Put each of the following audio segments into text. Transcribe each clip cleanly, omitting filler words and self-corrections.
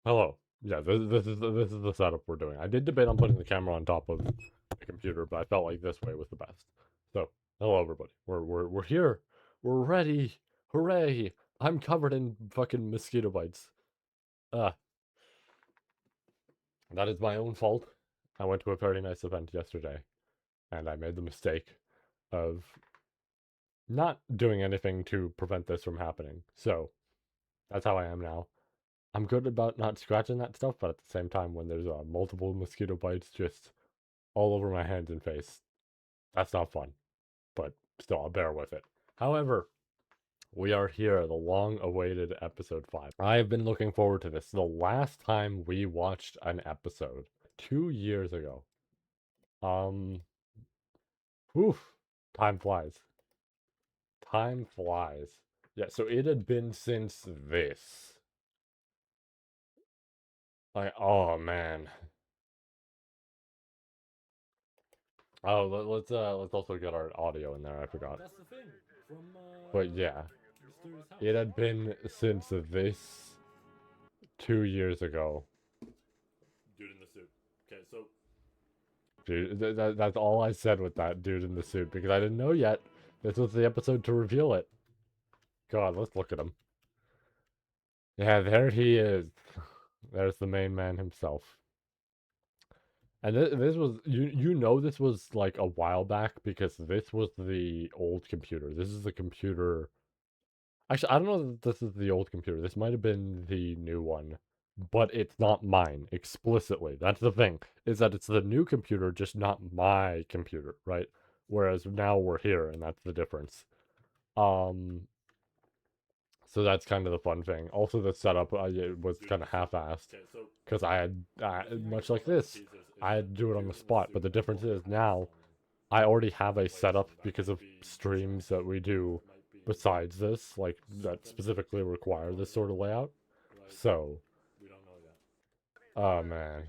Hello. Yeah, this is the setup we're doing. I did debate on putting the camera on top of the computer, but I felt like this way was the best. So, hello everybody. We're here. We're ready. Hooray! I'm covered in fucking mosquito bites. Uh, that is my own fault. I went to a very nice event yesterday, and I made the mistake of not doing anything to prevent this from happening. So, that's how I am now. I'm good about not scratching that stuff, but at the same time, when there's multiple mosquito bites just all over my hands and face, that's not fun. But still, I'll bear with it. However, we are here, the long-awaited episode 5. I have been looking forward to this. The last time we watched an episode, 2 years ago. Oof, time flies. Time flies. Yeah, so it had been since this. Like, oh man. Oh, let's also get our audio in there. I forgot. That's the thing. From But yeah, Mysterious House. it had been since this 2 years ago. Dude in the suit. Okay, so Dude, that's all I said with that dude in the suit because I didn't know yet. This was the episode to reveal it. God, let's look at him. Yeah, there he is. There's the main man himself. And this was you know this was like a while back because this was the old computer. This is the computer. Actually, I don't know that this is the old computer. This might have been the new one, but it's not mine explicitly. That's the thing, is that it's the new computer, just not my computer, right? Whereas now we're here, and that's the difference. Um, so that's kind of the fun thing. Also, the setup it was kind of half-assed okay, so because I had much like this, I had to do it on the spot. But the difference is now I already have a setup because of streams that we do besides this, like that specifically require this sort of layout. So, we don't know yet. oh man.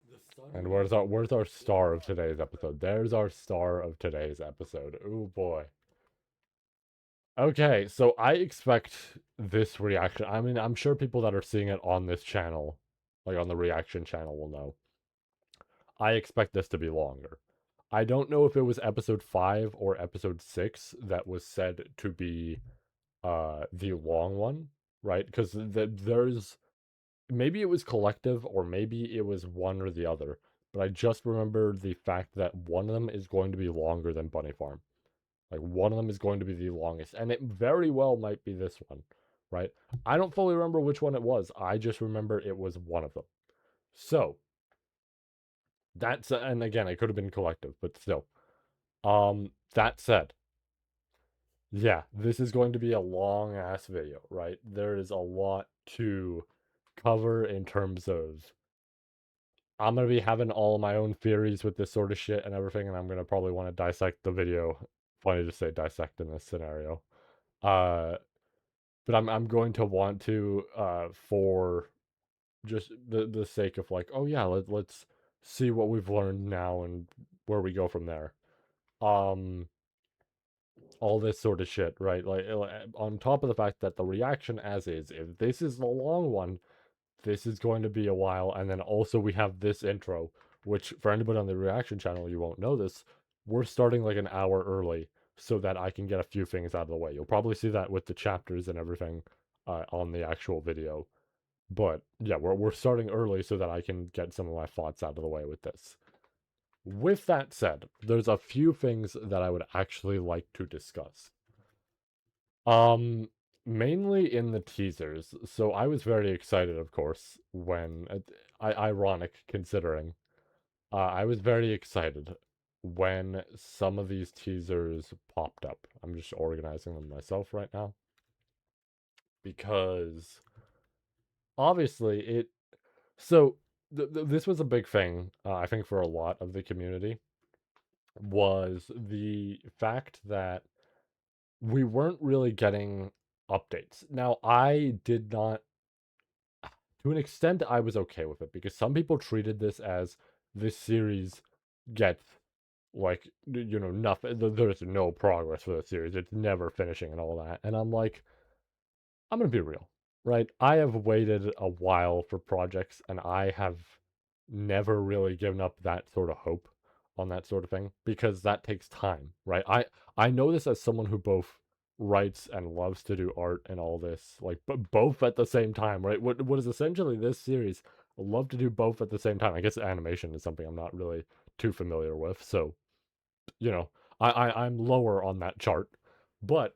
The sun And will where's our star of today's episode? There's our star of today's episode. Oh boy. Okay, so I expect this reaction. I mean, I'm sure people that are seeing it on this channel, like on the reaction channel, will know. I expect this to be longer. I don't know if it was episode 5 or episode 6 that was said to be the long one, right? Because there's maybe it was collective or maybe it was one or the other, but I just remember the fact that one of them is going to be longer than Bunny Farm. Like one of them is going to be the longest, and it very well might be this one, right? I don't fully remember which one it was. I just remember it was one of them. So that's and again, it could have been collective, but still. That said, yeah, this is going to be a long ass video, right? There is a lot to cover in terms of I'm gonna be having all my own theories with this sort of shit and everything, and I'm gonna probably want to dissect the video. Funny to say dissect in this scenario. Uh, but I'm going to want to for just the sake of like, oh yeah, let's see what we've learned now and where we go from there. Um, all this sort of shit, right? Like on top of the fact that the reaction as is, if this is the long one, this is going to be a while. And then also we have this intro, which for anybody on the reaction channel, you won't know this. We're starting like an hour early so that I can get a few things out of the way. You'll probably see that with the chapters and everything on the actual video. But yeah, we're starting early so that I can get some of my thoughts out of the way with this. With that said, there's a few things that I would actually like to discuss. Um, Mainly in the teasers. So I was very excited, of course, when ironic considering. I was very excited when some of these teasers popped up. I'm just organizing them myself right now because obviously it. So this was a big thing, I think, for a lot of the community was the fact that we weren't really getting updates. Now, I did not, to an extent, I was okay with it because some people treated this as this series gets like, nothing. There's no progress for the series. It's never finishing and all that. And I'm like, I'm gonna be real. right? I have waited a while for projects, and I have never really given up that sort of hope on that sort of thing because that takes time, right? I know this as someone who both writes and loves to do art and all this, like both at the same time, right? What is essentially this series. I love to do both at the same time. I guess animation is something I'm not really too familiar with, so you know, I'm lower on that chart, but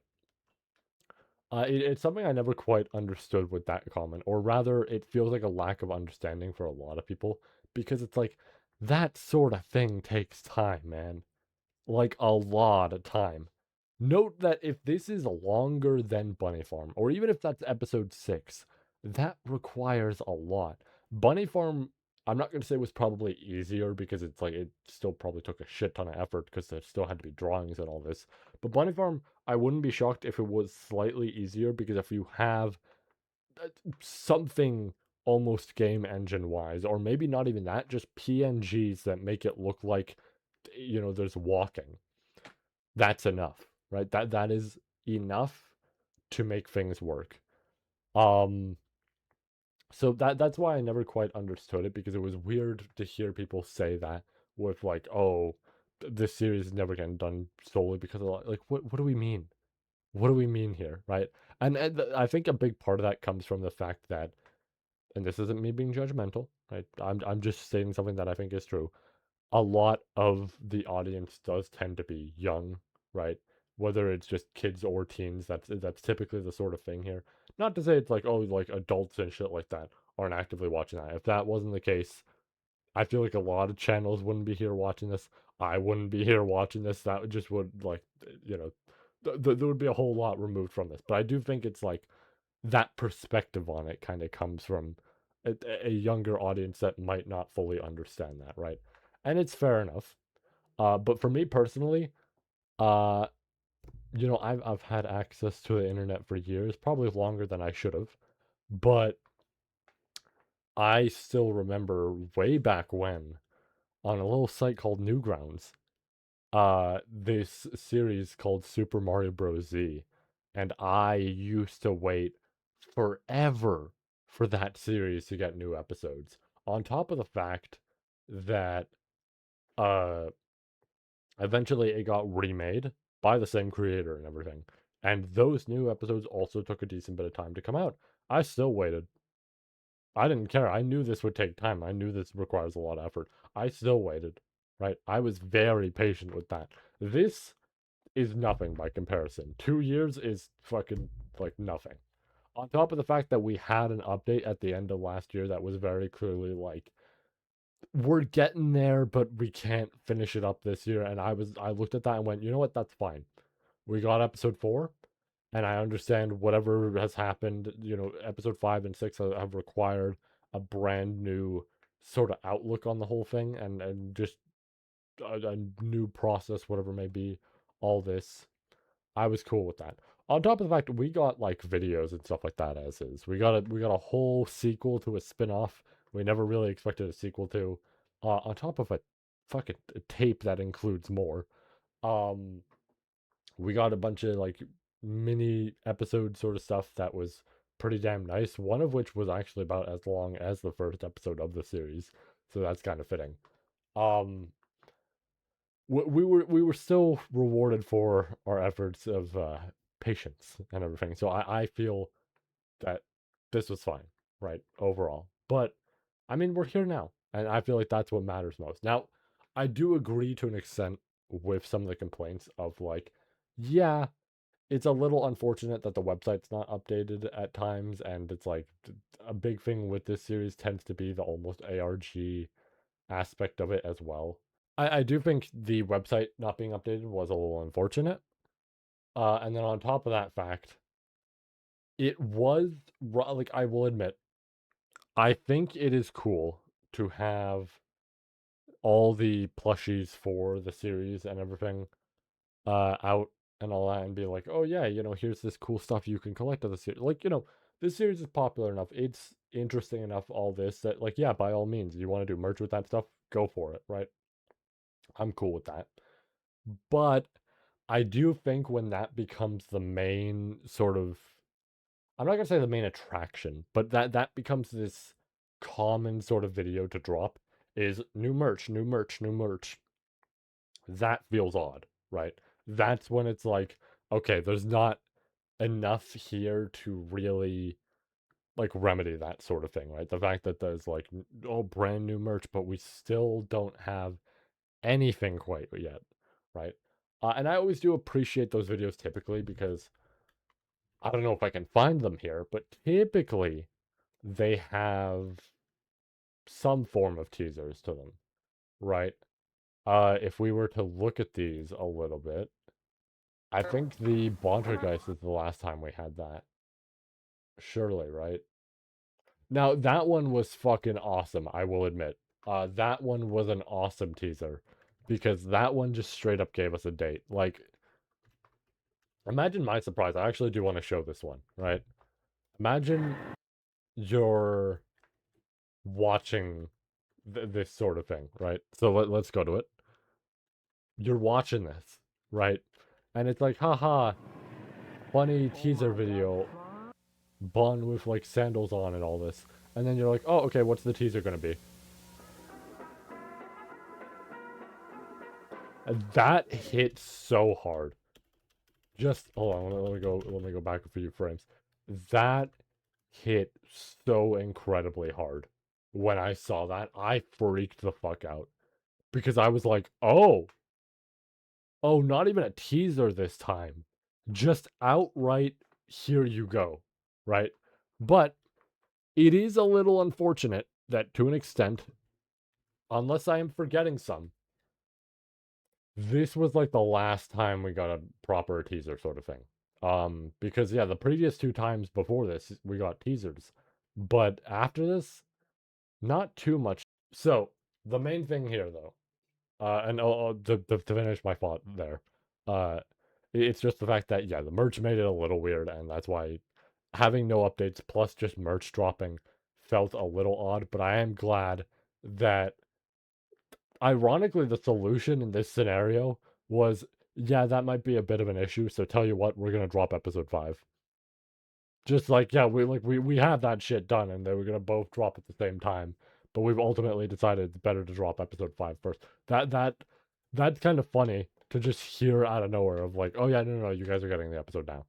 it's something I never quite understood with that comment, or rather, it feels like a lack of understanding for a lot of people because it's like that sort of thing takes time, man. Like a lot of time. Note that if this is longer than Bunny Farm, or even if that's episode 6, that requires a lot. Bunny Farm, I'm not going to say was probably easier because it's like it still probably took a shit ton of effort because there still had to be drawings and all this. But Bunny Farm, I wouldn't be shocked if it was slightly easier because if you have something almost game engine wise, or maybe not even that, just PNGs that make it look like, there's walking, that's enough, right? That is enough to make things work. Um, so that's why I never quite understood it because it was weird to hear people say that with like, oh, this series is never getting done solely because of like what do we mean? What do we mean here, right? And I think a big part of that comes from the fact that, and this isn't me being judgmental, right? I'm just stating something that I think is true. A lot of the audience does tend to be young, right? Whether it's just kids or teens, that's typically the sort of thing here. Not to say it's like, oh, like adults and shit like that aren't actively watching that. If that wasn't the case, I feel like a lot of channels wouldn't be here watching this. I wouldn't be here watching this. That just would like, there would be a whole lot removed from this. But I do think it's like that perspective on it kind of comes from a younger audience that might not fully understand that, right? And it's fair enough. But for me personally, uh, I've had access to the internet for years, probably longer than I should have. But I still remember way back when on a little site called Newgrounds, this series called Super Mario Bros. Z. And I used to wait forever for that series to get new episodes. On top of the fact that uh eventually it got remade by the same creator and everything. And those new episodes also took a decent bit of time to come out. I still waited. I didn't care. I knew this would take time. I knew this requires a lot of effort. I still waited, right? I was very patient with that. This is nothing by comparison. 2 years is fucking like nothing. On top of the fact that we had an update at the end of last year that was very clearly like, we're getting there, but we can't finish it up this year. And I looked at that and went, you know what, that's fine. We got episode 4, and I understand whatever has happened, episode 5 and 6 have required a brand new sort of outlook on the whole thing and just a new process, whatever it may be, all this. I was cool with that. On top of the fact we got like videos and stuff like that as is. We got a whole sequel to a spin-off we never really expected a sequel to. On top of a fucking tape that includes more. Um we got a bunch of like mini episode sort of stuff that was pretty damn nice. One of which was actually about as long as the first episode of the series. So that's kind of fitting. Um we were still rewarded for our efforts of patience and everything. So I feel that this was fine, right? Overall. But I mean, we're here now, and I feel like that's what matters most. Now, I do agree to an extent with some of the complaints of like, yeah, it's a little unfortunate that the website's not updated at times, and it's like a big thing with this series tends to be the almost ARG aspect of it as well. I do think the website not being updated was a little unfortunate. And then on top of that fact, it was like I will admit, I think it is cool to have all the plushies for the series and everything out and all that, and be like, oh yeah, here's this cool stuff you can collect of the series. Like, this series is popular enough, it's interesting enough, all this that like, yeah, by all means, you want to do merch with that stuff, go for it, right? I'm cool with that. But I do think when that becomes the main sort of I'm not gonna say the main attraction, but that becomes this common sort of video to drop is new merch, new merch, new merch. That feels odd, right? That's when it's like, okay, there's not enough here to really like remedy that sort of thing, right? The fact that there's like oh brand new merch, but we still don't have anything quite yet, right? And I always do appreciate those videos typically because I don't know if I can find them here, but typically they have some form of teasers to them, right? If we were to look at these a little bit, I think the Bontergeist is the last time we had that. Surely, right? Now, that one was fucking awesome, I will admit. That one was an awesome teaser because that one just straight up gave us a date. Like, imagine my surprise. I actually do want to show this one, right? Imagine you're watching this sort of thing, right? So let's go to it. You're watching this, right? And it's like, haha, funny teaser video, Bun with like sandals on and all this. And then you're like, oh, okay, what's the teaser gonna be? And that hit so hard. Just hold on, let me go back a few frames. That hit so incredibly hard. When I saw that, I freaked the fuck out. Because I was like, oh, not even a teaser this time. Just outright, here you go. Right? But it is a little unfortunate that to an extent, unless I am forgetting some, this was like the last time we got a proper teaser sort of thing. Because yeah, the previous two times before this, we got teasers. But after this, not too much. So, the main thing here though, and to finish my thought there, uh, it's just the fact that yeah, the merch made it a little weird, and that's why having no updates plus just merch dropping felt a little odd. But I am glad that, ironically, the solution in this scenario was yeah, that might be a bit of an issue. So tell you what, we're gonna drop episode 5. Just like yeah, we have that shit done, and they were gonna both drop at the same time. But we've ultimately decided it's better to drop episode 5 first. That's kind of funny to just hear out of nowhere of like, oh yeah, no, you guys are getting the episode now.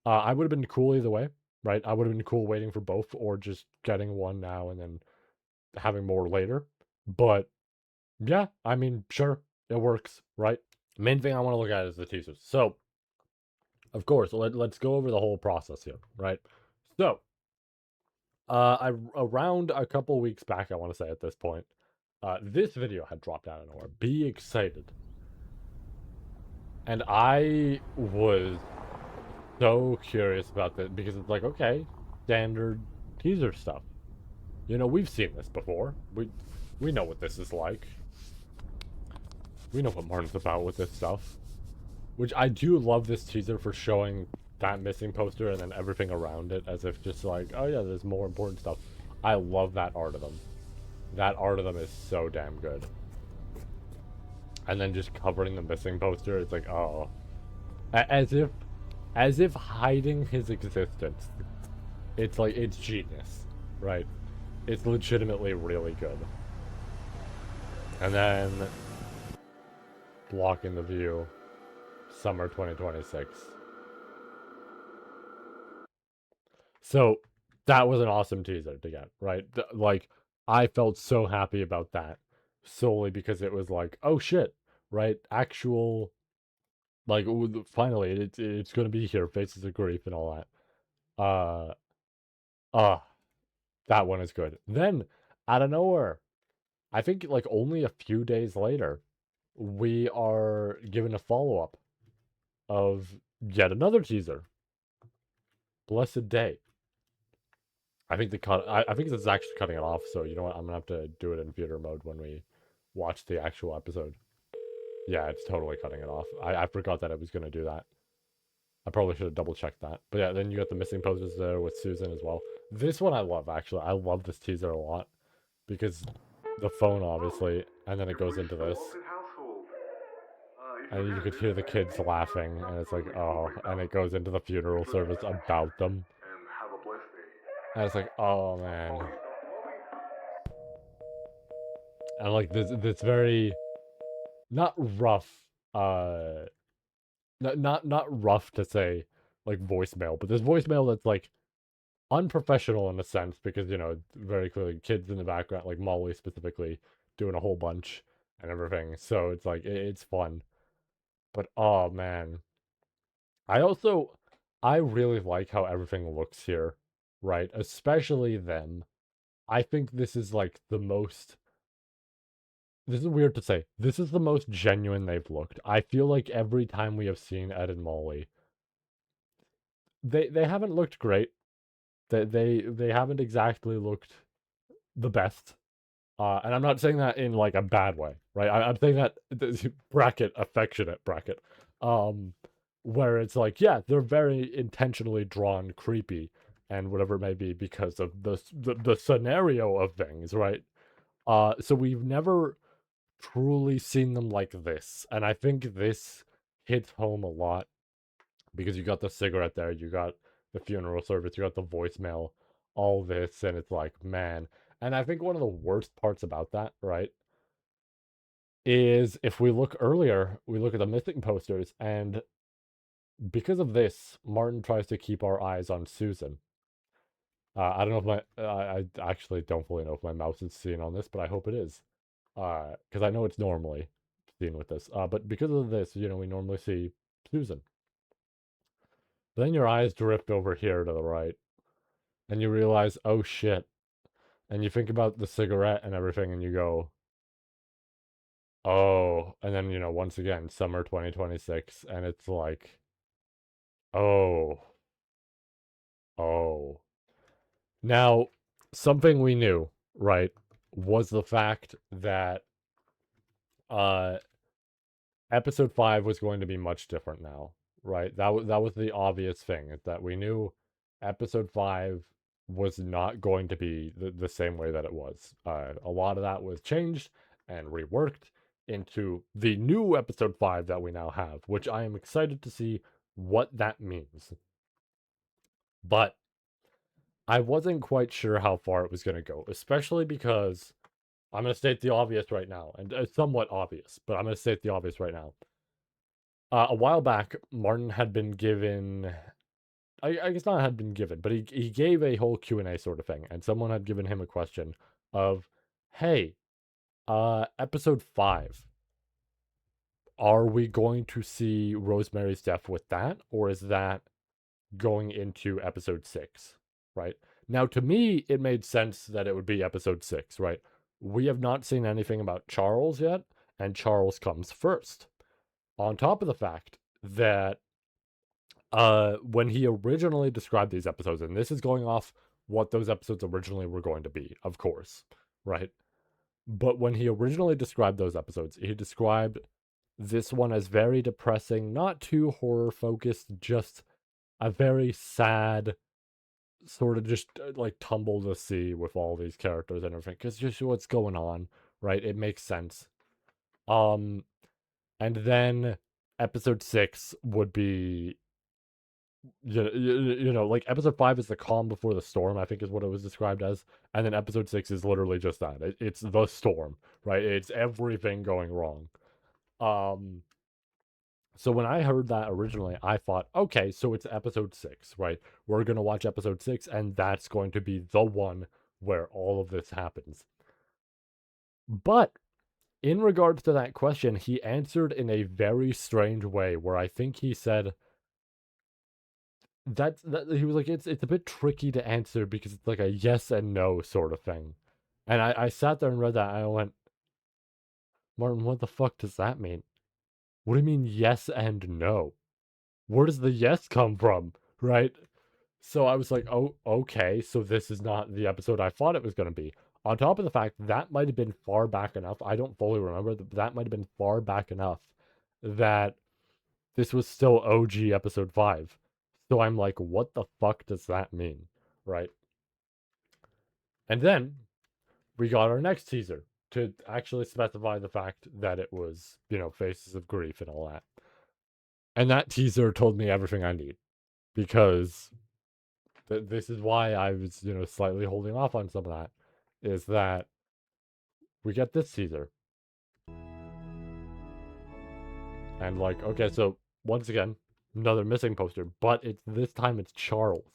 I would have been cool either way, right? I would have been cool waiting for both, or just getting one now and then having more later. But yeah, I mean, sure, it works, right? Main thing I want to look at is the teasers. So, of course, let's go over the whole process here, right? So, I around a couple weeks back, I want to say at this point, this video had dropped out of nowhere. Be excited, and I was so curious about this because it's like, okay, standard teaser stuff. You know, we've seen this before. We know what this is like. We know what Martin's about with this stuff. Which I do love this teaser for showing that missing poster and then everything around it as if just like, oh yeah, there's more important stuff. I love that art of them. That art of them is so damn good. And then just covering the missing poster, it's like, oh. As if hiding his existence. It's like, it's genius, right? It's legitimately really good. And then blocking the view, summer 2026. So that was an awesome teaser to get, right? Like, I felt so happy about that solely because it was like, oh shit, right? Actual, like, finally, it's gonna be here, Faces of Grief and all that. Uh, that one is good. Then, out of nowhere, I think like only a few days later, we are given a follow up of yet another teaser. Blessed Day. I think the cut. I think this is actually cutting it off. So you know what? I'm gonna have to do it in theater mode when we watch the actual episode. Yeah, it's totally cutting it off. I forgot that I was gonna do that. I probably should have double checked that. But yeah, then you got the missing posters there with Susan as well. This one I love actually. I love this teaser a lot because the phone obviously, and then it goes into this, and you could hear the kids laughing, and it's like oh, and it goes into the funeral service about them. And it's like, oh man. And like this very not rough, not rough to say like voicemail, but this voicemail that's like unprofessional in a sense because very clearly kids in the background, like Molly specifically, doing a whole bunch and everything. So it's like it's fun, but oh man, I also I really like how everything looks here, right? Especially them. I think this is like the most. This is weird to say. This is the most genuine they've looked. I feel like every time we have seen Ed and Molly, they haven't looked great. They haven't exactly looked the best. And I'm not saying that in like a bad way, right? I'm saying that bracket affectionate bracket, um, where it's like, yeah, they're very intentionally drawn creepy and whatever it may be because of the scenario of things, right? So we've never truly seen them like this, and I think this hits home a lot because you got the cigarette there, you got the funeral service, you got the voicemail, all this, and it's like, man. And I think one of the worst parts about that, right, is if we look earlier, we look at the missing posters, and because of this, Martin tries to keep our eyes on Susan. I don't know if I actually don't fully know if my mouse is seen on this, but I hope it is. Because I know it's normally seen with this. But because of this, we normally see Susan. Then your eyes drift over here to the right, and you realize, oh shit. And you think about the cigarette and everything, and you go, oh. And then, once again, summer 2026, and it's like, oh, oh. Now, something we knew, right, was the fact that uh episode 5 was going to be much different now, right? That was the obvious thing, is that we knew episode 5 was not going to be the same way that it was. A lot of that was changed and reworked into the new episode 5 that we now have, which I am excited to see what that means. But I wasn't quite sure how far it was going to go, especially because I'm going to state the obvious right now, and it's somewhat obvious, but I'm going to state the obvious right now. A while back, Martin had been given, I guess not had been given, but he gave a whole Q&A sort of thing, and someone had given him a question of, hey, episode 5, are we going to see Rosemary's death with that, or is that going into episode 6, right? Now, to me, it made sense that it would be episode 6, right? We have not seen anything about Charles yet, and Charles comes first. On top of the fact that when he originally described these episodes, and this is going off what those episodes originally were going to be, of course, right? But when he originally described those episodes, he described this one as very depressing, not too horror focused, just a very sad sort of just like tumble to see with all these characters and everything, because just what's going on, right? It makes sense. Um, and then episode 6 would be like episode 5 is the calm before the storm, I think is what it was described as, and then episode 6 is literally just that. It's the storm, right? It's everything going wrong. So when I heard that originally, I thought, okay, so it's episode 6, right? We're gonna watch episode 6, and that's going to be the one where all of this happens. But in regards to that question, he answered in a very strange way, where I think he said that he was like, it's a bit tricky to answer because it's like a yes and no sort of thing. And I sat there and read that, and I went, Martin, what the fuck does that mean? What do you mean yes and no? Where does the yes come from? Right? So I was like, oh, okay, so this is not the episode I thought it was going to be. On top of the fact that might have been far back enough, I don't fully remember, that might have been far back enough that this was still OG episode 5. So I'm like, what the fuck does that mean? Right? And then we got our next teaser to actually specify the fact that it was, Faces of Grief and all that. And that teaser told me everything I need because this is why I was, slightly holding off on some of that, is that we get this teaser. And like, okay, so once again, another missing poster, but this time it's Charles.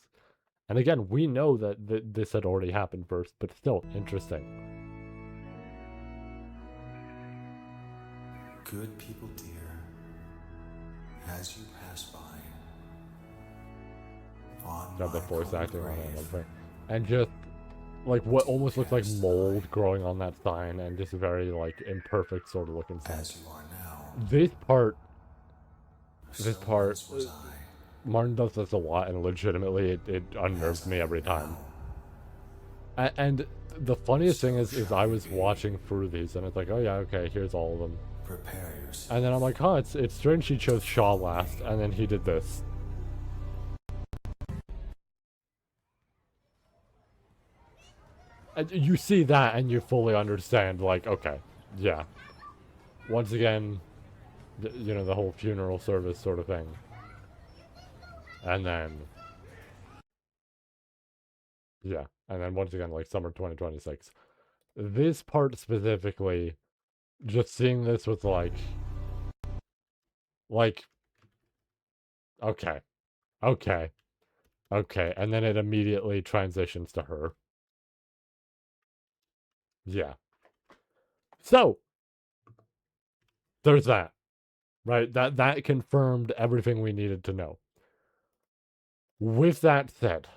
And again, we know that this had already happened first, but still interesting. Good people, dear, as you pass by, on Got the my voice cold acting on it and grave, everything. And just like what almost looks like cast mold I, growing on that sign, and just very like imperfect sort of looking sign. as you are now, This part, so once was I. Martin does this a lot, and legitimately it unnerves As me I am every time. now, And the funniest so thing is shall I you was be. watching through these, and it's like, oh yeah, okay, here's all of them. Prepare yourself. And then I'm like, huh, it's strange she chose Shaw last, and then he did this. And you see that, and you fully understand, like, okay, yeah. Once again, the whole funeral service sort of thing. And then, yeah. And then once again, like, summer 2026. This part specifically, just seeing this was like, okay, okay, okay. And then it immediately transitions to her. Yeah. So, there's that. Right? That confirmed everything we needed to know. With that said,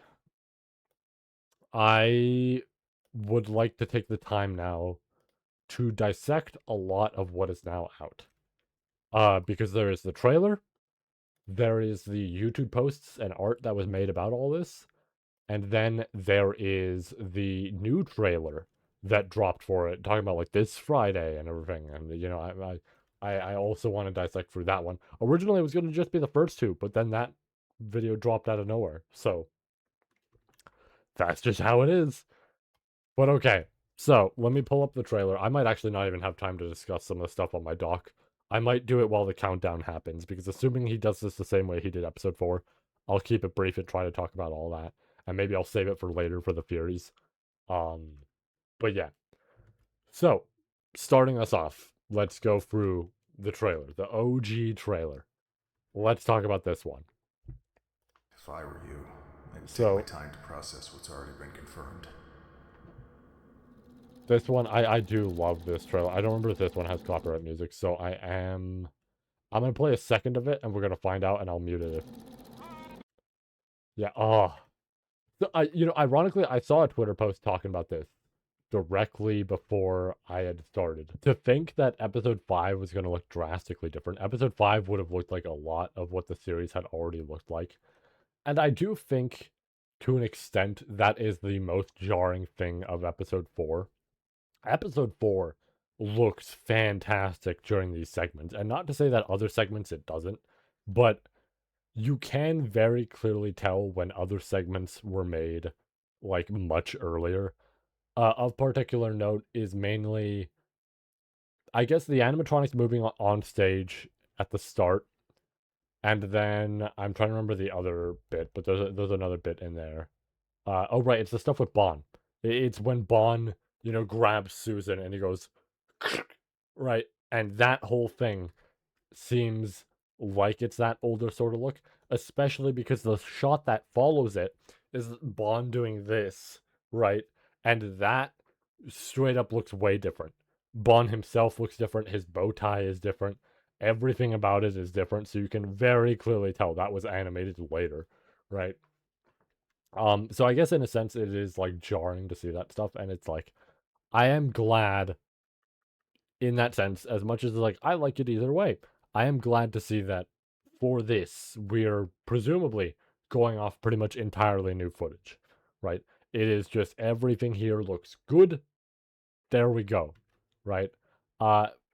I would like to take the time now to dissect a lot of what is now out. Because there is the trailer, there is the YouTube posts and art that was made about all this, and then there is the new trailer that dropped for it, talking about like this Friday and everything. And I also want to dissect through that one. Originally, it was going to just be the first two, but then that video dropped out of nowhere. So that's just how it is. But okay, so let me pull up the trailer. I might actually not even have time to discuss some of the stuff on my doc. I might do it while the countdown happens, because assuming he does this the same way he did episode 4, I'll keep it brief and try to talk about all that. And maybe I'll save it for later for the Furies. But yeah. So, starting us off, let's go through the trailer, the OG trailer. Let's talk about this one. If I were you, I'd take So, my time to process what's already been confirmed. this one, I do love this trailer. I don't remember if this one has copyright music, so I'm going to play a second of it, and we're going to find out, and I'll mute it. Yeah, oh. So, ironically, I saw a Twitter post talking about this directly before I had started. To think that episode 5 was going to look drastically different. Episode 5 would have looked like a lot of what the series had already looked like. And I do think, to an extent, that is the most jarring thing of episode 4. Episode 4 looks fantastic during these segments. And not to say that other segments it doesn't, but you can very clearly tell when other segments were made like much earlier. Of particular note is mainly, I guess, the animatronics moving on stage at the start, and then I'm trying to remember the other bit, but there's another bit in there. Oh right, it's the stuff with Bon. It's when Bon, grabs Susan and he goes, right, and that whole thing seems like it's that older sort of look, especially because the shot that follows it is Bond doing this, right? And that straight up looks way different. Bond himself looks different, his bow tie is different, everything about it is different, so you can very clearly tell that was animated later, right? So I guess in a sense it is like jarring to see that stuff, and it's like I am glad in that sense, as much as like I like it either way. I am glad to see that for this, we're presumably going off pretty much entirely new footage, right? It is just everything here looks good. There we go, right?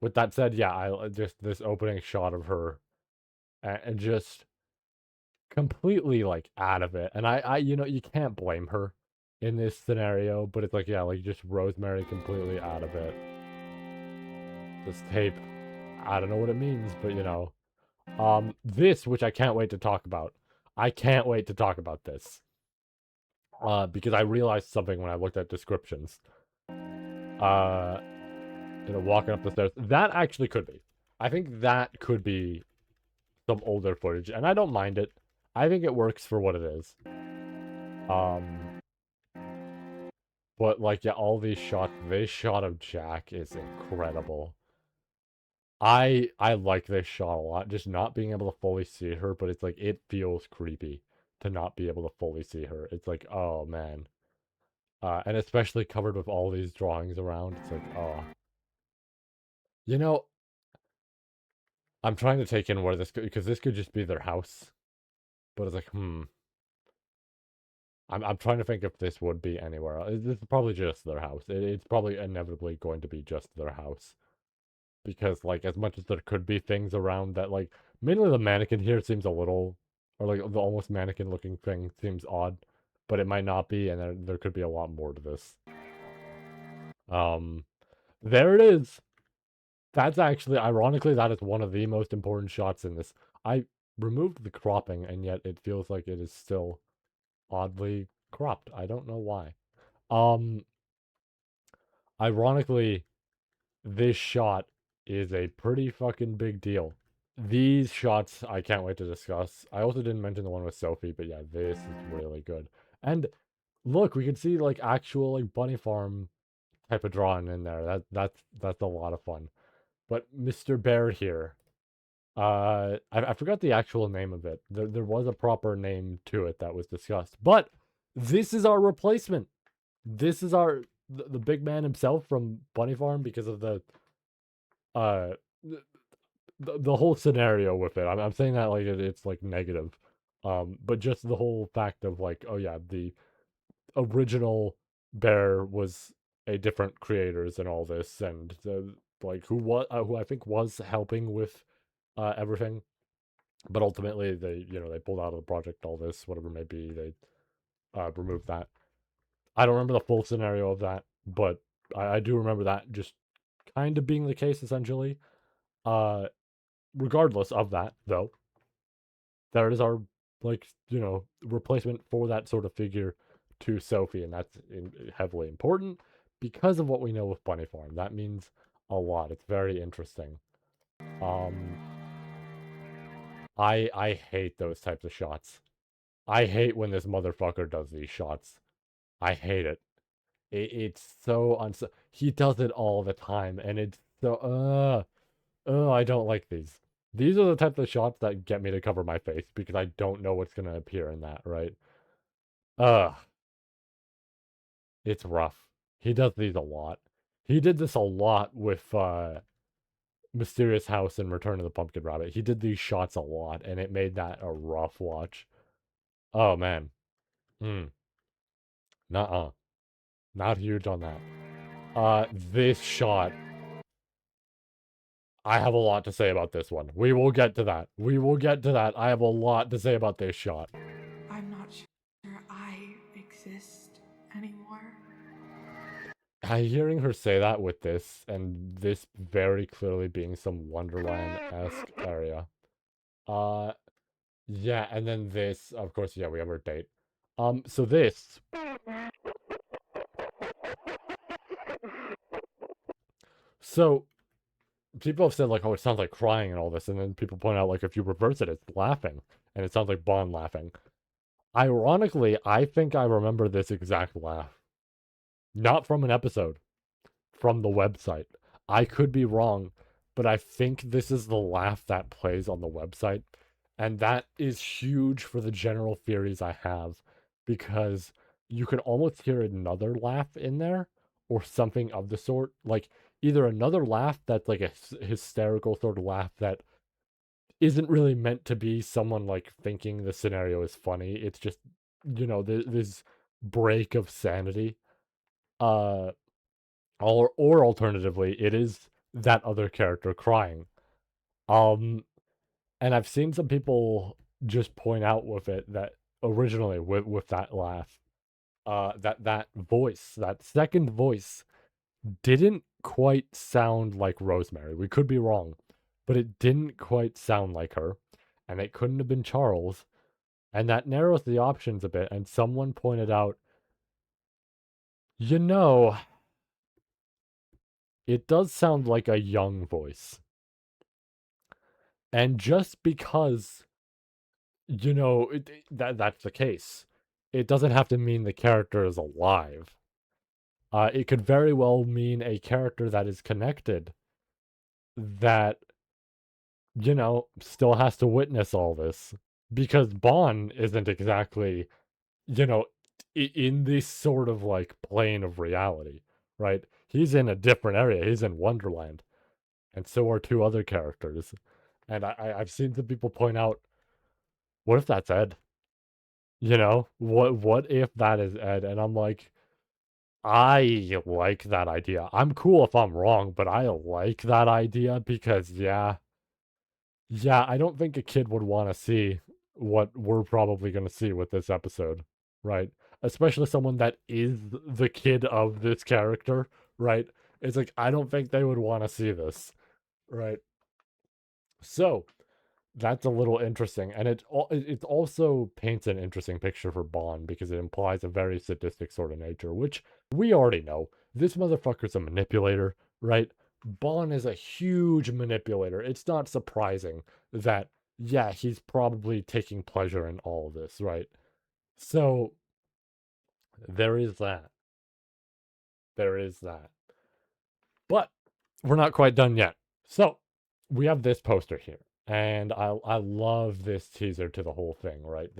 With that said, yeah, I just this opening shot of her and just completely like out of it, and I you can't blame her in this scenario, but it's like yeah, like just Rosemary completely out of it. This tape, I don't know what it means, but this, which I can't wait to talk about. I can't wait to talk about this. because I realized something when I looked at descriptions. Walking up the stairs. That actually could be. I think that could be some older footage, and I don't mind it. I think it works for what it is. But like, yeah, all these shots. This shot of Jack is incredible. I like this shot a lot. Just not being able to fully see her, but it's like it feels creepy to not be able to fully see her. It's like, oh man. And especially covered with all these drawings around. It's like, oh. You know, I'm trying to take in where this could, because this could just be their house. But it's like, I'm trying to think if this would be anywhere else. This is probably just their house. It's probably inevitably going to be just their house. Because, like, as much as there could be things around that, like, mainly the mannequin here seems a little, or like the almost mannequin looking thing seems odd. But it might not be, and there could be a lot more to this. There it is. That's actually, ironically, that is one of the most important shots in this. I removed the cropping, and yet it feels like it is still oddly cropped. I don't know why. Ironically, this shot is a pretty fucking big deal. These shots I can't wait to discuss. I also didn't mention the one with Sophie, but yeah, this is really good. And look, we can see like actual like bunny farm type of drawing in there. That's a lot of fun. But Mr. Bear here, I forgot the actual name of it. There was a proper name to it that was discussed. But this is our replacement. This is the big man himself from Bunny Farm because of uh the whole scenario with it. I'm saying that like it's like negative. But just the whole fact of like, oh yeah, the original bear was a different creators and all this, and like who I think was helping with everything, but ultimately they pulled out of the project. All this, whatever it may be, they removed that. I don't remember the full scenario of that, but I do remember that just kind of being the case essentially. Uh, Regardless of that, though, there is our replacement for that sort of figure to Sophie, and that's heavily important because of what we know with Bunny Farm. That means a lot. It's very interesting. I hate those types of shots. I hate when this motherfucker does these shots. I hate it. It's so he does it all the time, and it's so I don't like these. These are the types of shots that get me to cover my face because I don't know what's gonna appear in that, right? Ugh. It's rough. He does these a lot. He did this a lot with Mysterious House and Return of the Pumpkin Rabbit. He did these shots a lot, and it made that a rough watch. Oh man. Nuh-uh. Not huge on that. This shot. I have a lot to say about this one. We will get to that. We will get to that. I have a lot to say about this shot. I'm not sure I exist anymore. Hearing her say that with this, and this very clearly being some Wonderland-esque area. Yeah, and then this, of course, yeah, we have our date. So this. So, people have said, like, oh, it sounds like crying and all this, and then people point out, like, if you reverse it, it's laughing, and it sounds like Bond laughing. Ironically, I think I remember this exact laugh. Not from an episode, from the website. I could be wrong, but I think this is the laugh that plays on the website. And that is huge for the general theories I have, because you can almost hear another laugh in there or something of the sort. Like either another laugh that's like a hysterical sort of laugh that isn't really meant to be someone like thinking the scenario is funny. It's just, this break of sanity. Uh, or alternatively, it is that other character crying. And I've seen some people just point out with it that originally with that laugh, that voice, that second voice, didn't quite sound like Rosemary. We could be wrong, but it didn't quite sound like her, and it couldn't have been Charles, and that narrows the options a bit. And someone pointed out You know, it does sound like a young voice. And just because, that's the case, it doesn't have to mean the character is alive. It could very well mean a character that is connected that, still has to witness all this. Because Bon isn't exactly, you know, in this sort of like plane of reality, right? He's in a different area. He's in Wonderland. And so are two other characters. And I've seen some people point out, what if that's Ed? What if that is Ed? And I'm like, I like that idea. I'm cool if I'm wrong, but I like that idea because yeah, I don't think a kid would want to see what we're probably going to see with this episode, right? Especially someone that is the kid of this character, right? It's like I don't think they would want to see this, right? So, that's a little interesting, and it also paints an interesting picture for Bond because it implies a very sadistic sort of nature, which we already know. This motherfucker's a manipulator, right? Bond is a huge manipulator. It's not surprising that, yeah, he's probably taking pleasure in all of this, right? So there is that. There is that. But we're not quite done yet. So we have this poster here, and I love this teaser to the whole thing. Right,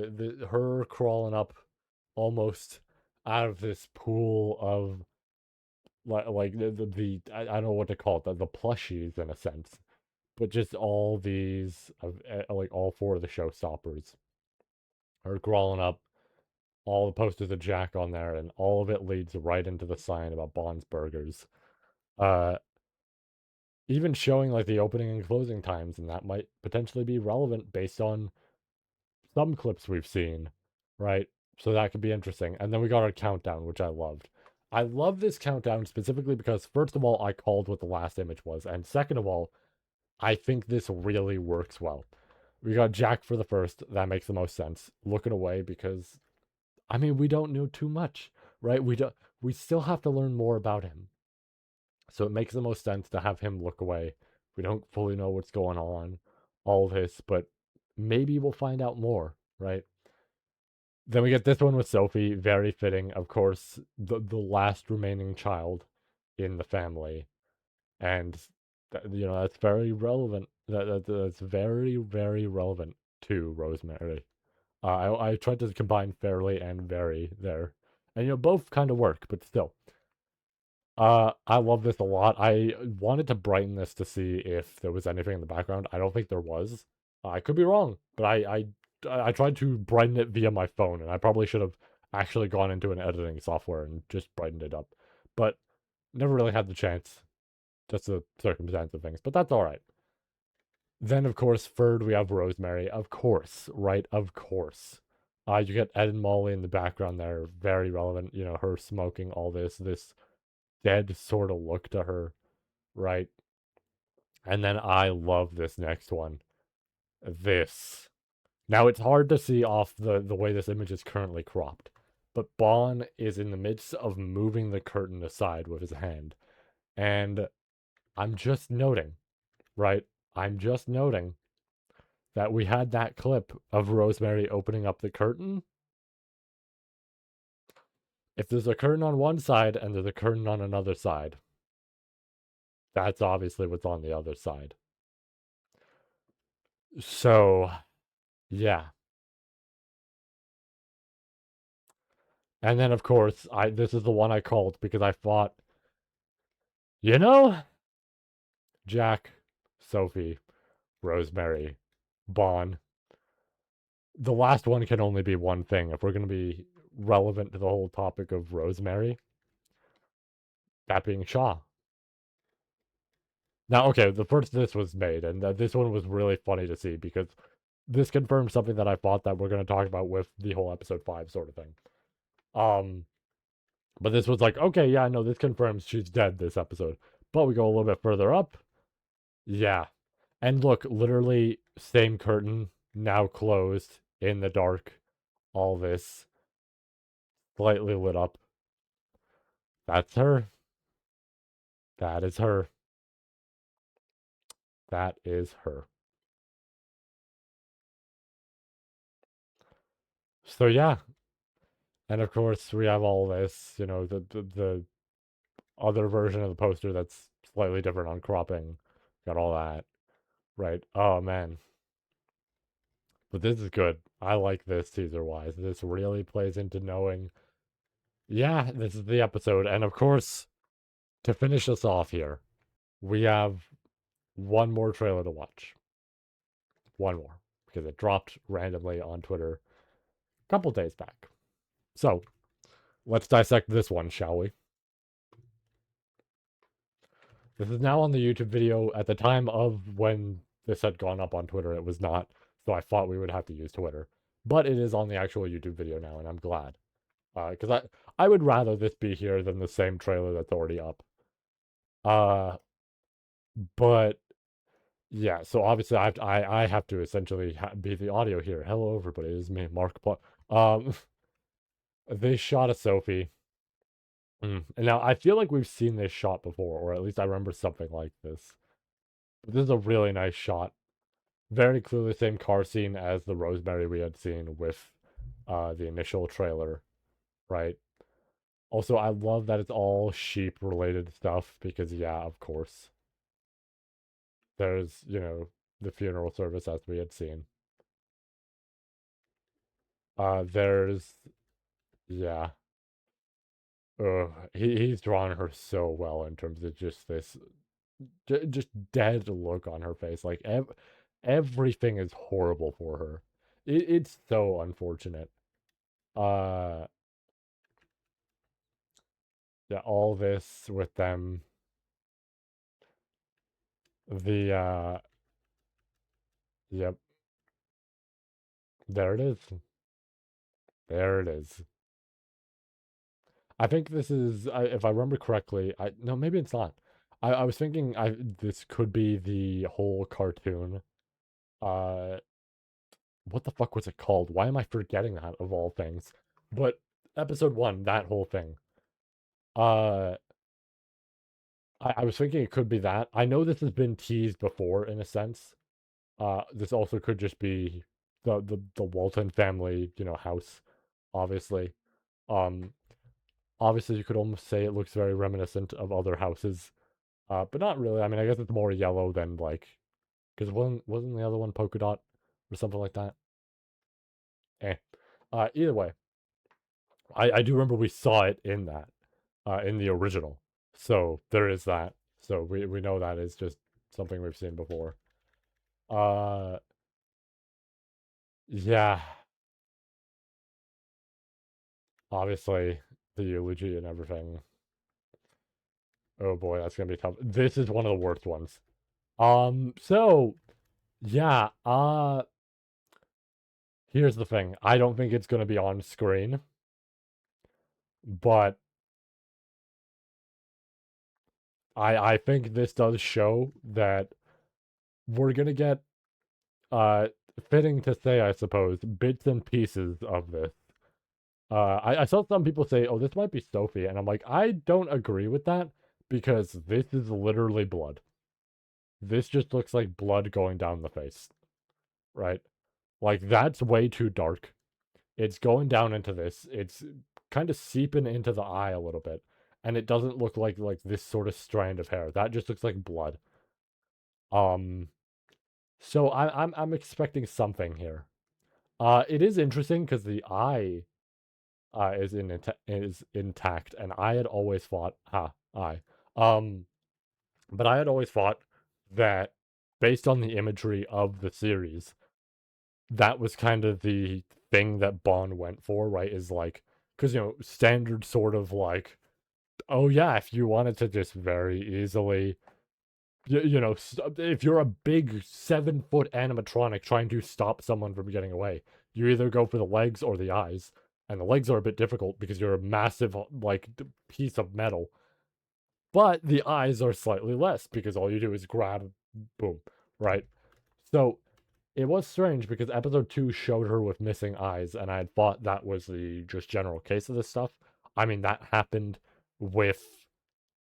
her crawling up almost out of this pool of like I don't know what to call it, the plushies in a sense, but just all these like all four of the showstoppers. Her crawling up, all the posters of Jack on there, and all of it leads right into the sign about Bond's Burgers. Uh, Even showing like the opening and closing times, and that might potentially be relevant based on some clips we've seen, right? So that could be interesting. And then we got our countdown, which I loved. I love this countdown specifically because, first of all, I called what the last image was, and second of all, I think this really works well. We got Jack for the first. That makes the most sense. Looking away because, I mean, we don't know too much, right? We still have to learn more about him. So it makes the most sense to have him look away. We don't fully know what's going on, all this, but maybe we'll find out more, right? Then we get this one with Sophie, very fitting, of course, the last remaining child in the family, and that's very relevant. That's very very relevant to Rosemary. I tried to combine fairly and very there, and both kind of work, but still. I love this a lot. I wanted to brighten this to see if there was anything in the background. I don't think there was. I could be wrong, but I tried to brighten it via my phone, and I probably should have actually gone into an editing software and just brightened it up. But never really had the chance. Just the circumstance of things. But that's all right. Then, of course, third, we have Rosemary. Of course, right? Of course. You get Ed and Molly in the background there. Very relevant. Her smoking all this dead sort of look to her, right? And then I love this next one. This. Now it's hard to see off the way this image is currently cropped, but Bon is in the midst of moving the curtain aside with his hand. And I'm just noting, right? I'm just noting that we had that clip of Rosemary opening up the curtain. If there's a curtain on one side and there's a curtain on another side, that's obviously what's on the other side. So, yeah. And then, of course, this is the one I called because I thought, you know, Jack, Sophie, Rosemary, Bon. The last one can only be one thing. If we're going to be relevant to the whole topic of Rosemary, that being Shaw. Now, okay, the first this was made, and this one was really funny to see because this confirms something that I thought that we're going to talk about with the whole episode 5 sort of thing. But this was like, okay, yeah, no, this confirms she's dead this episode. But we go a little bit further up. Yeah. And look, literally, same curtain, now closed, in the dark, all this, slightly lit up. That's her. That is her. That is her. So yeah, and of course we have all this, you know, the other version of the poster that's slightly different on cropping. Got all that. Right. Oh man. But this is good. I like this teaser wise. This really plays into knowing, yeah, this is the episode. And of course, to finish us off here, we have one more trailer to watch. One more. Because it dropped randomly on Twitter a couple days back. So let's dissect this one, shall we? This is now on the YouTube video. At the time of when this had gone up on Twitter, it was not. So I thought we would have to use Twitter. But it is on the actual YouTube video now, and I'm glad. Because I would rather this be here than the same trailer that's already up. But yeah, so obviously I have to essentially be the audio here. Hello everybody, it is me, Mark. They shot a Sophie. And now I feel like we've seen this shot before, or at least I remember something like this. But this is a really nice shot. Very clearly the same car scene as the Rosemary we had seen with the initial trailer, right? Also, I love that it's all sheep related stuff because, yeah, of course. There's, you know, the funeral service as we had seen. There's, yeah. He's drawn her so well in terms of just this, just dead look on her face. Like, everything is horrible for her. It's so unfortunate. Yeah, all this with them. Yep. There it is. There it is. I think this is, if I remember correctly, no, maybe it's not. I was thinking this could be the whole cartoon. Uh, what the fuck was it called? Why am I forgetting that of all things? But episode 1, that whole thing. Uh, I was thinking it could be that. I know this has been teased before in a sense. This also could just be the Walten family, you know, house, obviously. Um, Obviously you could almost say it looks very reminiscent of other houses. But not really. I mean, I guess it's more yellow than like, because wasn't the other one polka dot or something like that? Eh. Either way, I do remember we saw it in that, in the original. So there is that. So we know that is just something we've seen before. Uh, yeah. Obviously, the eulogy and everything. Oh boy, that's gonna be tough. This is one of the worst ones. So yeah, here's the thing. I don't think it's gonna be on screen, but I think this does show that we're gonna get fitting to say, I suppose, bits and pieces of this. I saw some people say, oh, this might be Sophie, and I'm like, I don't agree with that because this is literally blood. This just looks like blood going down the face, right? Like, that's way too dark. It's going down into this. It's kind of seeping into the eye a little bit. And it doesn't look like this sort of strand of hair. That just looks like blood. So I'm expecting something here. It is interesting because the eye is intact, and I had always thought, eye. But I had always thought that based on the imagery of the series, that was kind of the thing that Bond went for, right? Is like, because, you know, standard sort of like, oh yeah, if you wanted to just very easily, you know, if you're a big 7-foot animatronic trying to stop someone from getting away, you either go for the legs or the eyes. And the legs are a bit difficult because you're a massive, like, piece of metal. But the eyes are slightly less because all you do is grab, boom, right? So it was strange because episode 2 showed her with missing eyes, and I had thought that was the just general case of this stuff. I mean, that happened with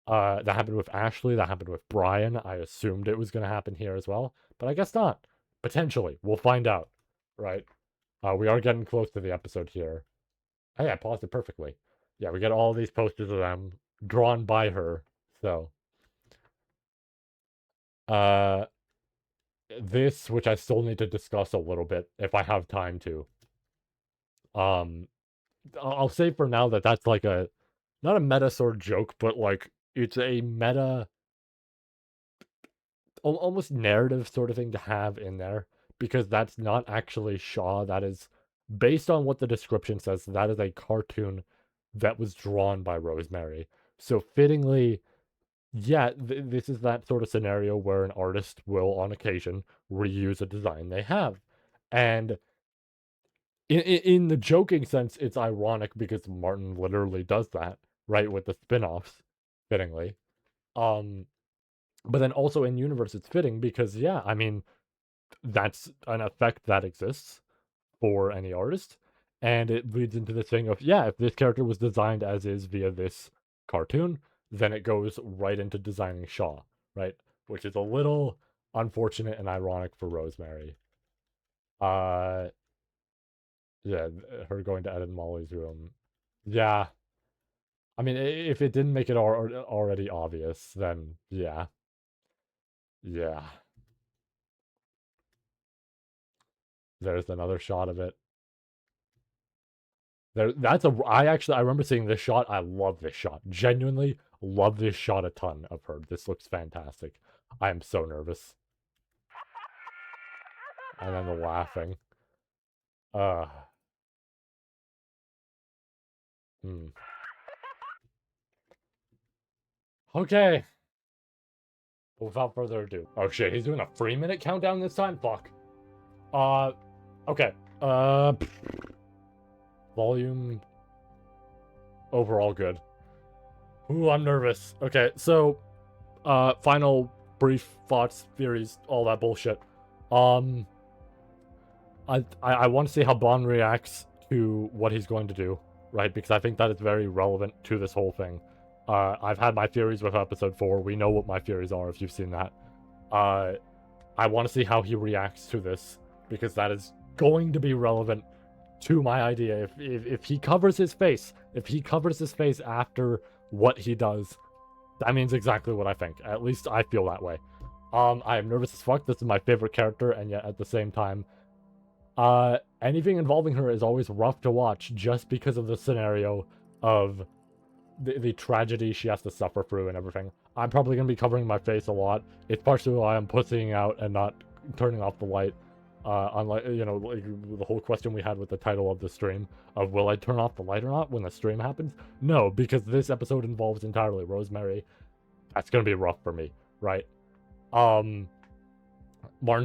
that happened with Ashley, that happened with Brian. I assumed it was going to happen here as well, but I guess not. Potentially. We'll find out, right? We are getting close to the episode here. Hey, I paused it perfectly. Yeah, we get all these posters of them drawn by her. So, uh, this, which I still need to discuss a little bit if I have time to. Um, I'll say for now that that's like a, not a meta sort of joke, but like it's a meta, almost narrative sort of thing to have in there, because that's not actually Shaw. That is, based on what the description says, that is a cartoon that was drawn by Rosemary. So fittingly, yeah, this is that sort of scenario where an artist will, on occasion, reuse a design they have. And in the joking sense, it's ironic because Martin literally does that, right, with the spin-offs, fittingly. But then also in universe, it's fitting because, yeah, I mean, that's an effect that exists for any artist. And it leads into this thing of, yeah, if this character was designed as is via this cartoon, then it goes right into designing Shaw, right? Which is a little unfortunate and ironic for Rosemary. Uh, yeah, her going to Ed and Molly's room. Yeah. I mean, if it didn't make it already obvious, then yeah. Yeah. There's another shot of it. I remember seeing this shot. I love this shot. Genuinely love this shot a ton of her. This looks fantastic. I am so nervous. And then the laughing. Uh. Hmm. Okay. Without further ado. Oh shit, he's doing a 3-minute countdown this time? Fuck. Okay. Volume. Overall good. Ooh, I'm nervous. Okay, so, final brief thoughts, theories, all that bullshit. I want to see how Bond reacts to what he's going to do, right? Because I think that is very relevant to this whole thing. I've had my theories with episode 4. We know what my theories are if you've seen that. I want to see how he reacts to this, because that is going to be relevant to my idea. If he covers his face, after what he does, that means exactly what I think. At least I feel that way. I am nervous as fuck. This is my favorite character, and yet at the same time, anything involving her is always rough to watch just because of the scenario of the tragedy she has to suffer through and everything. I'm probably going to be covering my face a lot. It's partially why I'm pussying out and not turning off the light. Unlike, you know, like the whole question we had with the title of the stream of will I turn off the light or not when the stream happens? No, because this episode involves entirely Rosemary. That's going to be rough for me, right? Martin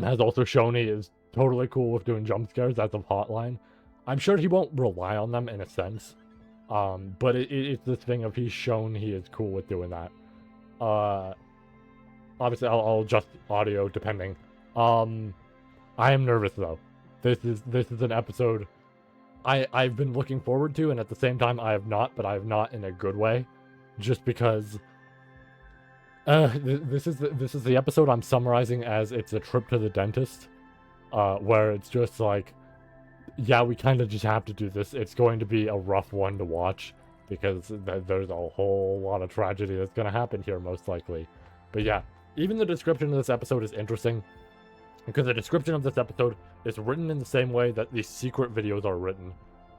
has also shown he is totally cool with doing jump scares as of Hotline. I'm sure he won't rely on them in a sense. But it's this thing of he's shown he is cool with doing that. Obviously I'll adjust audio depending. I am nervous though. This is an episode I've been looking forward to, and at the same time I have not, but I have not in a good way. Just because this is the episode I'm summarizing as it's a trip to the dentist. Where it's just like, yeah, we kind of just have to do this. It's going to be a rough one to watch because there's a whole lot of tragedy that's going to happen here, most likely. But yeah, even the description of this episode is interesting because the description of this episode is written in the same way that these secret videos are written.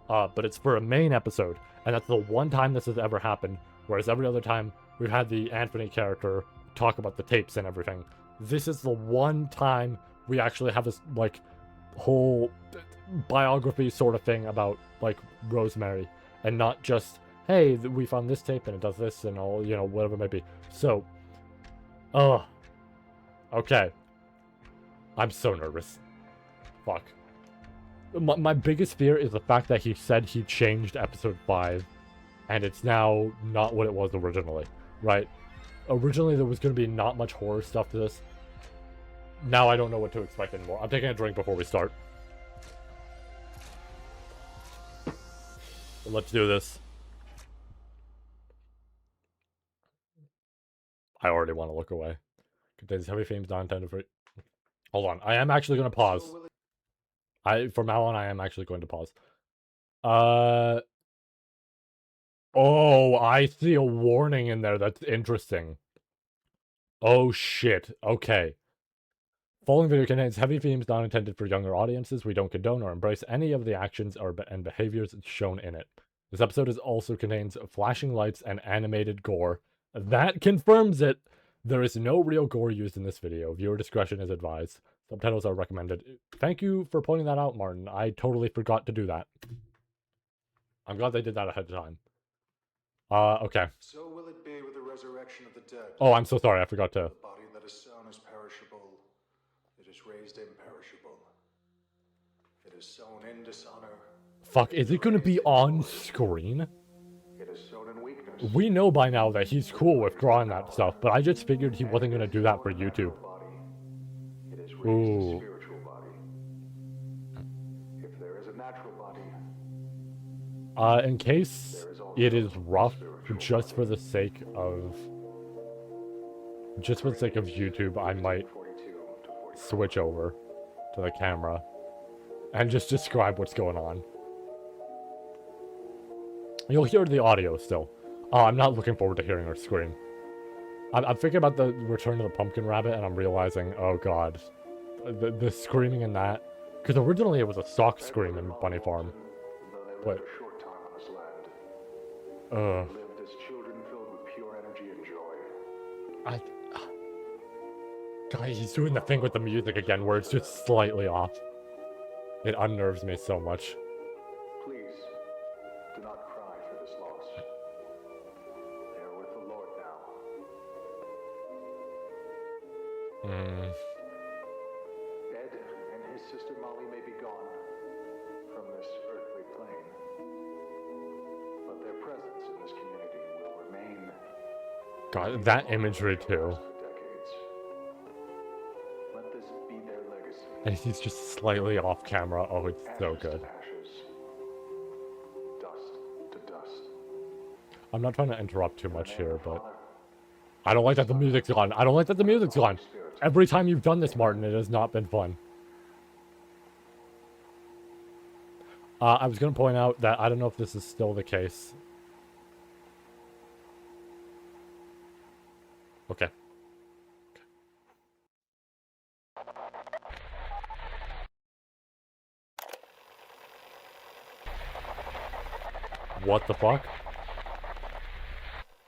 But it's for a main episode, and that's the one time this has ever happened, whereas every other time we've had the Anthony character talk about the tapes and everything. This is the one time we actually have this, like, whole biography sort of thing about, like, Rosemary, and not just, hey, we found this tape and it does this and all, you know, whatever it may be. So, okay. I'm so nervous. Fuck. My biggest fear is the fact that he said he changed episode 5, and it's now not what it was originally, right? Originally, there was going to be not much horror stuff to this. Now I don't know what to expect anymore. I'm taking a drink before we start. Let's do this. I already want to look away. Contains heavy themes not intended for. Hold on. I am actually going to pause. From now on, I am actually going to pause. Oh, I see a warning in there. That's interesting. Oh shit. Okay. Following video contains heavy themes not intended for younger audiences. We don't condone or embrace any of the actions and behaviors shown in it. This episode also contains flashing lights and animated gore. That confirms it. There is no real gore used in this video. Viewer discretion is advised. Subtitles are recommended. Thank you for pointing that out, Martin. I totally forgot to do that. I'm glad they did that ahead of time. Okay. So will it be with the resurrection of the dead. Oh, I'm so sorry. I forgot to. The body that is sown is perishable. It is raised imperishable. It is sown in dishonor. Fuck, is it gonna be on screen? It is sown in weakness. We know by now that he's cool with drawing that stuff, but I just figured he wasn't gonna do that for YouTube. It is raised Ooh. a spiritual body. If there is a natural body, In case it is rough, just for the sake of YouTube, I might switch over to the camera and just describe what's going on. You'll hear the audio still. I'm not looking forward to hearing her scream. I'm thinking about the Return of the Pumpkin Rabbit, and I'm realizing, oh god, the screaming in that. Because originally it was a stock scream in Bunny Farm. But lived as children filled with pure energy and joy. God, he's doing the thing with the music again where it's just slightly off. It unnerves me so much. Please, do not cry for this loss. They are with the Lord now. Ed and his sister Molly may be gone from this earthly plane, but their presence in this community will remain. God, that imagery too. Let this be their legacy. And he's just slightly off camera. Oh, it's so good. Ashes, dust to dust. I'm not trying to interrupt too much here, but I don't like that the music's gone. I don't like that the music's gone. Every time you've done this, Martin, it has not been fun. I was going to point out that I don't know if this is still the case. Okay. What the fuck?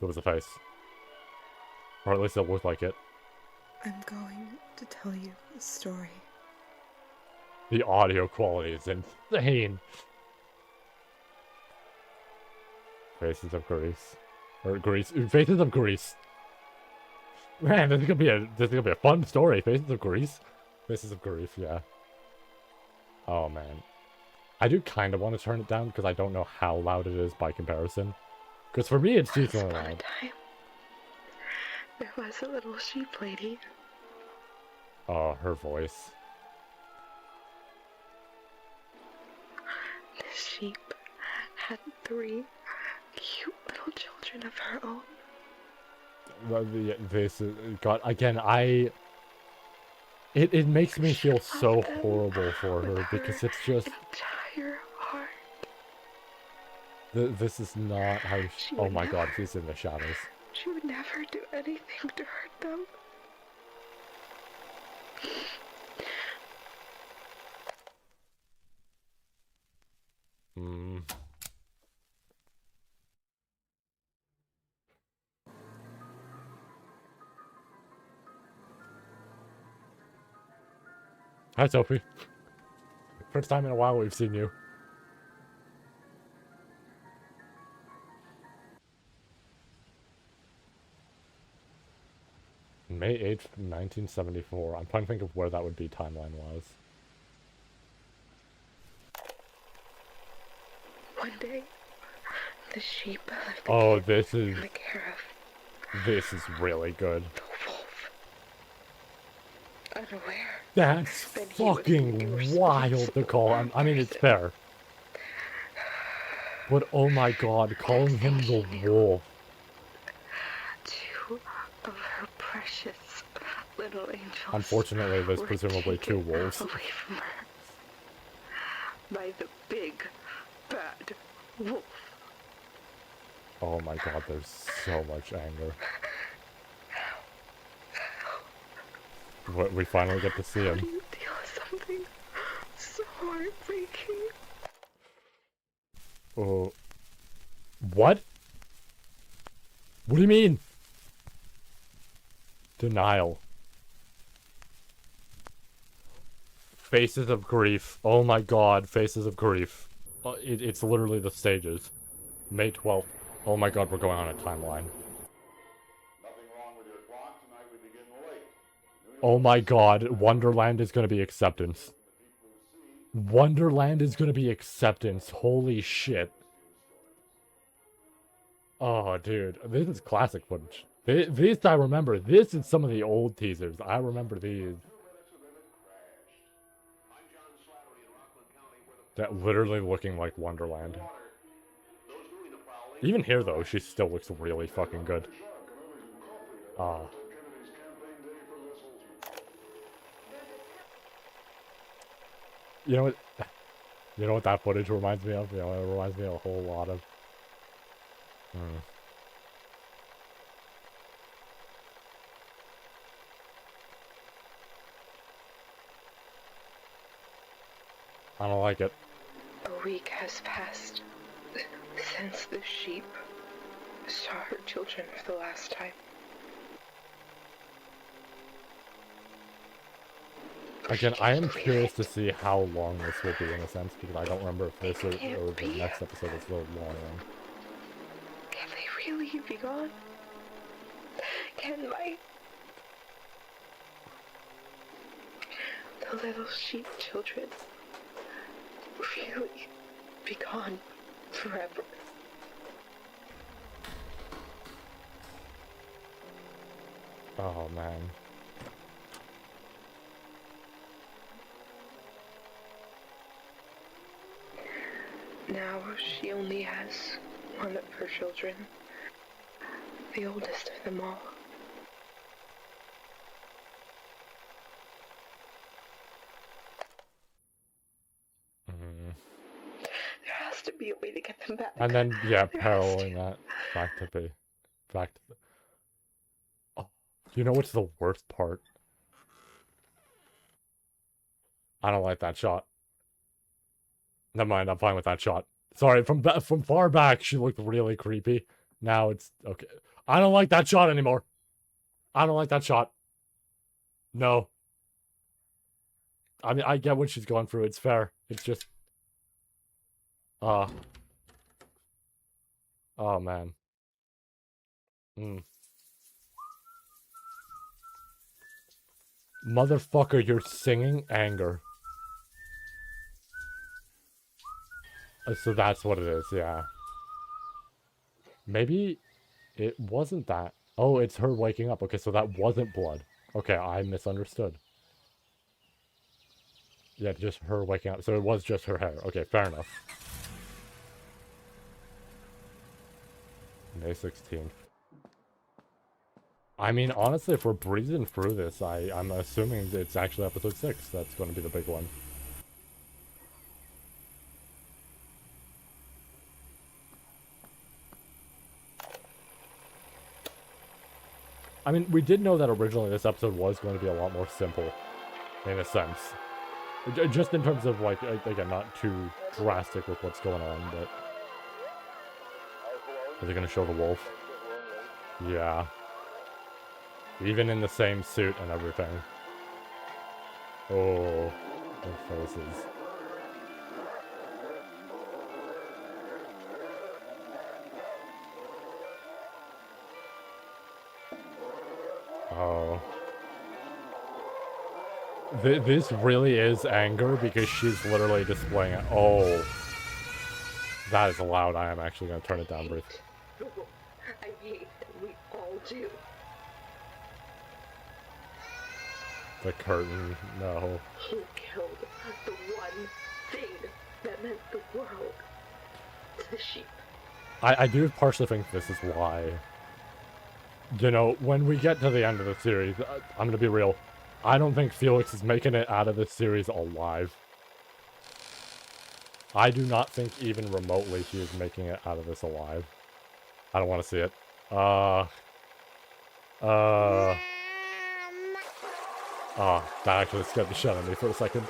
It was a face. Or at least it looked like it. I'm going to tell you a story. The audio quality is insane. Faces of Greece. Or Greece. Faces of Greece. Man, this is gonna be a fun story. Faces of Greece. Faces of Greece, yeah. Oh man. I do kind of want to turn it down because I don't know how loud it is by comparison. Because for me, it's decently loud. There was a little sheep lady. Oh, her voice. This sheep had 3 cute little children of her own. This is, God, again, it makes me feel so horrible for her because it's just entire heart. This is not how she, oh my god, she's in the shadows. She would never do anything to hurt them. Hi, Sophie. First time in a while we've seen you. May 8th, 1974. I'm trying to think of where that would be timeline-wise. One day, the sheep left the Oh, kid this is... in the care of This is really good. the wolf. Unaware. That's Then he was fucking wild to call. I mean, it's fair. But oh my god, calling him the wolf. To of her precious little angels. Unfortunately, there's were presumably two taken wolves. away from her by the big, bad wolf. Oh my god, there's so much anger. We finally get to see How him. do you deal with something so heartbreaking? Oh. What? What do you mean? Denial. Faces of grief. Oh my god, faces of grief. It's literally the stages. May 12th. Oh my god, we're going on a timeline. Oh my god, Wonderland is gonna be acceptance. Wonderland is gonna be acceptance. Holy shit. Oh, dude. This is classic footage. This I remember. This is some of the old teasers. I remember these. That literally looking like Wonderland. Even here, though, she still looks really fucking good. Ah. You know what? You know what that footage reminds me of? You know, it reminds me of a whole lot of. I don't like it. A week has passed since the sheep saw her children for the last time. Again, I am curious to see how long this will be in a sense, because I don't remember if this or the next episode is the long one. Can they really be gone? Can the little sheep children really be gone forever? Oh man. Now she only has one of her children, the oldest of them all. There has to be a way to get them back. And then, yeah, paralleling that back to the. Oh, you know what's the worst part? I don't like that shot. Never mind, I'm fine with that shot. Sorry, from far back, she looked really creepy. Now it's okay. I don't like that shot anymore. I don't like that shot. No. I mean, I get what she's going through. It's fair. It's just. Oh, man. Motherfucker, you're singing anger. So that's what it is, yeah. Maybe it wasn't that. Oh, it's her waking up. Okay, so that wasn't blood. Okay, I misunderstood. Yeah, just her waking up. So it was just her hair. Okay, fair enough. May 16th. I mean, honestly, if we're breezing through this, I'm assuming it's actually episode 6 that's going to be the big one. I mean, we did know that originally this episode was going to be a lot more simple, in a sense. Just in terms of, like, again, not too drastic with what's going on, but... Are they going to show the wolf? Yeah. Even in the same suit and everything. Oh, their faces. Oh. This really is anger because she's literally displaying it. Oh. That is loud. I am actually going to turn it down, Bruce. I hate that we all do. The curtain, no. He killed the one thing that meant the world to the sheep. I do partially think this is why You know, when we get to the end of the series, I'm gonna be real. I don't think Felix is making it out of this series alive. I do not think even remotely he is making it out of this alive. I don't want to see it. Oh, that actually scared the shit out of me for a second.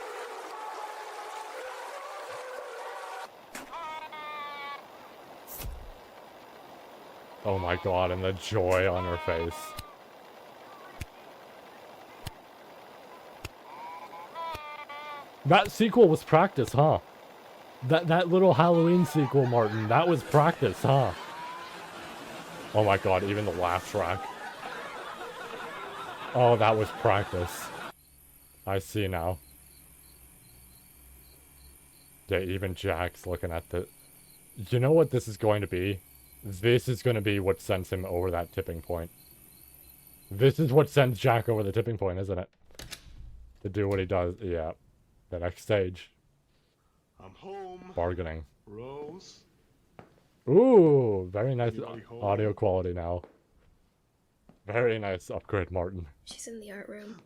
Oh my god, and the joy on her face. That sequel was practice, huh? That little Halloween sequel, Martin, that was practice, huh? Oh my god, even the laugh track. Oh, that was practice. I see now. Yeah, even Jack's looking at the... You know what this is going to be? This is going to be what sends him over that tipping point. This is what sends Jack over the tipping point, isn't it? To do what he does. Yeah. The next stage. I'm home. Bargaining. Rose. Ooh, very nice Anybody home? audio quality now. Very nice upgrade, Martin. She's in the art room.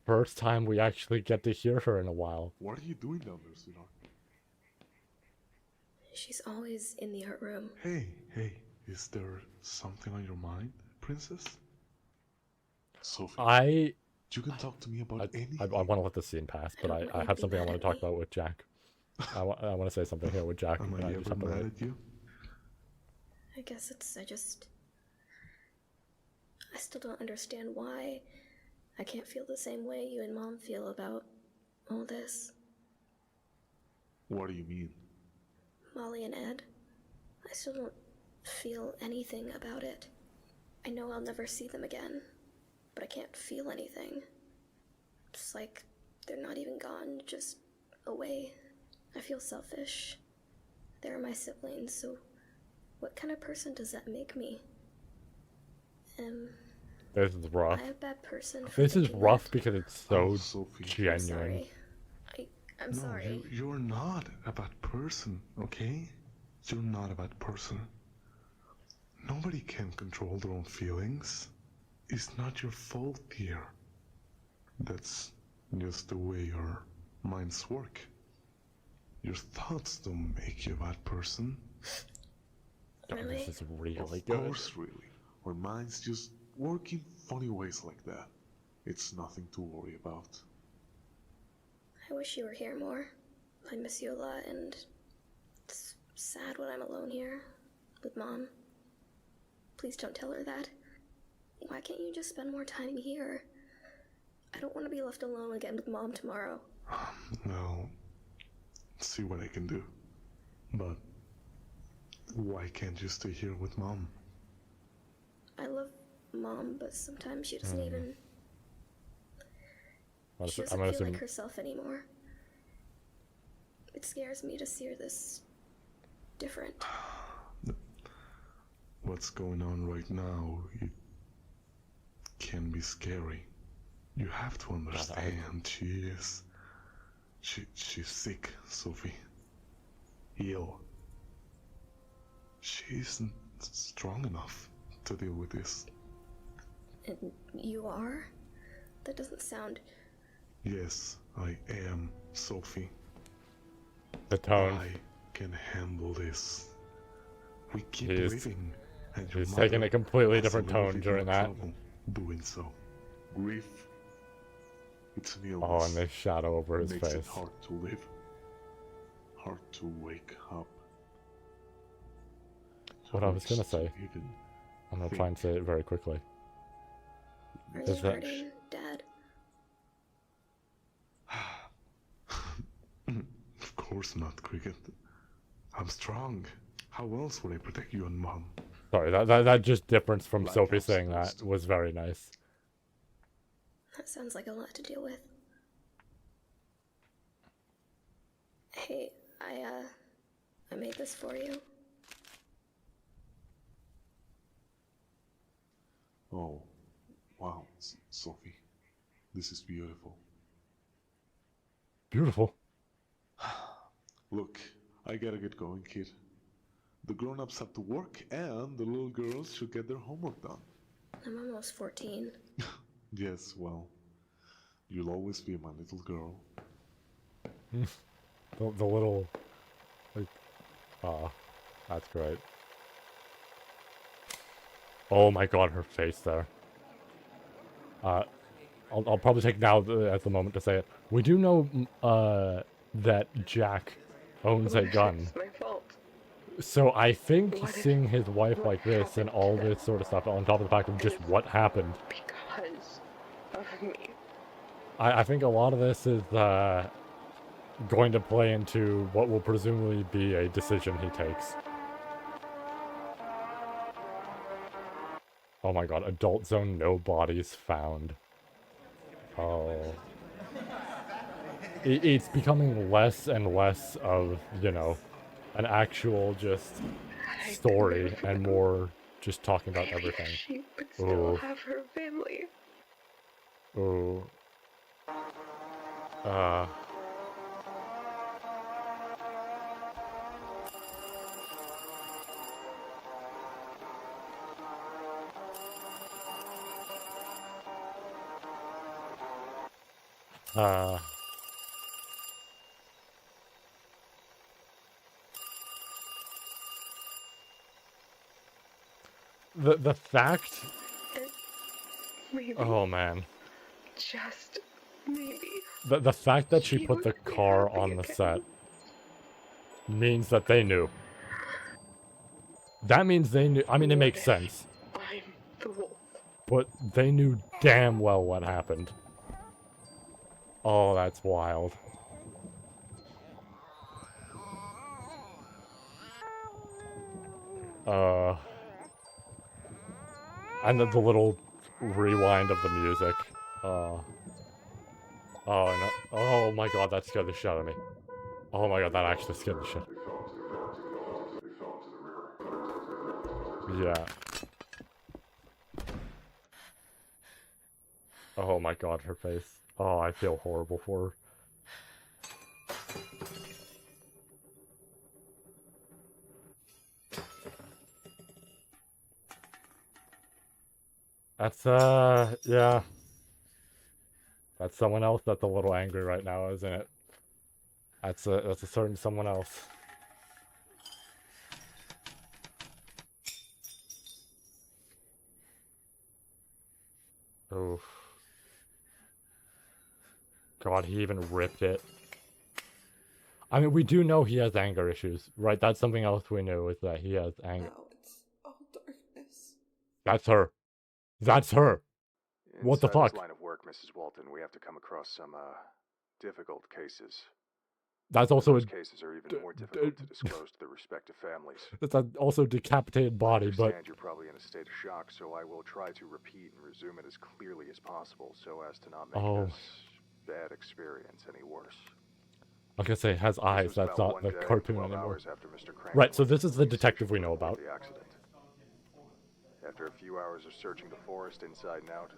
First time we actually get to hear her in a while. What are you doing down there, sweetheart? She's always in the art room. Hey, is there something on your mind, princess? Sophie, you can talk to me about anything. I want to let this scene pass, but I have something I want to talk about with Jack. I want to say something here with Jack. Am I ever mad at you? I guess I still don't understand why I can't feel the same way you and Mom feel about all this. What do you mean? Molly and Ed, I still don't feel anything about it. I know I'll never see them again, but I can't feel anything. It's like they're not even gone, just away. I feel selfish. They're my siblings, so what kind of person does that make me? This is rough. Am I a bad person for This is thinking rough that? because it's so Sophie. genuine. I'm sorry. You're not a bad person, okay? You're not a bad person. Nobody can control their own feelings. It's not your fault, dear. That's just the way your minds work. Your thoughts don't make you a bad person. Really? This is really Of good. course, really. Our minds just work in funny ways like that. It's nothing to worry about. I wish you were here more. I miss you a lot, and it's sad when I'm alone here with Mom. Please don't tell her that. Why can't you just spend more time here? I don't want to be left alone again with Mom tomorrow. I'll see what I can do. But why can't you stay here with Mom? I love Mom, but sometimes she doesn't even... She doesn't feel like herself anymore. It scares me to see her this different. What's going on right now, it can be scary. You have to understand, she's sick, Sophie. Ill. She isn't strong enough to deal with this. And you are? That doesn't sound... Yes, I am, Sophie. The tone. I can handle this. We keep He's- living, and your He's mother taking a completely has different little tone bit during of that. trouble doing so. Grief. It's an illness. Oh, and the shadow over his makes face. it hard to live. Hard to wake up. What I was gonna Hurts to say. even I'm gonna try and say it very quickly. Are Is you that- hurting, Dad? Of course not, Cricket. I'm strong. How else would I protect you and Mom? Sorry, that just difference from Like Sophie I'm saying that supposed to. was very nice. That sounds like a lot to deal with. Hey, I made this for you. Oh, wow, Sophie. This is beautiful. Beautiful. Look, I gotta get going, kid. The grown-ups have to work, and the little girls should get their homework done. I'm almost 14. Yes, well, you'll always be my little girl. The little, like, that's great. Oh my god, her face there. I'll probably take now at the moment to say it. We do know, that Jack owns a gun. It's my fault. So I think What if- seeing his wife what like this and happened to all them? this sort of stuff on top of the fact of just what happened, Because of me. I think a lot of this is going to play into what will presumably be a decision he takes. Oh my god, adult zone, no bodies found. Oh. It's becoming less and less of, you know, an actual just story and more just talking about Maybe everything. she would still Ooh. have her family. Ooh. The fact... Maybe. Oh man. Just maybe. The fact that she She put the would be car happy on the again. set means that they knew. That means they knew. I mean, it makes What if sense. I'm the wolf. But they knew damn well what happened. Oh, that's wild. And the little rewind of the music. Oh no. Oh my god, that scared the shit out of me. Oh my god, that actually scared the shit. Yeah. Oh my god, her face. Oh, I feel horrible for her. That's, yeah. That's someone else that's a little angry right now, isn't it? That's a certain someone else. Oof. God, he even ripped it. I mean, we do know he has anger issues, right? That's something else we know, is that he has anger. Now it's all darkness. That's her. That's her. What the Inside fuck? this line of work, Mrs. Walton, we have to come across some, difficult cases. That's also Those a... cases are even more difficult to disclose to their respective families. That's also a decapitated body, I but... understand you're probably in a state of shock, so I will try to repeat and resume it as clearly as possible, so as to not make Oh. this bad experience any worse. Like I say, it has eyes. This was That's about not one the day, cartoon 12 anymore. hours after Mr. Cranston Right, so was this is the police detective we station know to report about. the accident. After a few hours of searching the forest inside and out,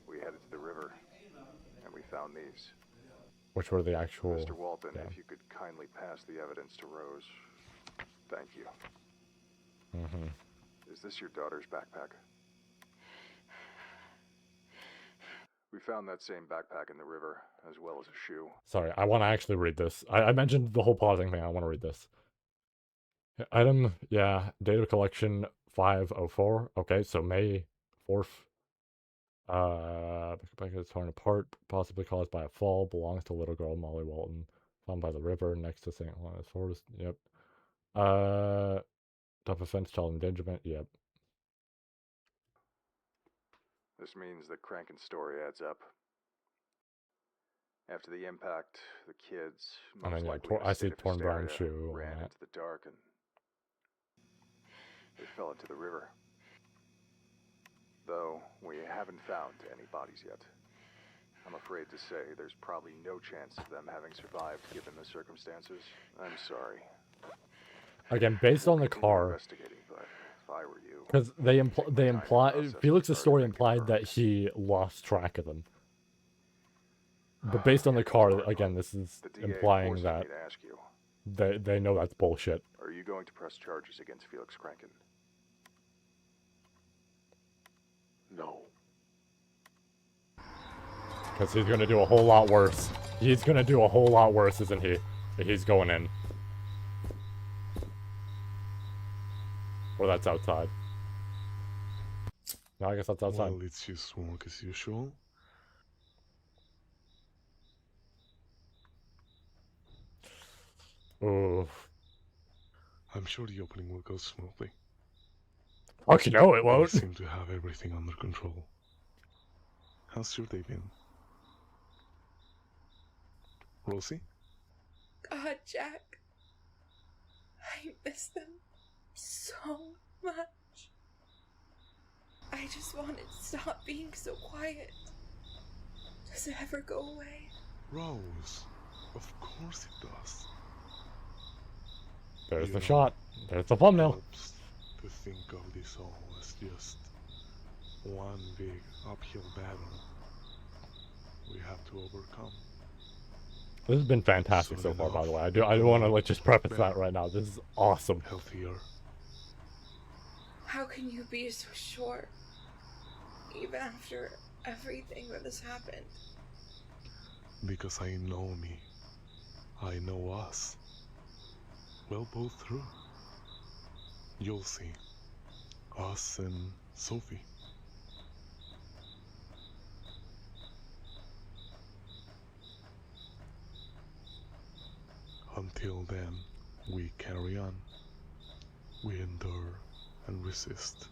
we headed to the river, and we found these. Which were the actual... Mr. Walton, yeah. if you could kindly pass the evidence to Rose. Thank you. Mm-hmm. Is this your daughter's backpack? We found that same backpack in the river, as well as a shoe. Sorry, I want to actually read this. I mentioned the whole pausing thing. I want to read this. Item, yeah, date of collection 504. Okay, so May 4th. Backpack is torn apart, possibly caused by a fall. Belongs to little girl Molly Walton. Found by the river next to St. Lawrence Forest. Yep. Tough offense, child endangerment. Yep. This means the Kranken story adds up. After the impact, the kids, I most mean, yeah, likely in a I see state of torn brown hysteria, shoe. ran On that. into the dark and they fell into the river. Though we haven't found any bodies yet. I'm afraid to say there's probably no chance of them having survived given the circumstances. I'm sorry. Again, based on the Continue car, investigating, but if I were you, because they Take my time and imply process Felix's the story target implied that confirmed. he lost track of them. But based on the car, again, this is the DA implying forces that me to ask you. They know that's bullshit. Are you going to press charges against Felix Kranken? No. Because he's gonna do a whole lot worse. He's gonna do a whole lot worse, isn't he? He's going in. Or that's outside. No, I guess that's outside. Well, it's just work as usual. Ooh. I'm sure the opening will go smoothly. Fuck no, it We won't. seem to have everything under control. How's your day been? Rosie? God, Jack. I miss them so much. I just want it to stop being so quiet. Does it ever go away? Rose, of course it does. There's You the know, shot. There's the thumbnail. Helps to think of this all as just one big uphill battle we have to overcome. This has been fantastic so far, by the way. I do want to just preface that right now. This is awesome. Healthier. How can you be so sure? Even after everything that has happened. Because I know me. I know us. We'll pull through. You'll see. Us and Sophie. Until then, we carry on. We endure and resist.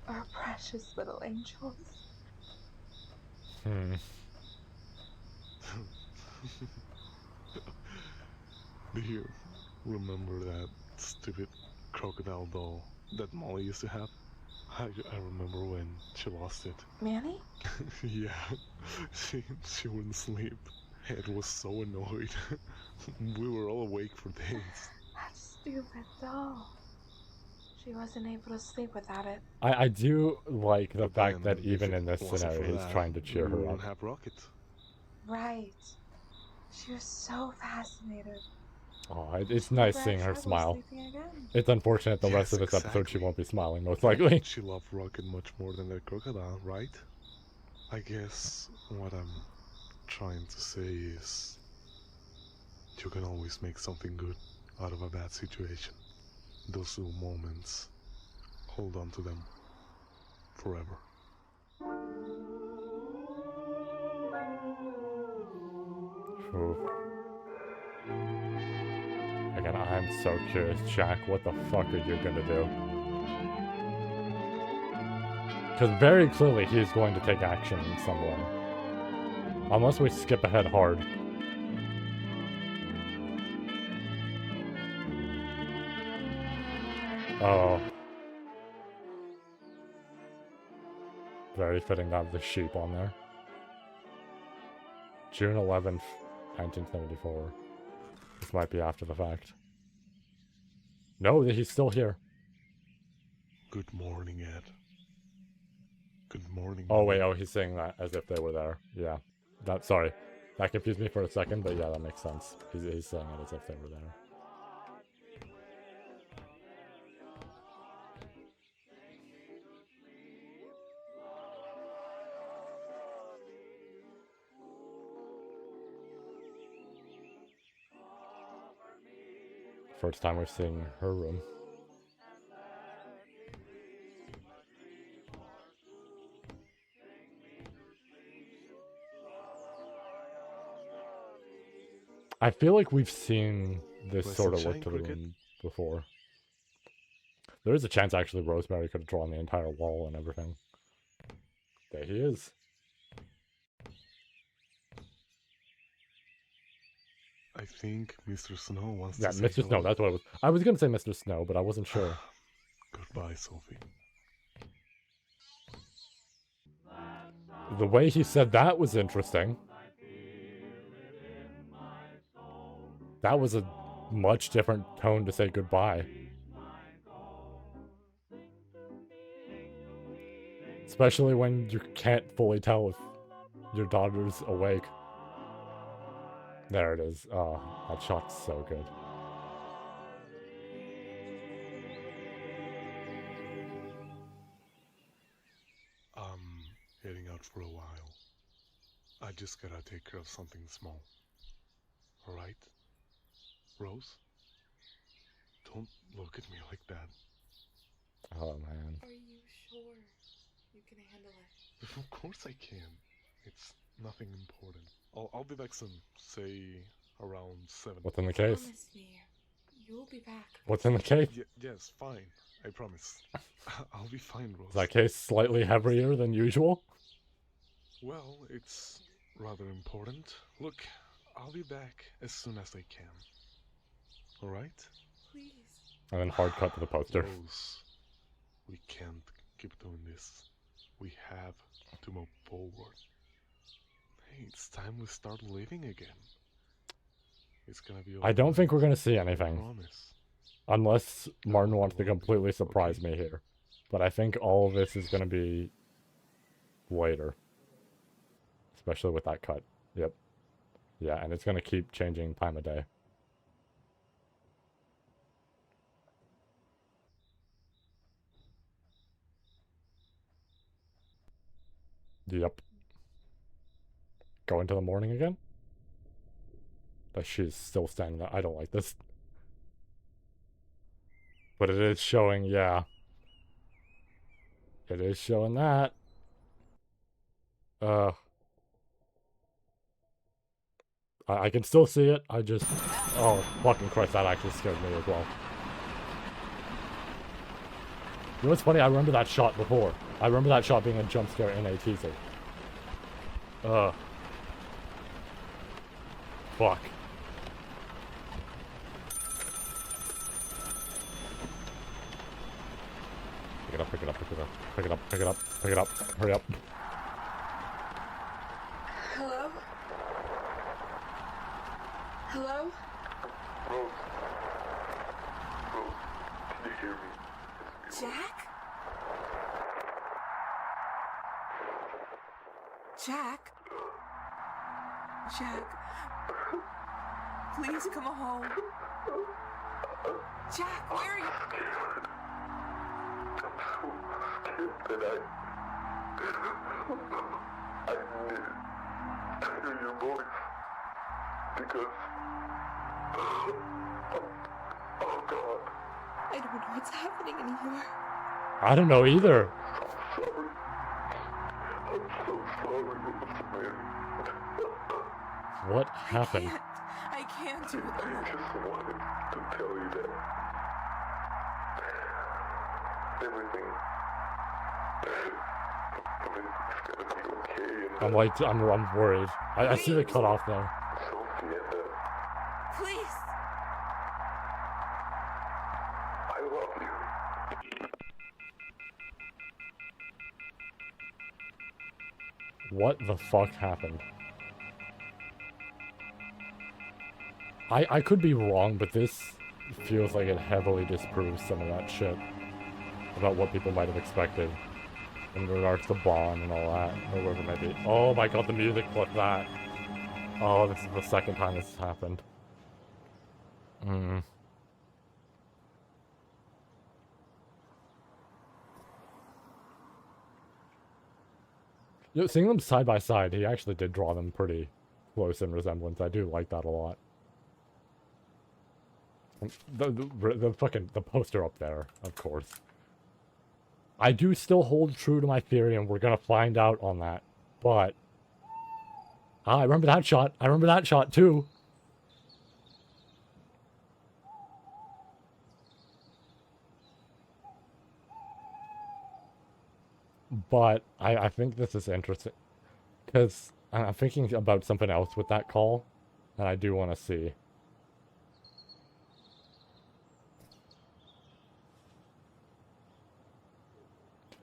Our precious little angels. Hmm. Do you remember that stupid crocodile doll that Molly used to have? I remember when she lost it. Manny? Yeah, she wouldn't sleep. Ed was so annoyed. We were all awake for days. That stupid doll. She wasn't able to sleep without it. I do like the But fact then, that if even it in this wasn't scenario, for he's that, trying to cheer we her wouldn't up. have Rocket. Right. She was so fascinated. Oh, it's She'll nice never seeing have her trouble smile. sleeping again. It's unfortunate the rest Yes, of this episode she exactly. won't be smiling, most likely. She loved Rocket much more than the crocodile, right? I guess what I'm trying to say is you can always make something good out of a bad situation. Those little moments, hold on to them forever. Ooh. Again, I'm so curious, Jack, what the fuck are you gonna do? Because very clearly he's going to take action in some way. Unless we skip ahead hard. Oh. Very fitting to have the sheep on there. June 11th, 1974. This might be after the fact. No, he's still here. Good morning, Ed. Good morning. Oh wait, oh he's saying that as if they were there. Yeah. Sorry. That confused me for a second, but yeah, that makes sense. He's saying it as if they were there. First time we're seeing her room. I feel like we've seen this Where's sort of Sunshine look to the Cricket? room before. There is a chance actually Rosemary could have drawn the entire wall and everything. There he is. I think Mr. Snow wants Yeah, to say Mr. Snow, hello. that's what it was. I was gonna say Mr. Snow, but I wasn't sure. Goodbye, Sophie. The way he said that was interesting. That was a much different tone to say goodbye. Especially when you can't fully tell if your daughter's awake. There it is. Oh, that shot's so good. I'm heading out for a while. I just gotta take care of something small. Alright? Rose? Don't look at me like that. Oh man. Are you sure you can handle it? Of course I can. It's nothing important. I'll be back soon. Say around 7. What's in the case? Promise me you'll be back. What's in the case? Yes, fine. I promise. I'll be fine, Rose. Is that case slightly heavier than usual? Well, it's rather important. Look, I'll be back as soon as I can. Alright? Please. And then hard cut to the poster. Rose, we can't keep doing this. We have to move forward. Hey, it's time we start living again. It's gonna be I don't think we're gonna see I anything. promise. Unless Martin wants to completely surprise me here. But I think all of this is gonna be later. Especially with that cut. Yep. Yeah, and it's gonna keep changing time of day. Yep. Go into the morning again? But she's still standing there. I don't like this. But it is showing, yeah. It is showing that. I can still see it. I just... Oh, fucking Christ, that actually scared me as well. You know what's funny? I remember that shot before. I remember that shot being a jump scare in a teaser. Fuck. Pick it up, pick it up, pick it up, pick it up, pick it up, pick it up. Hurry up. Hello? Hello? Rose. Rose, can you hear me? Jack? Jack? Jack? Please come home. Jack, where are you? I'm so scared that I need to hear your voice. Because... Oh God. I don't know what's happening anymore. I don't know either. I'm sorry. I'm so sorry, Rosemary. What happened? I can't do I that. just wanted to tell you that everything is gonna be okay. And I'm like, I'm worried. I see the cutoff though. Sophie, Please. I love you. What the fuck happened? I could be wrong, but this feels like it heavily disproves some of that shit about what people might have expected in regards to Bond and all that, or whatever it may be. Oh my god, the music plus that. Oh, this is the second time this has happened. You know, seeing them side by side, he actually did draw them pretty close in resemblance. I do like that a lot. And the fucking the poster up there, of course. I do still hold true to my theory, and we're gonna find out on that. But I remember that shot. I remember that shot too. But I think this is interesting because I'm thinking about something else with that call, and I do want to see.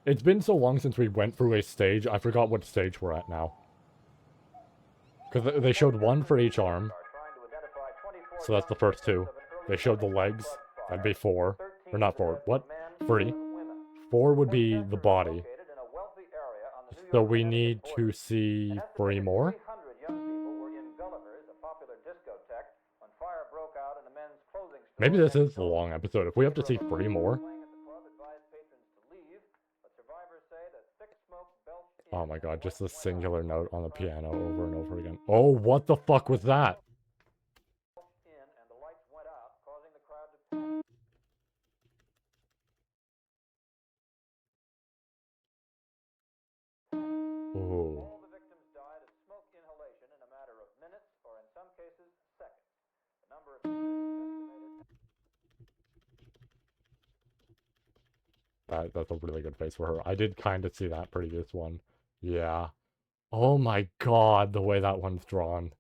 It's been so long since we went through a stage, I forgot what stage we're at now. Because they showed one for each arm. So that's the first two. They showed the legs. That'd be 4. Or not 4. What? 3. 4 would be the body. So we need to see 3 more? Maybe this is a long episode. If we have to see 3 more. Oh my god, just a singular note on the piano over and over again. Oh, what the fuck was that? Ooh. That's a really good face for her. I did kind of see that previous one. Yeah. Oh my god, the way that one's drawn.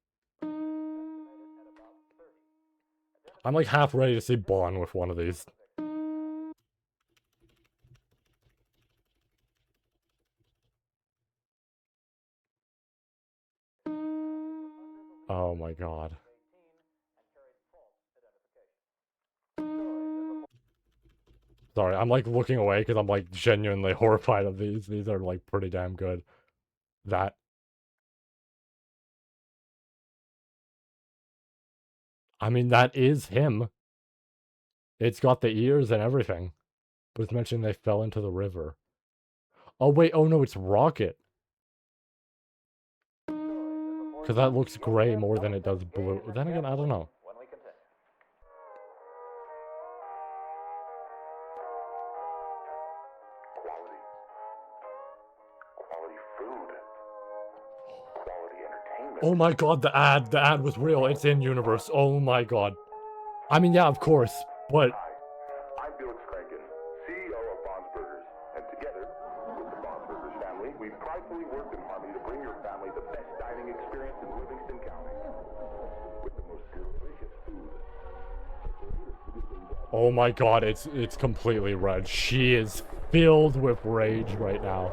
I'm like half ready to see Bond with one of these. Oh my god. Sorry, I'm like looking away because I'm like genuinely horrified of these. These are like pretty damn good. That. I mean, that is him. It's got the ears and everything. But it's mentioned they fell into the river. Oh wait, oh no, it's Rocket. Because that looks gray more than it does blue. Then again, I don't know. Oh my god, the ad was real. It's in universe. Oh my god. I mean, yeah, of course, but I'm Felix Crankin, CEO of Bond's Burgers, and together with the Bond's Burgers family, we pridefully work in harmony to bring your family the best dining experience in Livingston County with the most delicious food. oh my god, it's completely red. She is filled with rage right now.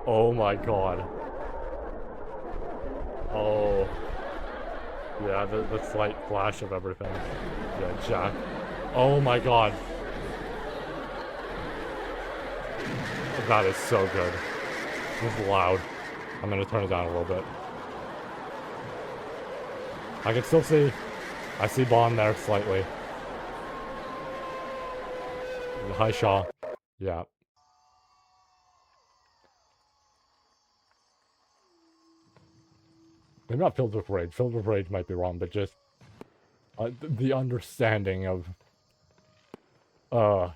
Oh my god. Oh. Yeah, the slight flash of everything. Yeah, Jack. Oh my god. That is so good. It's loud. I'm gonna turn it down a little bit. I can still see. I see Bond there slightly. Hi, Shaw. Yeah. Maybe not filled with rage. Filled with rage might be wrong, but just the understanding of I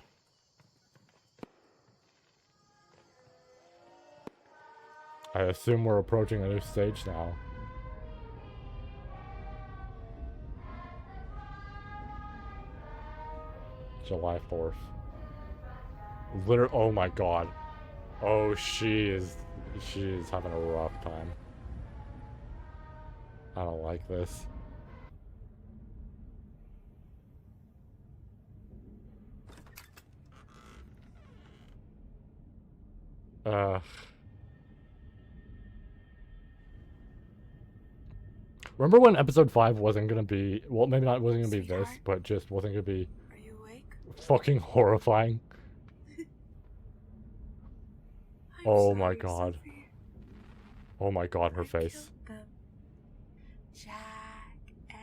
assume we're approaching a new stage now. July 4th. Literally, oh my god. Oh, she is having a rough time. I don't like this. Remember when episode 5 wasn't gonna be, well, maybe not wasn't gonna be this, but just wasn't gonna be fucking horrifying? Oh my god. Oh my god, her face.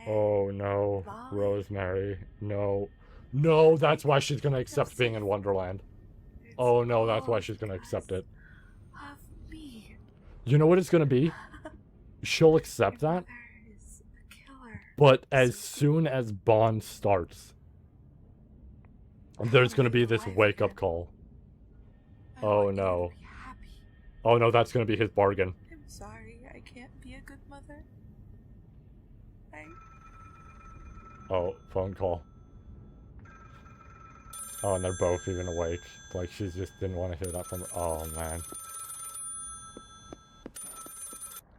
Oh no, Rosemary. No. No, that's why she's gonna accept being in Wonderland. Oh no, that's why she's gonna accept it. You know what it's gonna be? She'll accept that. But as soon as Bond starts, there's gonna be this wake-up call. Oh no. Oh no, that's gonna be his bargain. I'm sorry, I can't be a good mother. Oh, phone call. Oh, and they're both even awake. Like, she just didn't want to hear that from her. Oh, man.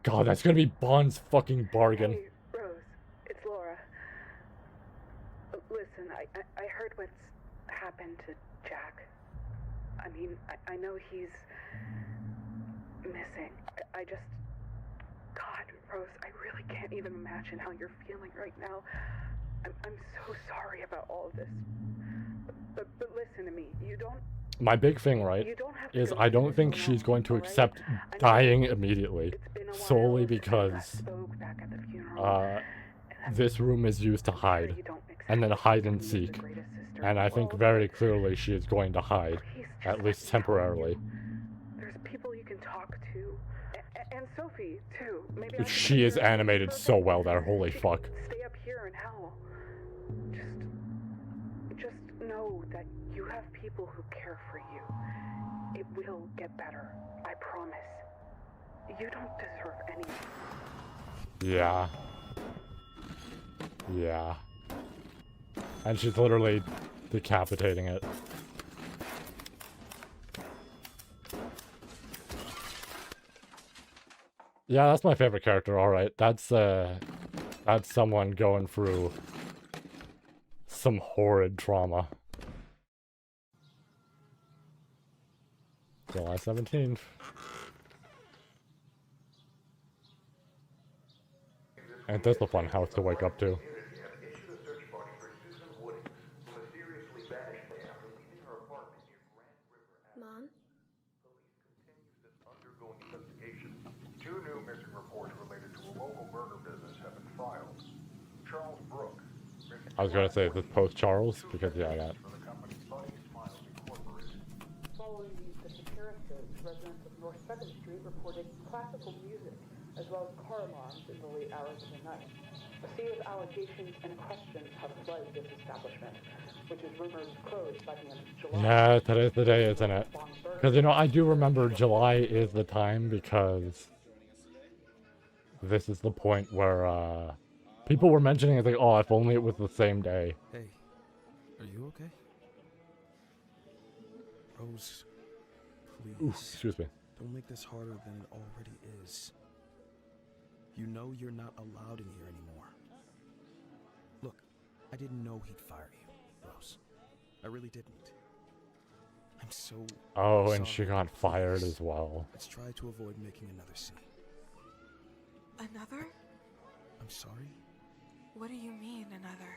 God, that's gonna be Bond's fucking bargain. Hey, Rose, it's Laura. Listen, I heard what's happened to Jack. I mean, I know he's missing. I just... God, Rose, I really can't even imagine how you're feeling right now. I'm so sorry about all of this. But listen to me. You don't... My big thing, right, is I don't think she's going to accept dying immediately. Solely because... this room is used to hide, and then hide and seek. And I think very clearly she is going to hide, at least temporarily. There's people you can talk to. And Sophie, too. Maybe I She is animated so well there, holy fuck. stay up here in hell. Just know that you have people who care for you. It will get better. I promise. You don't deserve anything. Yeah. Yeah. And she's literally decapitating it. Yeah, that's my favorite character, alright. That's someone going through some horrid trauma. July 17th. Ain't this a fun house to wake up to? Mom? Two new missing reports related to a local burger business have been filed. Charles Brook, I was gonna say, is this post-Charles? Because, yeah, that. Following these disappearances, residents of North 2nd Street reported classical music as well as car alarms in the late hours of the night. A sea of allegations and questions have flooded this establishment, which is rumored closed by the end of July. Nah, today's the day, isn't it? Because, you know, I do remember July is the time because this is the point where, people were mentioning it's like, oh, if only it was the same day. Hey, are you okay? Rose, please. Ooh, excuse me. Don't make this harder than it already is. You know you're not allowed in here anymore. Look, I didn't know he'd fire you, Rose. I really didn't. I'm so Oh, and she sorry. got fired Please, as well. let's try to avoid making another scene. Another? I'm sorry? What do you mean, another?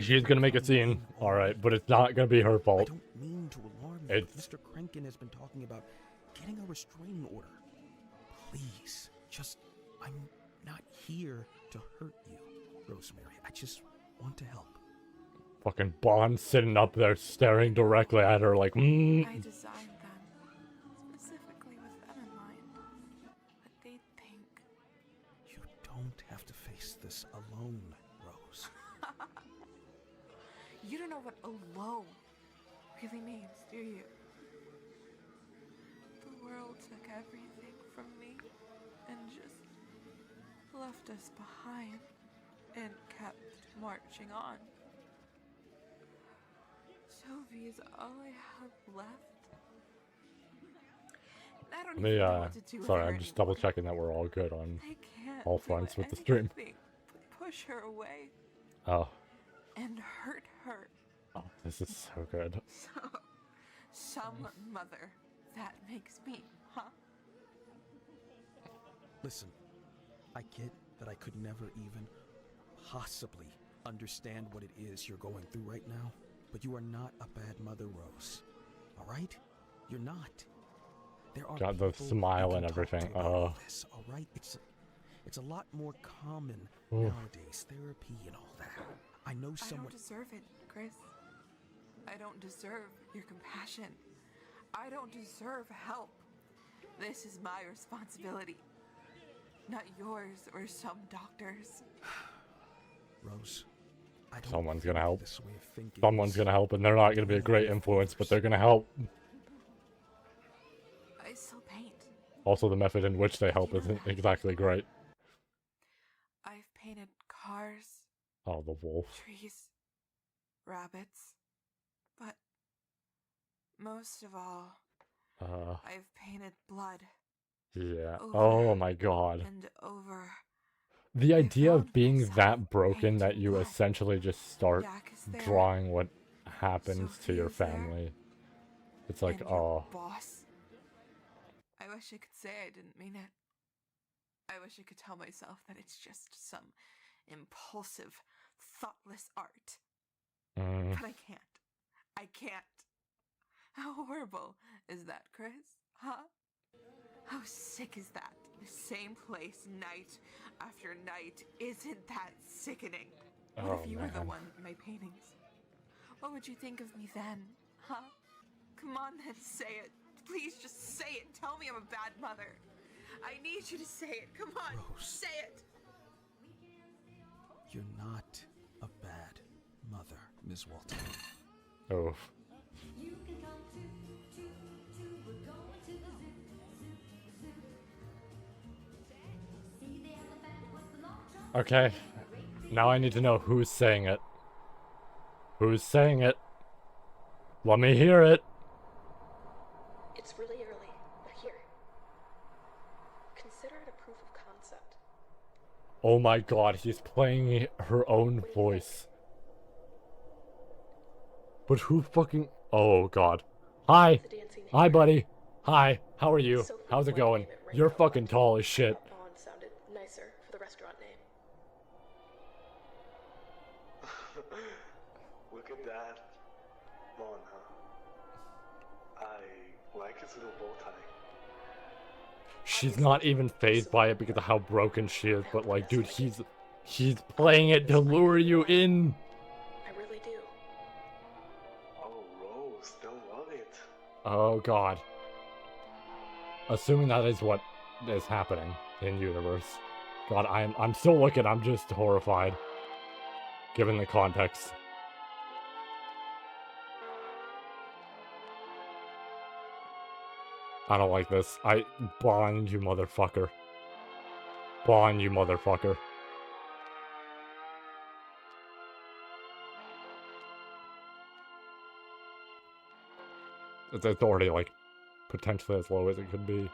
She's gonna make a scene, alright, but it's not gonna be her I fault. don't mean to alarm you, It's... but Mr. Krenkin has been talking about getting a restraining order. Please, just, I'm not here to hurt you, Rosemary. I just want to help. Fucking Bond sitting up there staring directly at her like, I designed them specifically with them in mind. What they'd think. You don't have to face this alone, Rose. You don't know what alone really means, do you? The world took everything from me and just left us behind and kept marching on. Sophie is all I have left. I don't let me, even know what to do with sorry, her I'm just anymore. double checking that we're all good on I can't all do fronts with the stream. anything but push her away Oh, and hurt her. oh, this is so good. So, some mother, that makes me, huh? Listen, I get that I could never even possibly understand what it is you're going through right now, but you are not a bad mother, Rose. All right? You're not. There are Got the people smile you and can talk everything. to about Oh. all this, all right? It's a lot more common nowadays, therapy and all that. I know I someone. don't deserve it, Chris. I don't deserve your compassion. I don't deserve help. This is my responsibility, not yours or some doctor's. Rose, I don't Someone's think gonna help. this way of thinking Someone's is gonna help, and they're not gonna be a great influence, but they're gonna help. I still paint. Also, the method in which they help isn't exactly great. I've painted cars, Oh, the wolf. trees, rabbits, but most of all, I've painted blood. Yeah. Over Oh my god. and over. The idea of found being myself that broken that painting you blood. essentially just start Jack is there. drawing what happens to your Sophie is there. family. It's like, And your oh. boss. I wish I could say I didn't mean it. I wish I could tell myself that it's just some impulsive, thoughtless art. But I can't. I can't. How horrible is that, Chris? Huh? How sick is that? The same place night after night. Isn't that sickening? What Oh, if you were the man. one in my paintings? What would you think of me then? Huh? Come on then, say it. Please just say it. Tell me I'm a bad mother. I need you to say it. Come on, Rose. say it. You're not a bad mother, Miss Walten. Oh. Okay. Now I need to know who's saying it. Who's saying it? Let me hear it. It's really early, but here. Consider it a proof of concept. Oh my god, he's playing her own voice. But who fucking... Oh god. Hi. The dancing Hi, here. buddy. Hi. How are you? Sophie How's it wanted to going? name it right You're now, fucking but tall as shit. Vaughn sounded nicer for the restaurant name. Look at that. Vaughn, huh? I like his little bow tie. She's not even phased by it because of how broken she is, but like, dude, he's playing it to lure you in. I really do. Oh, Rose, they'll love it. Oh god. Assuming that is what is happening in universe. God, I'm still looking, I'm just horrified. Given the context. I don't like this. Bond, you motherfucker. Bond, you motherfucker. It's already, like, potentially as low as it could be.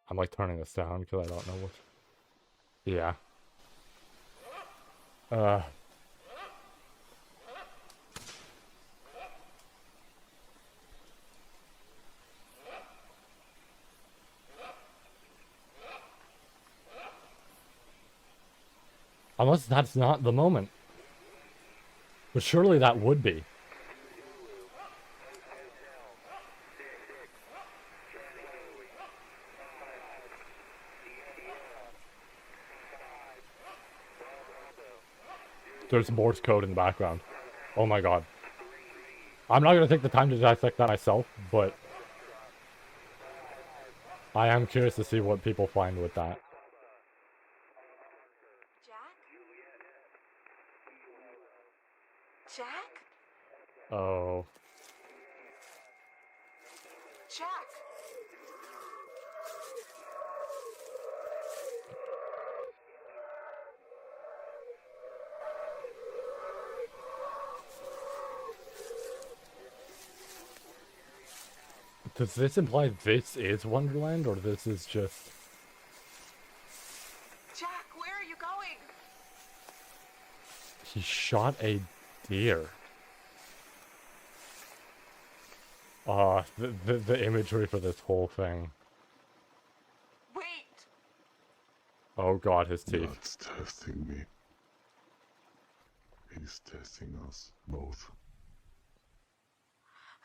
I'm, like, turning this down because I don't know what... Yeah. Unless that's not the moment. But surely that would be. There's Morse code in the background. Oh my god. I'm not going to take the time to dissect that myself, but I am curious to see what people find with that. Jack? Oh. Jack! Does this imply this is Wonderland, or this is just... Jack, where are you going? He shot a deer. The imagery for this whole thing. Wait! Oh god, his teeth. God's testing me. He's testing us both.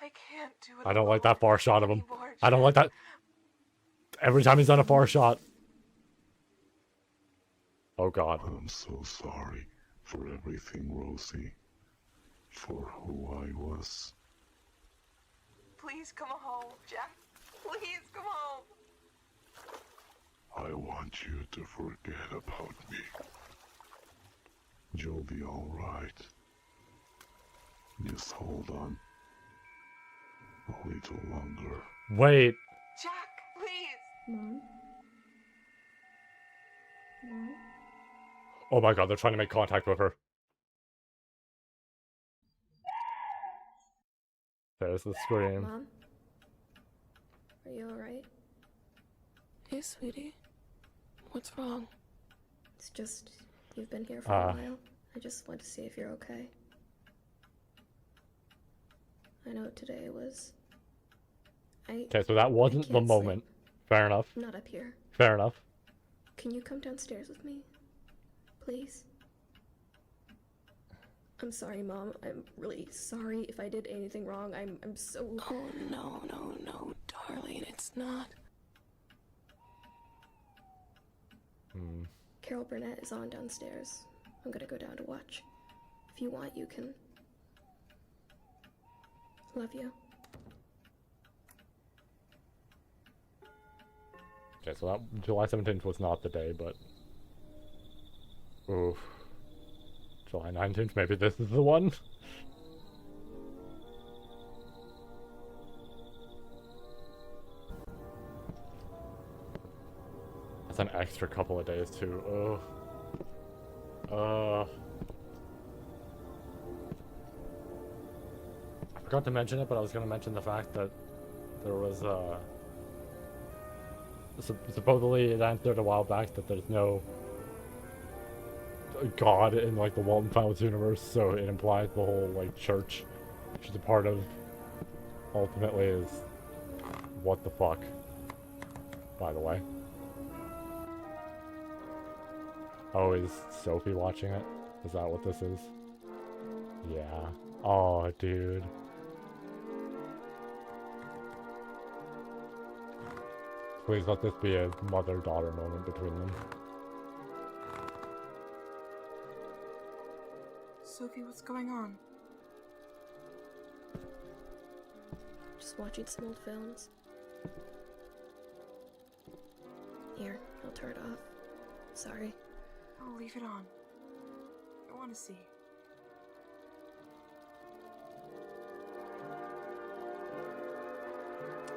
I can't do it I don't like that alone far shot of him. anymore, I don't like that. Every time he's done a far shot. Oh god. I'm so sorry for everything, Rosie. For who I was. Please come home, Jack. Please come home. I want you to forget about me. You'll be alright. Just hold on. A little longer. Wait. Jack, please. Mom? Mom? Oh my god, they're trying to make contact with her. There's the scream. Mom? Are you alright? Hey, sweetie. What's wrong? It's just, you've been here for a while. I just wanted to see if you're okay. I know today was... Okay, so that wasn't the moment. Fair enough. I'm not up here. Fair enough. Can you come downstairs with me? Please? I'm sorry, Mom. I'm really sorry if I did anything wrong. I'm so... Oh, no, darling, it's not. Carol Burnett is on downstairs. I'm gonna go down to watch. If you want, you can... Love you. Okay, so that July 17th was not the day, but... Oof. July 19th, maybe this is the one? That's an extra couple of days, too. I forgot to mention it, but I was gonna mention the fact that there was, supposedly it answered a while back that there's no God in, like, the Walten Finals universe, so it implies the whole, like, church which is a part of, ultimately, is what the fuck, by the way. Oh, is Sophie watching it? Is that what this is? Yeah. Oh, dude. Please let this be a mother-daughter moment between them. Sophie, what's going on? Just watching some old films. Here, I'll turn it off. Sorry. I'll leave it on. I want to see.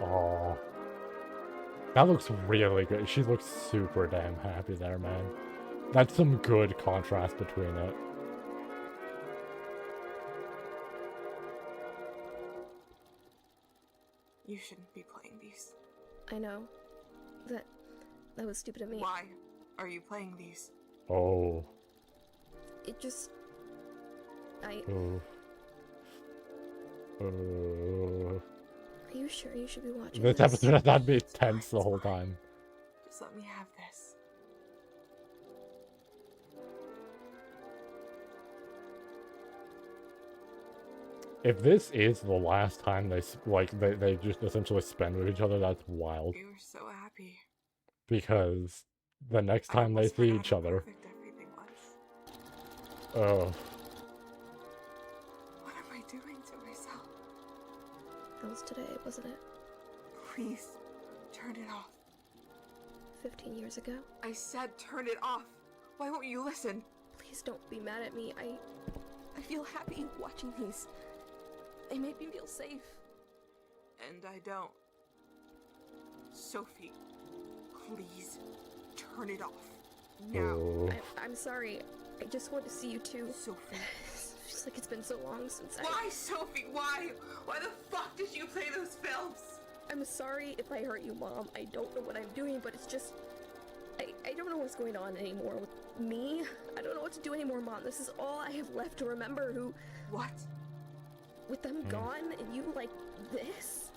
Oh, that looks really good. She looks super damn happy there, man. That's some good contrast between it. You shouldn't be playing these. I know. That was stupid of me. Why are you playing these? Oh. It just... Oh. Are you sure you should be watching This episode had me tense the whole time. Just let me have this. If this is the last time they just essentially spend with each other, that's wild. You were so happy. Because the next time they see each other... Oh. What am I doing to myself? That was today, wasn't it? Please, turn it off. 15 years ago? I said turn it off. Why won't you listen? Please don't be mad at me. I feel happy watching these. They make me feel safe. And I don't. Sophie, please, turn it off. Now. Oh. I'm sorry. I just want to see you too. Sophie. It's just like it's been so long since Why, Sophie? Why? Why the fuck did you play those films? I'm sorry if I hurt you, Mom. I don't know what I'm doing, but it's just... I don't know what's going on anymore with me. I don't know what to do anymore, Mom. This is all I have left to remember. What? With them gone and you like this?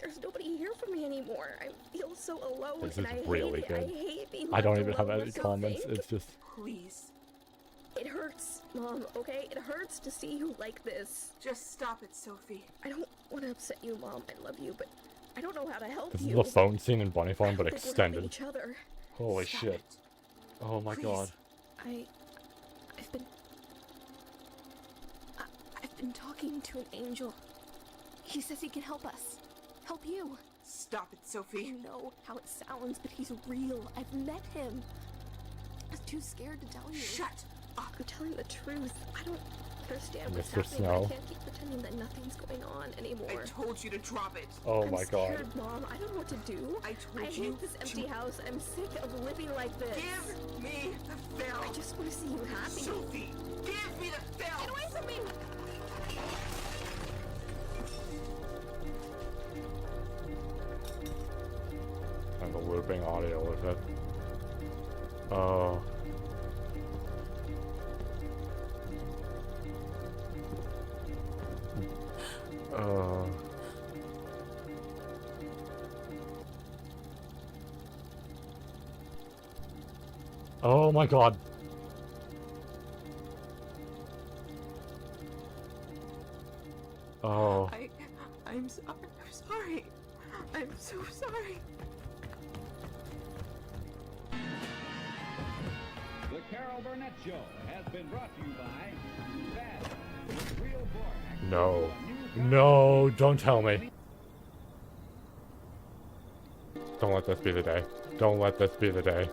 There's nobody here for me anymore. I feel so alone. This and is I really hate good. it. I hate being I don't left even have alone any with comments. something. It's just... Please. It hurts, Mom, okay? It hurts to see you like this. Just stop it, Sophie. I don't want to upset you, Mom. I love you, but I don't know how to help This you. is the phone scene in Bunny Farm, but I think we're extended. helping each other. Holy Stop shit. it. Oh my Please. god. I've been talking to an angel. He says he can help us. Help you. Stop it, I Sophie. know how it sounds, but he's real. I've met him. I was too scared to tell you. Shut up. I'm telling the truth. I don't understand what's Mr. happening. Snow. I can't keep pretending that nothing's going on anymore. I told you to drop it. Oh I'm my god. scared, Mom. I don't know what to do. I told you hate this empty house. I'm sick of living like this. Give me the film. I just want to see you happy. Sophie, give me the film. Get away from me! And the looping audio with it. Oh. Oh. Oh my god. I'm sorry. I'm so sorry. The Carol Burnett Show has been brought to you by Bad with Real Borax. No. No, don't tell me. Don't let this be the day. Don't let this be the day.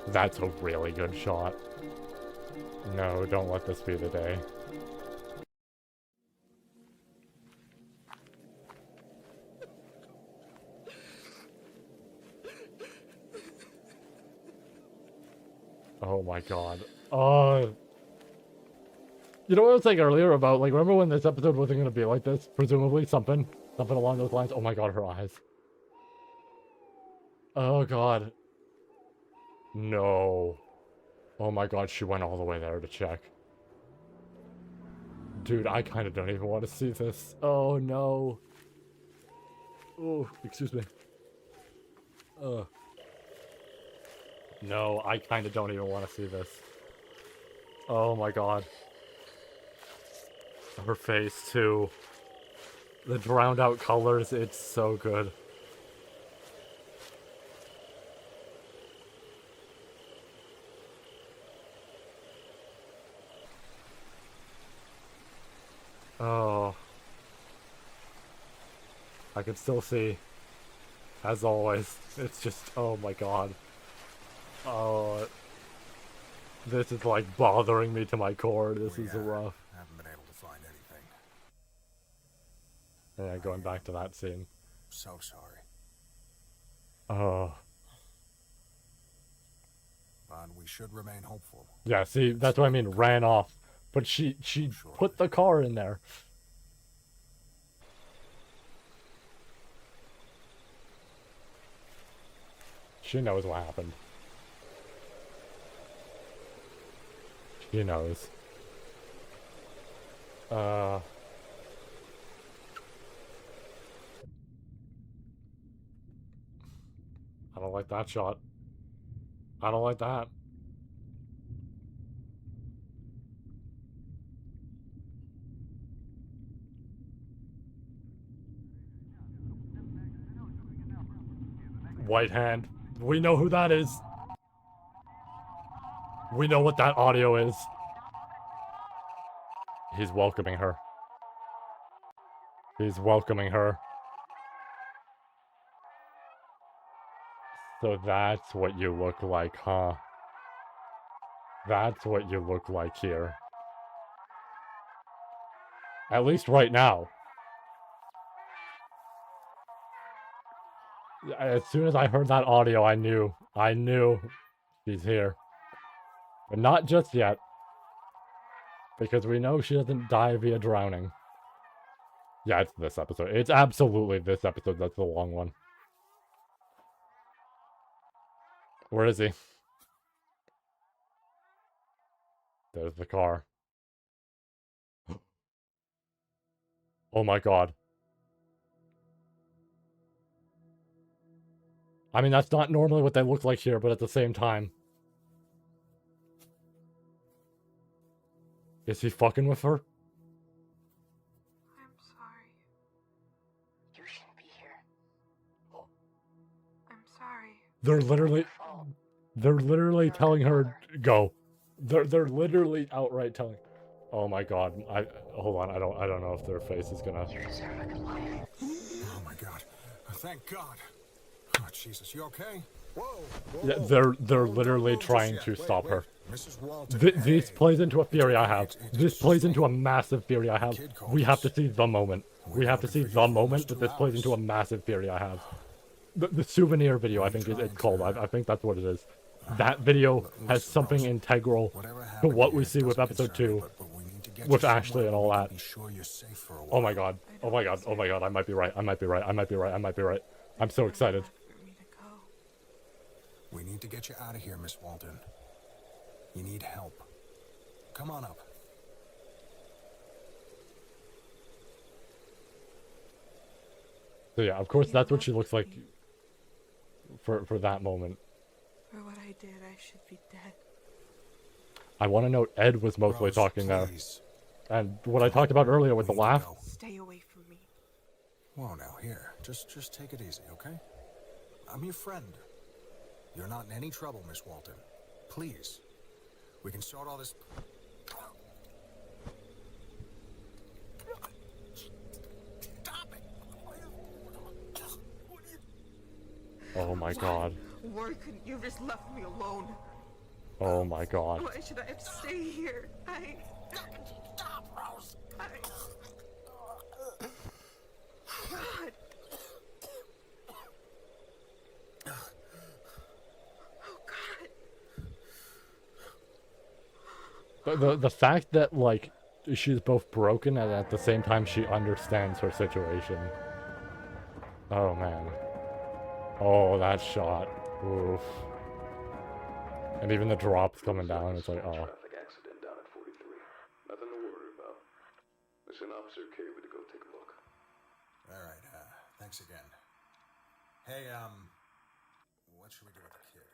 That's a really good shot. No, don't let this be the day. Oh my god. Oh. You know what I was saying earlier about, like, remember when this episode wasn't going to be like this? Presumably, something along those lines. Oh my god, her eyes. Oh god. No. Oh my god, she went all the way there to check. Dude, I kind of don't even want to see this. Oh no. Oh, excuse me. No, I kind of don't even want to see this. Oh my god. Her face, too. The drowned out colors, it's so good. Oh. I can still see. As always. It's just, oh my god. Oh. This is like bothering me to my core. This is rough. Haven't been able to find anything. Yeah, going back to that scene. So sorry. Oh. But we should remain hopeful. Yeah, see, that's what I mean, ran off. But she put the car in there. She knows what happened. She knows. I don't like that shot. I don't like that. White hand. We know who that is. We know what that audio is. He's welcoming her. He's welcoming her. So that's what you look like, huh? That's what you look like here. At least right now. As soon as I heard that audio, I knew she's here. But not just yet. Because we know she doesn't die via drowning. Yeah, it's this episode. It's absolutely this episode that's the long one. Where is he? There's the car. Oh my god. I mean, that's not normally what they look like here, but at the same time. Is he fucking with her? I'm sorry. You shouldn't be here. I'm sorry. They're literally telling her go. They're literally outright telling. Oh my god. Hold on. I don't know if their face is gonna. You deserve a good life. Oh my god. Thank god. Oh, Jesus, you okay? Whoa, Yeah, they're literally trying to stop her. Mrs. Walten, This plays into a theory I have. This plays into a massive theory I have. We have to see the moment. We have to see the moment that this plays into a massive theory I have. The souvenir video, I think it's called. I think that's what it is. That video has something integral to what we see with episode 2, with Ashley and all that. Oh my god. Oh my god. Oh my god. I might be right. I might be right. I might be right. I might be right. I'm so excited. We need to get you out of here, Miss Walten. You need help. Come on up. So yeah, of course that's what she looks like for that moment. For what I did, I should be dead. I want to note Ed was mostly Rose, talking there. please. And what I talked about earlier with the laugh. Stay away from me. Whoa, now here. Just take it easy, okay? I'm your friend. You're not in any trouble, Miss Walton. Please. We can sort all this... Oh my god. Why couldn't you have just left me alone? Oh my god. Why should I have to stay here? Stop, Rose. God. Oh God. The fact that, like, she's both broken and at the same time she understands her situation. Oh man. Oh, that shot. Oof. And even the drops coming down, it's like, oh. Traffic accident down at 43. Nothing to worry about. Let's send Officer Cayley to go take a look. Alright, thanks again. Hey, what should we do with the kid?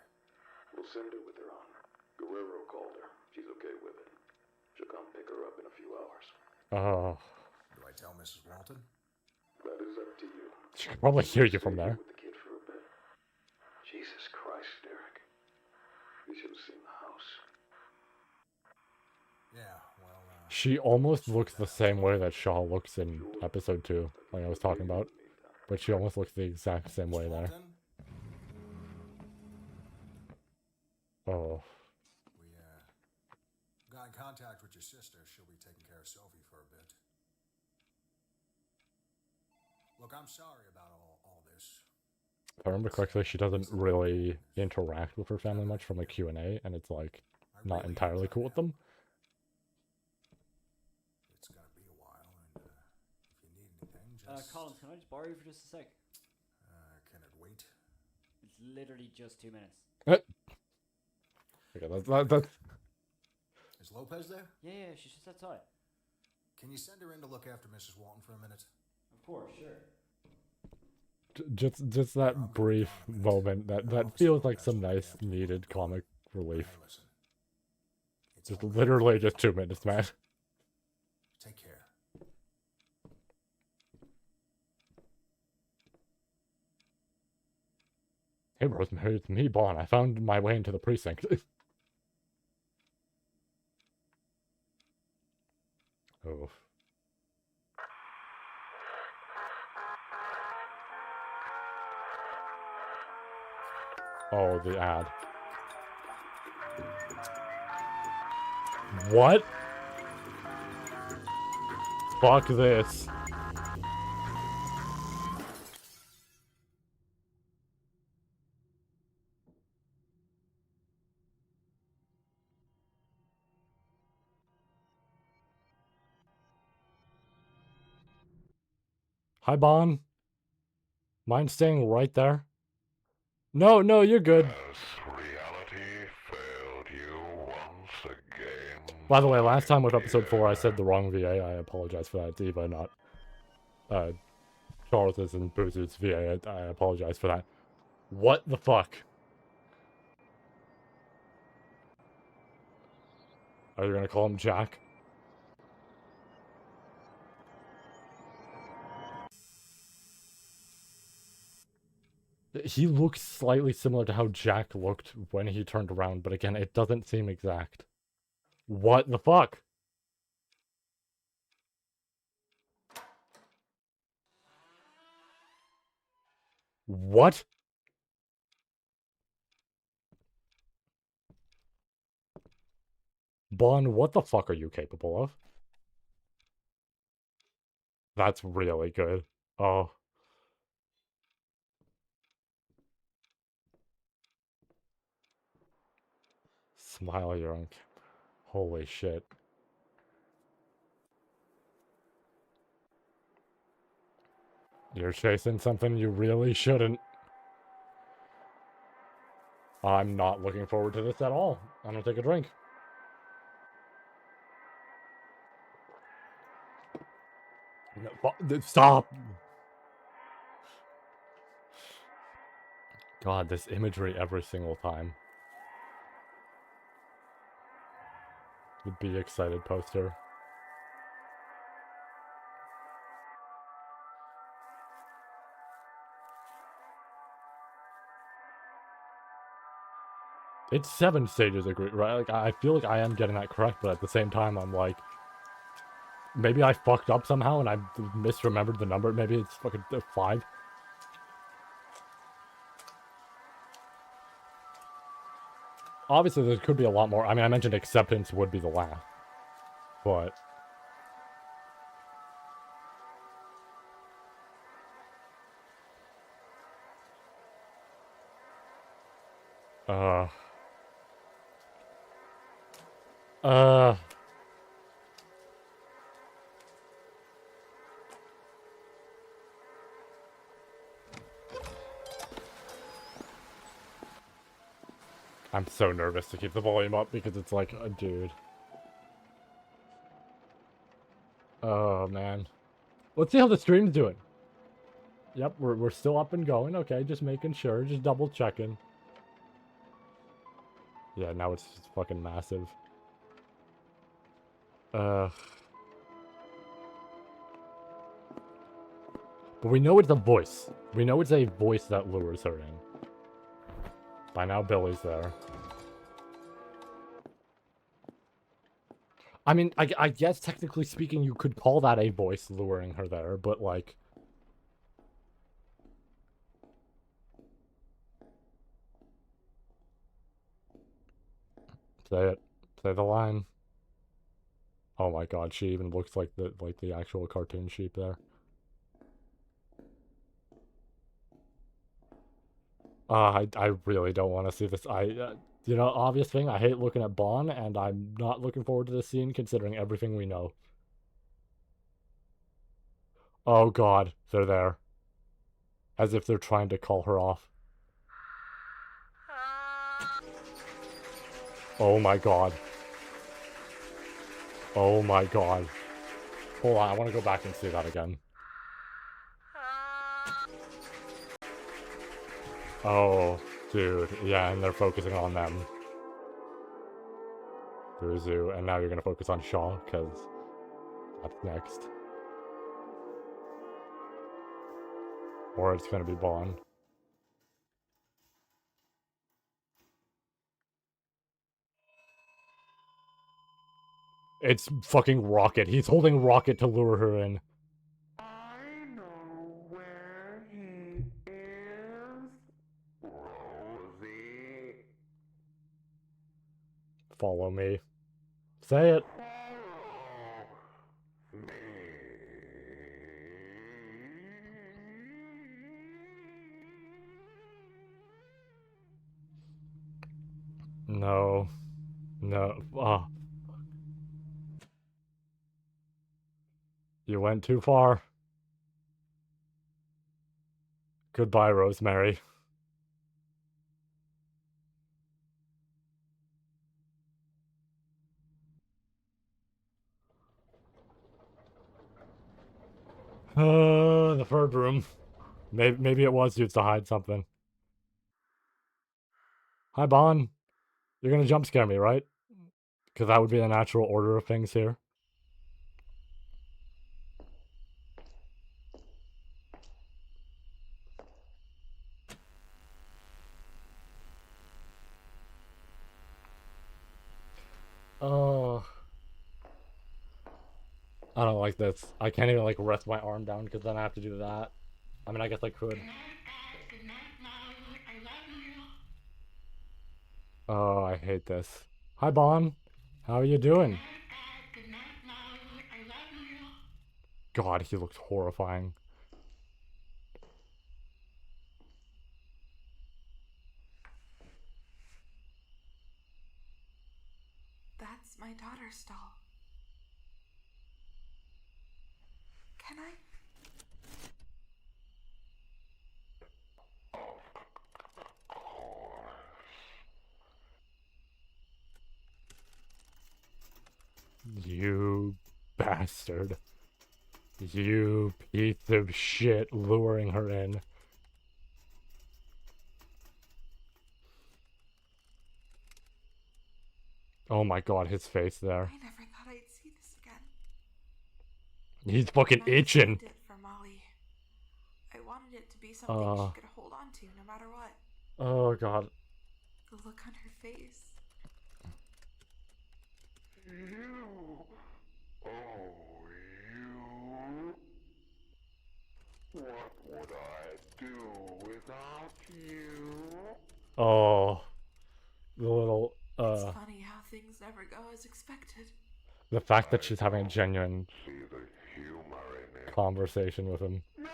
We'll send her with her on. Guerrero called her. She's okay with it. She'll come pick her up in a few hours. Oh. Do I tell Mrs. Walton? That is up to you. She can probably hear you from there. With the kid for a bit. Jesus Christ, Derek. You should have seen the house. Yeah, well, She almost looks the same way that Shaw looks in episode 2, like I was talking about. But she almost looks the exact same way there. Oh. We, got in contact with your sister. She'll be taking care of Sophie for a bit. Look, I'm sorry about all this. If I remember correctly, she doesn't really interact with her family much from a Q&A, and it's like, not entirely cool with them. It's gonna be a while, and if you need anything, just... Collins, can I just borrow you for just a sec? Can it wait? It's literally just 2 minutes. Okay, that's... Is Lopez there? Yeah, she's just outside. Can you send her in to look after Mrs. Walton for a minute? Of course, sure. Just that brief moment that feels like some nice needed comic relief. Just literally just 2 minutes, man. Take care. Hey Rosemary, it's me, Bon. I found my way into the precinct. Oh. Oh, the ad. What? Fuck this. Hi, Bon. Mind staying right there? No, no, you're good. Reality failed you once again. By the way, last time with episode 4, I said the wrong VA. I apologize for that. It's Eva, not Charles's and Boozer's VA. I apologize for that. What the fuck? Are you gonna call him Jack? He looks slightly similar to how Jack looked when he turned around, but again, it doesn't seem exact. What the fuck? What? Bon, what the fuck are you capable of? That's really good. Oh. Smile, you're on. Holy shit. You're chasing something you really shouldn't. I'm not looking forward to this at all. I'm gonna take a drink. No, stop! God, this imagery every single time. The Be Excited poster. It's 7 stages of grief, right? Like, I feel like I am getting that correct, but at the same time, I'm like, maybe I fucked up somehow and I misremembered the number. Maybe it's fucking 5. Obviously, there could be a lot more. I mean, I mentioned acceptance would be the last, but uh, uh, I'm so nervous to keep the volume up because it's like, dude. Oh, man. Let's see how the stream's doing. Yep, we're still up and going. Okay, just making sure. Just double checking. Yeah, now it's just fucking massive. But we know it's a voice. We know it's a voice that lures her in. By now, Billy's there. I mean, I guess technically speaking, you could call that a voice luring her there, but like... Say it. Say the line. Oh my god, she even looks like the actual cartoon sheep there. I really don't want to see this. You know, obvious thing, I hate looking at Bon, and I'm not looking forward to this scene considering everything we know. Oh god, they're there. As if they're trying to call her off. Oh my god. Oh my god. Hold on, I want to go back and see that again. Oh, dude. Yeah, and they're focusing on them. Through Zoo, and now you're gonna focus on Shaw, because that's next. Or it's gonna be Bon. It's fucking Rocket. He's holding Rocket to lure her in. I know where he is. Rosie. Follow me. Say it. Follow me. No. No. Ah. You went too far. Goodbye, Rosemary. The third room. Maybe it was used to hide something. Hi, Bon. You're gonna jump scare me, right? Because that would be the natural order of things here. Oh. I don't like this. I can't even, like, rest my arm down because then I have to do that. I mean, I guess I could. Oh, I hate this. Hi, Bon. How are you doing? God, he looks horrifying. That's my daughter's doll. Can I? You bastard. You piece of shit luring her in. Oh my god, his face there. I never thought I'd see this again. He's fucking And I itching. saved it for Molly. I wanted it to be something she could hold on to no matter what. Oh god. The look on her face. You? Oh, you? What would I do without you? Oh, the little It's funny how things never go as expected. the fact that she's having a genuine See the humor in it. conversation with him. No,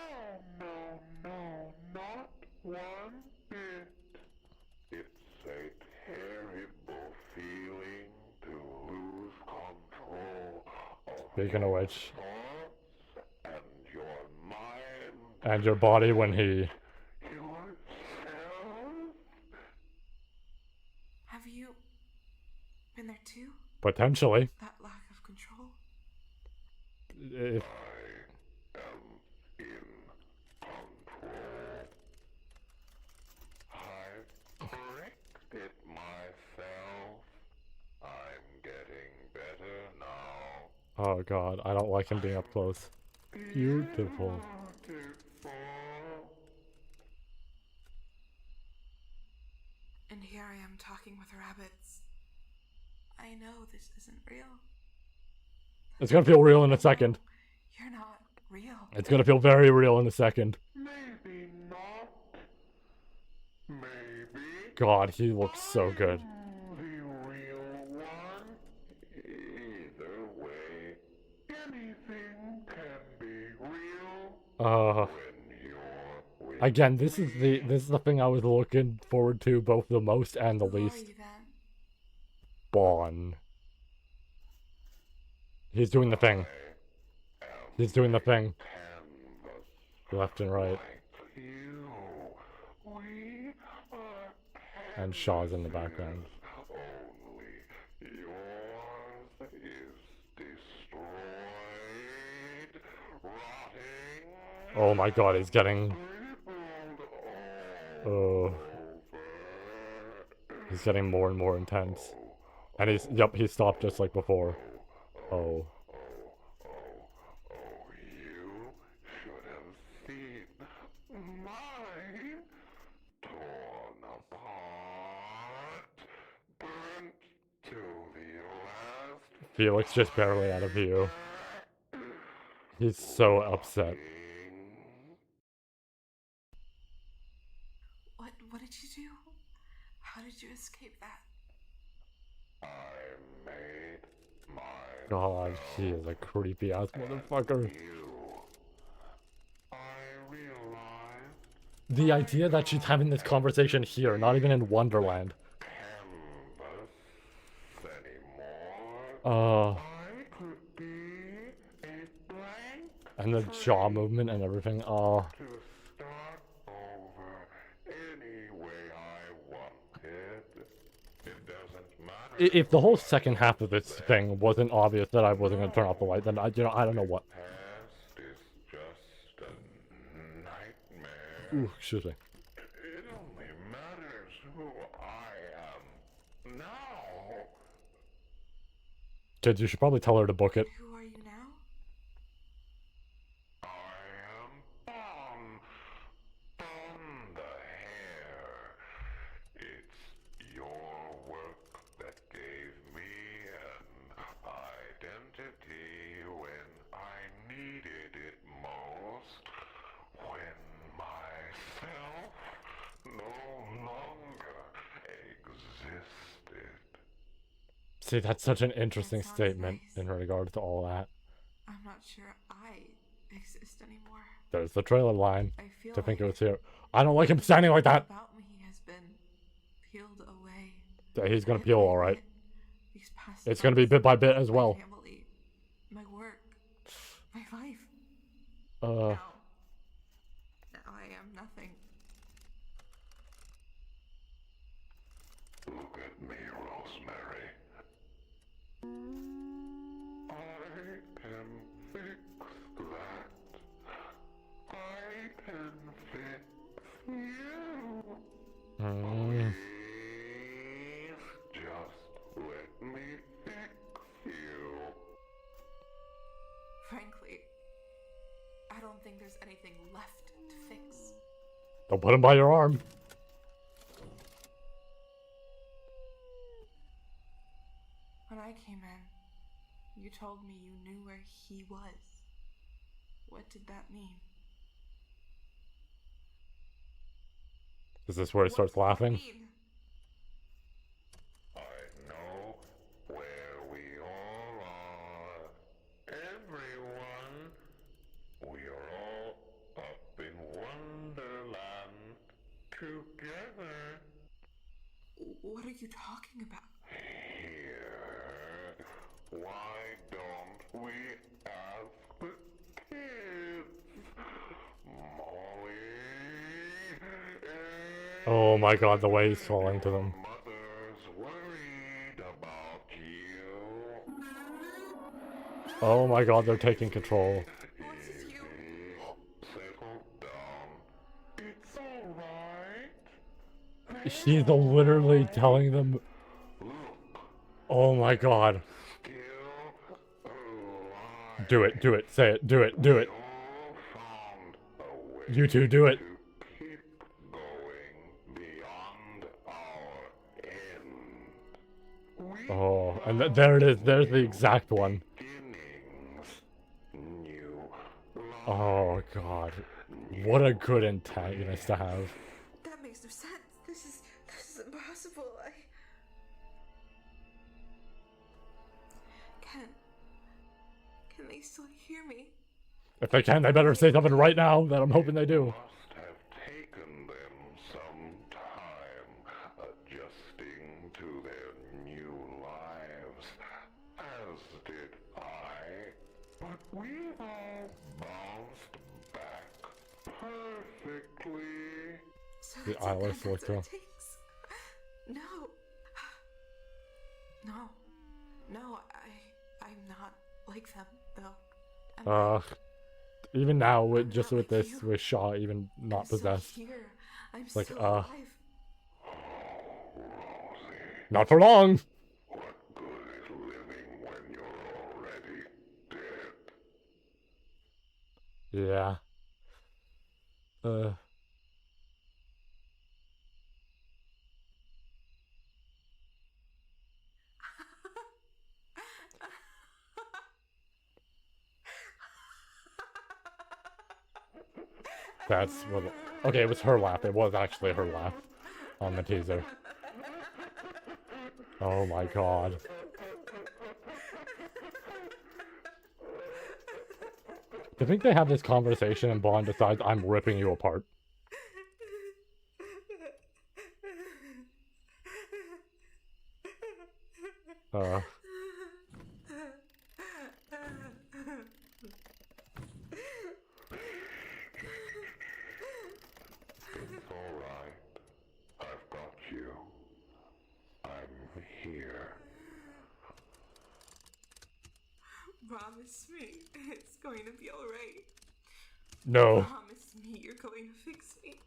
not one bit. It's a terrible feeling to lose control of Speaking of which, thoughts and your mind. and your body when he Yourself? Have you been there too? potentially. That lack of control? If, I am in control. I've corrected myself. I'm getting better now. oh god, I don't like him being up close. Beautiful. And here I am talking with rabbits. I know this isn't real. It's gonna feel real in a second. You're not real. It's gonna feel very real in a second. Maybe not. Maybe. God, he looks so good. The real one. Either way, anything can be real. Again, this is the thing I was looking forward to both the most and the Who are least. you then? Bon. He's doing the thing. He's doing the thing. Left and right. And Shaw's in the background. Oh my god, he's getting... Oh. He's getting more and more intense. And he's... Yep, he stopped just like before. Oh. You should have seen mine torn apart, burnt to the last. Felix just barely out of view. He's so upset. What did you do? How did you escape that? I made my God, he is a creepy ass motherfucker. The idea that she's having this conversation here, not even in Wonderland. And the jaw movement and everything. Oh. If the whole second half of this thing wasn't obvious that I wasn't gonna turn off the light, then I don't know what. Ooh, excuse me. It only matters who I am now. Kids, you should probably tell her to book it. Who are you now? Bon the hair. It's your work that gave me an identity when I needed it most. When myself no longer existed. See, that's such an interesting statement in regard to all that. I'm not sure I exist anymore. There's the trailer line I feel to think it like was here. I don't like him standing like that. about me has been peeled away. Yeah, he's gonna peel alright. These past It's gonna be bit by bit as well. My family, my work, my life. Now I am nothing. Look at me, Rosemary. I can fix that. I can fix you. Please, just let me fix you. Frankly, I don't think there's anything left to fix. Don't put him by your arm. I came in, you told me you knew where he was. What did that mean? Is this where he starts laughing? I know where we all are. Everyone. We are all up in Wonderland together. What are you talking about? Here. Why don't we ask the kids? Molly. Oh my god, the way he's falling to them. Mother's worried about you. Oh my god, they're taking control. Settle down. It's alright. She's literally telling them. Oh my god. Do it, say it, do it, do it. You two, do it. Oh, and there it is, there's the exact one. Oh god. What a good antagonist to have. That makes no sense. This is impossible. Can they still hear me? If they can, they better say something right now that I'm hoping they do. Must have taken them some time adjusting to their new lives, as did I. But we've all bounced back perfectly. So The that's eyeless what look it though. takes. No. No, I'm not like them, though. Even now, with just with this, with Shaw even not possessed, Here. I'm it's like, still alive. not for long. What good is living when you're already dead? Yeah. That's what. Okay, it was her laugh. It was actually her laugh on the teaser. Oh my god. Do you think they have this conversation and Bond decides I'm ripping you apart? It's alright. I've got you. I'm here. Promise me it's going to be alright. No. Promise me you're going to fix me.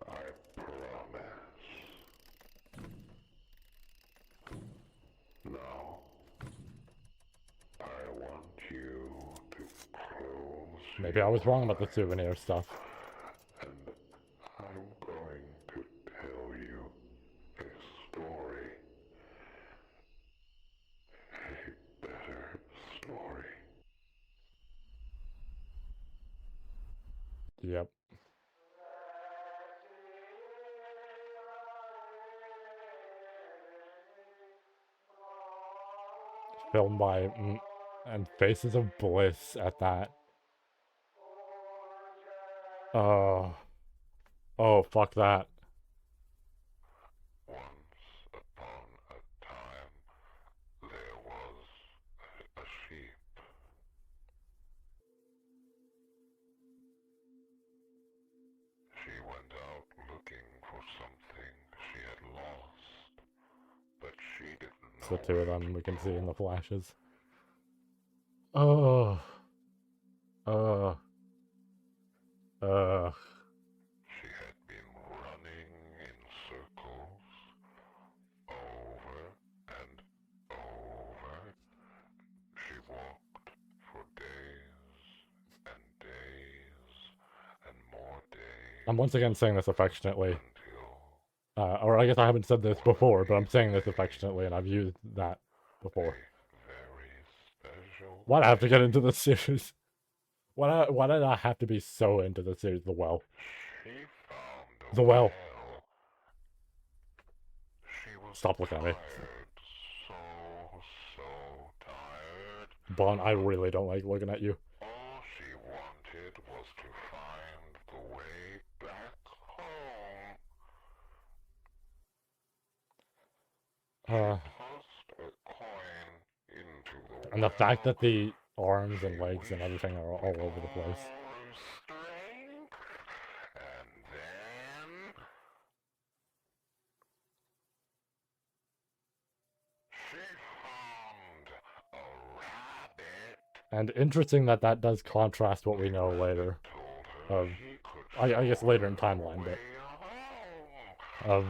I promise. Now, I want you to close. Maybe I was wrong about the souvenir stuff. And I'm going to tell you a story. A better story. Yep. Filmed by and Faces of Bliss at that. Oh, fuck that. Once upon a time, there was a sheep. She went out looking for something she had lost, but she didn't know. The two of them we can see in the flashes. Oh. She had been running in circles, over and over. She walked for days and days and more days. I'm once again saying this affectionately. Or I guess I haven't said this before, but I'm saying this affectionately, and I've used that before. Why'd I have to get into the series? Why did I have to be so into the series? The Well. The Well. Stop looking at me. Bon, I really don't like looking at you. All she wanted was to find the way back home. And the fact that the arms and legs and everything are all over the place. And interesting that that does contrast what we know later of, I guess later in timeline, but of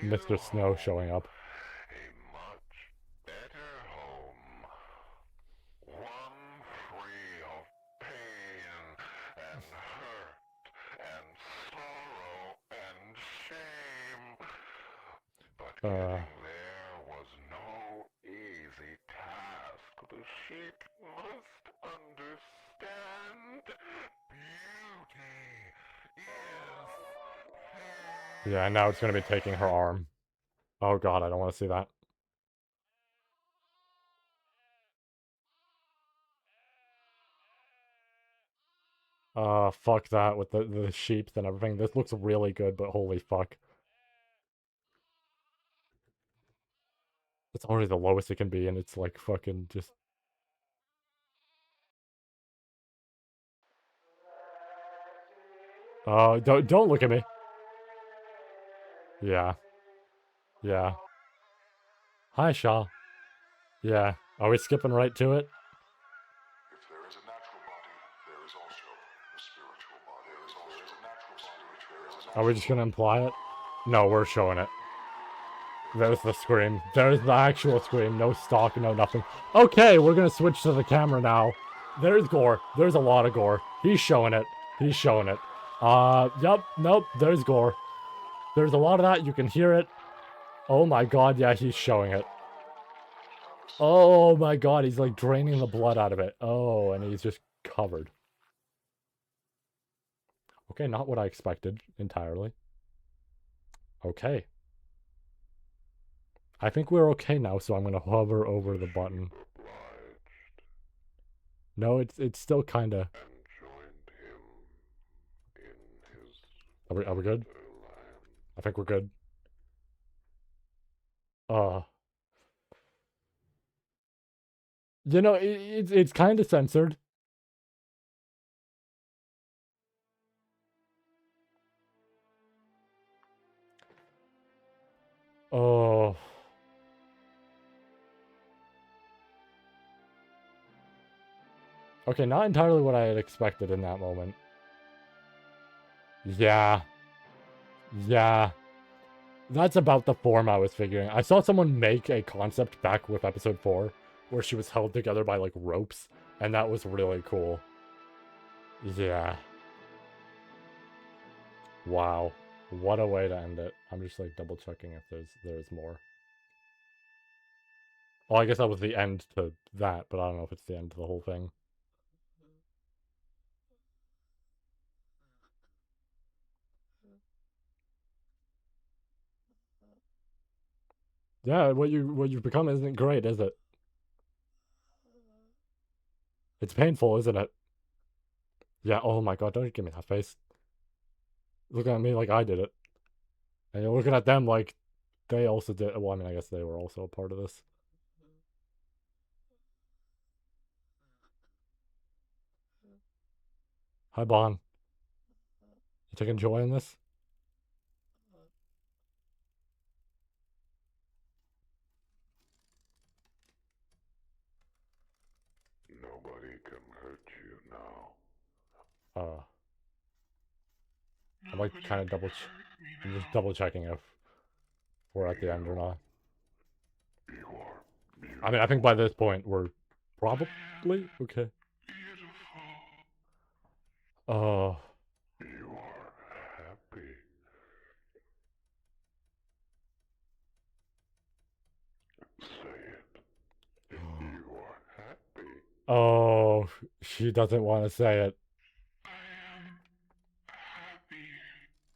Mr. Snow showing up. There was no easy task. The sheep must understand. Beauty is Yeah, now it's going to be taking her arm. Oh god, I don't want to see that. Fuck that with the sheeps and everything. This looks really good, but holy fuck. It's already the lowest it can be, and it's like fucking just... don't look at me. Yeah. Yeah. Hi, Shaw. Yeah. Are we skipping right to it? If there is a natural body, there is also a spiritual body. There is also a natural spirit. Are we just gonna imply it? No, we're showing it. There's the scream. There's the actual scream. No stock, no nothing. Okay, we're gonna switch to the camera now. There's gore. There's a lot of gore. He's showing it. He's showing it. Yep, nope, there's gore. There's a lot of that. You can hear it. Oh my god, yeah, he's showing it. Oh my god, he's like draining the blood out of it. Oh, and he's just covered. Okay, not what I expected entirely. Okay. I think we're okay now, so I'm gonna hover over the button. No, it's still kinda... Are we good? I think we're good. You know, it's kinda censored. Oh. Okay, not entirely what I had expected in that moment. Yeah. Yeah. That's about the form I was figuring. I saw someone make a concept back with episode 4 where she was held together by like ropes, and that was really cool. Yeah. Wow. What a way to end it. I'm just like double checking if there's more. Well, I guess that was the end to that, but I don't know if it's the end to the whole thing. Yeah, what you've become isn't great, is it? It's painful, isn't it? Yeah, oh my god, don't give me that face. Looking at me like I did it. And you're looking at them like they also did. Well, I mean, I guess they were also a part of this. Hi, Bon. You taking joy in this? Nobody can hurt you now. I'm like kind of I'm just double checking if we're at the end or not. I mean, I think by this point we're probably okay. Oh. You are happy. Oh, she doesn't want to say it.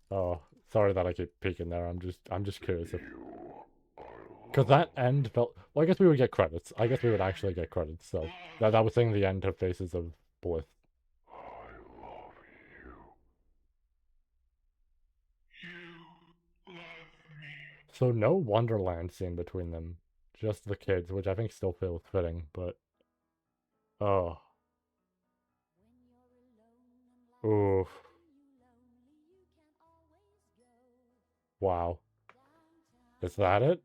Oh, sorry that I keep peeking there. I'm just curious if, because that end felt. Well, I guess we would get credits. I guess we would actually get credits. So that was saying the end of Faces of Bliss. So no Wonderland scene between them, just the kids, which I think still feels fitting. But oh, oof, wow, is that it?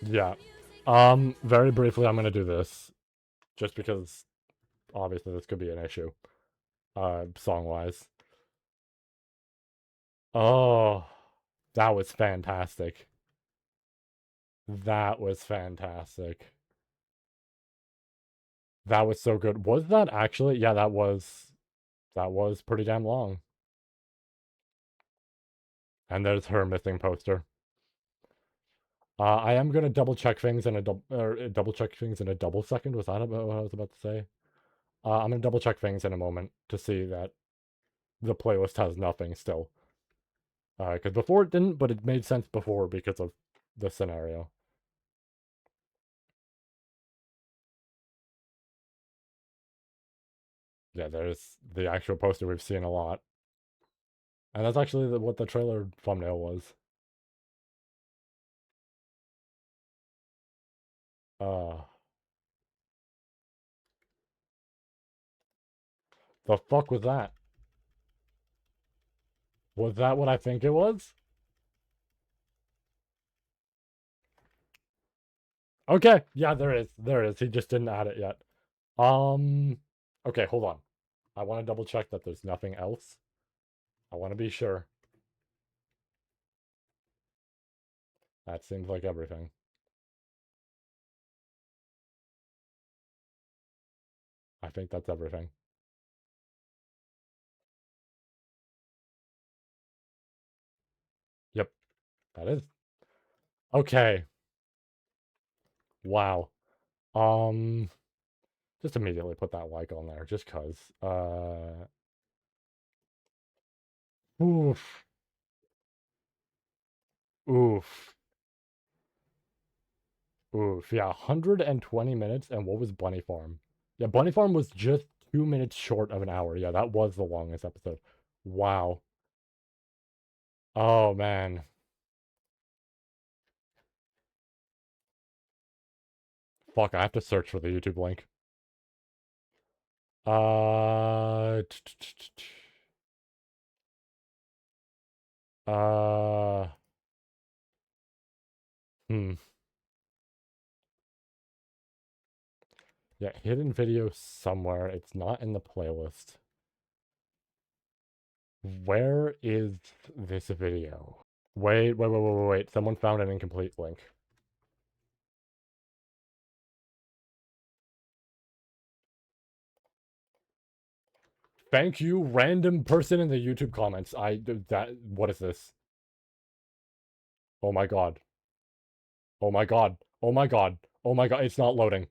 Yeah. Very briefly, I'm gonna do this, just because obviously this could be an issue, song-wise. Oh, that was fantastic. That was fantastic. That was so good. Was that actually? Yeah, that was pretty damn long. And there's her missing poster. I am gonna double check things in a double check things in a double second. Was that about what I was about to say? I'm gonna double check things in a moment to see that the playlist has nothing still. Because before it didn't, but it made sense before because of the scenario. Yeah, there's the actual poster we've seen a lot. And that's actually what the trailer thumbnail was. The fuck was that? Was that what I think it was? Okay, yeah, there is. There is. He just didn't add it yet. Okay, hold on. I want to double check that there's nothing else. I want to be sure. That seems like everything. I think that's everything. Yep, that is. Okay. Wow. Just immediately put that like on there, just cause. Oof. Oof. Oof. Yeah, 120 minutes, and what was Bunny Farm? Yeah, Bunny Farm was just 2 minutes short of an hour. Yeah, that was the longest episode. Wow. Oh, man. Fuck, I have to search for the YouTube link. Uh... Uh... Hmm. Yeah, hidden video somewhere. It's not in the playlist. Where is this video? Wait. Someone found an incomplete link. Thank you, random person in the YouTube comments. What is this? Oh my god. Oh my god. Oh my god. Oh my god. It's not loading.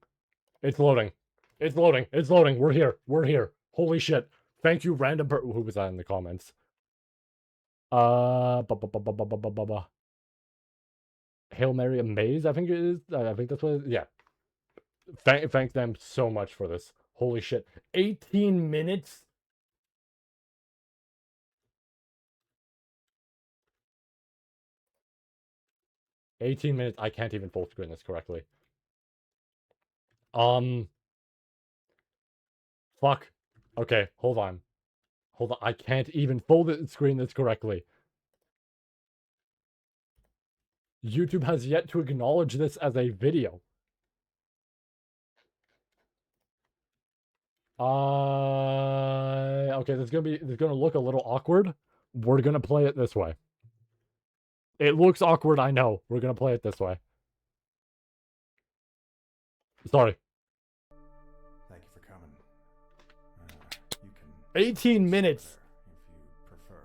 It's loading. It's loading. It's loading. We're here. We're here. Holy shit. Thank you, random who was that in the comments? Ba, ba, ba, ba, ba, ba, ba, ba, ba. Hail Mary Maze, I think it is. I think that's what it is. Yeah. Thank them so much for this. Holy shit. 18 minutes? I can't even full screen this correctly. Fuck. Okay, hold on. Hold on. I can't even full screen this correctly. YouTube has yet to acknowledge this as a video. Okay, this is gonna look a little awkward. We're gonna play it this way. It looks awkward, I know. We're gonna play it this way. Sorry. Thank you for coming. You can 18 minutes. if you prefer.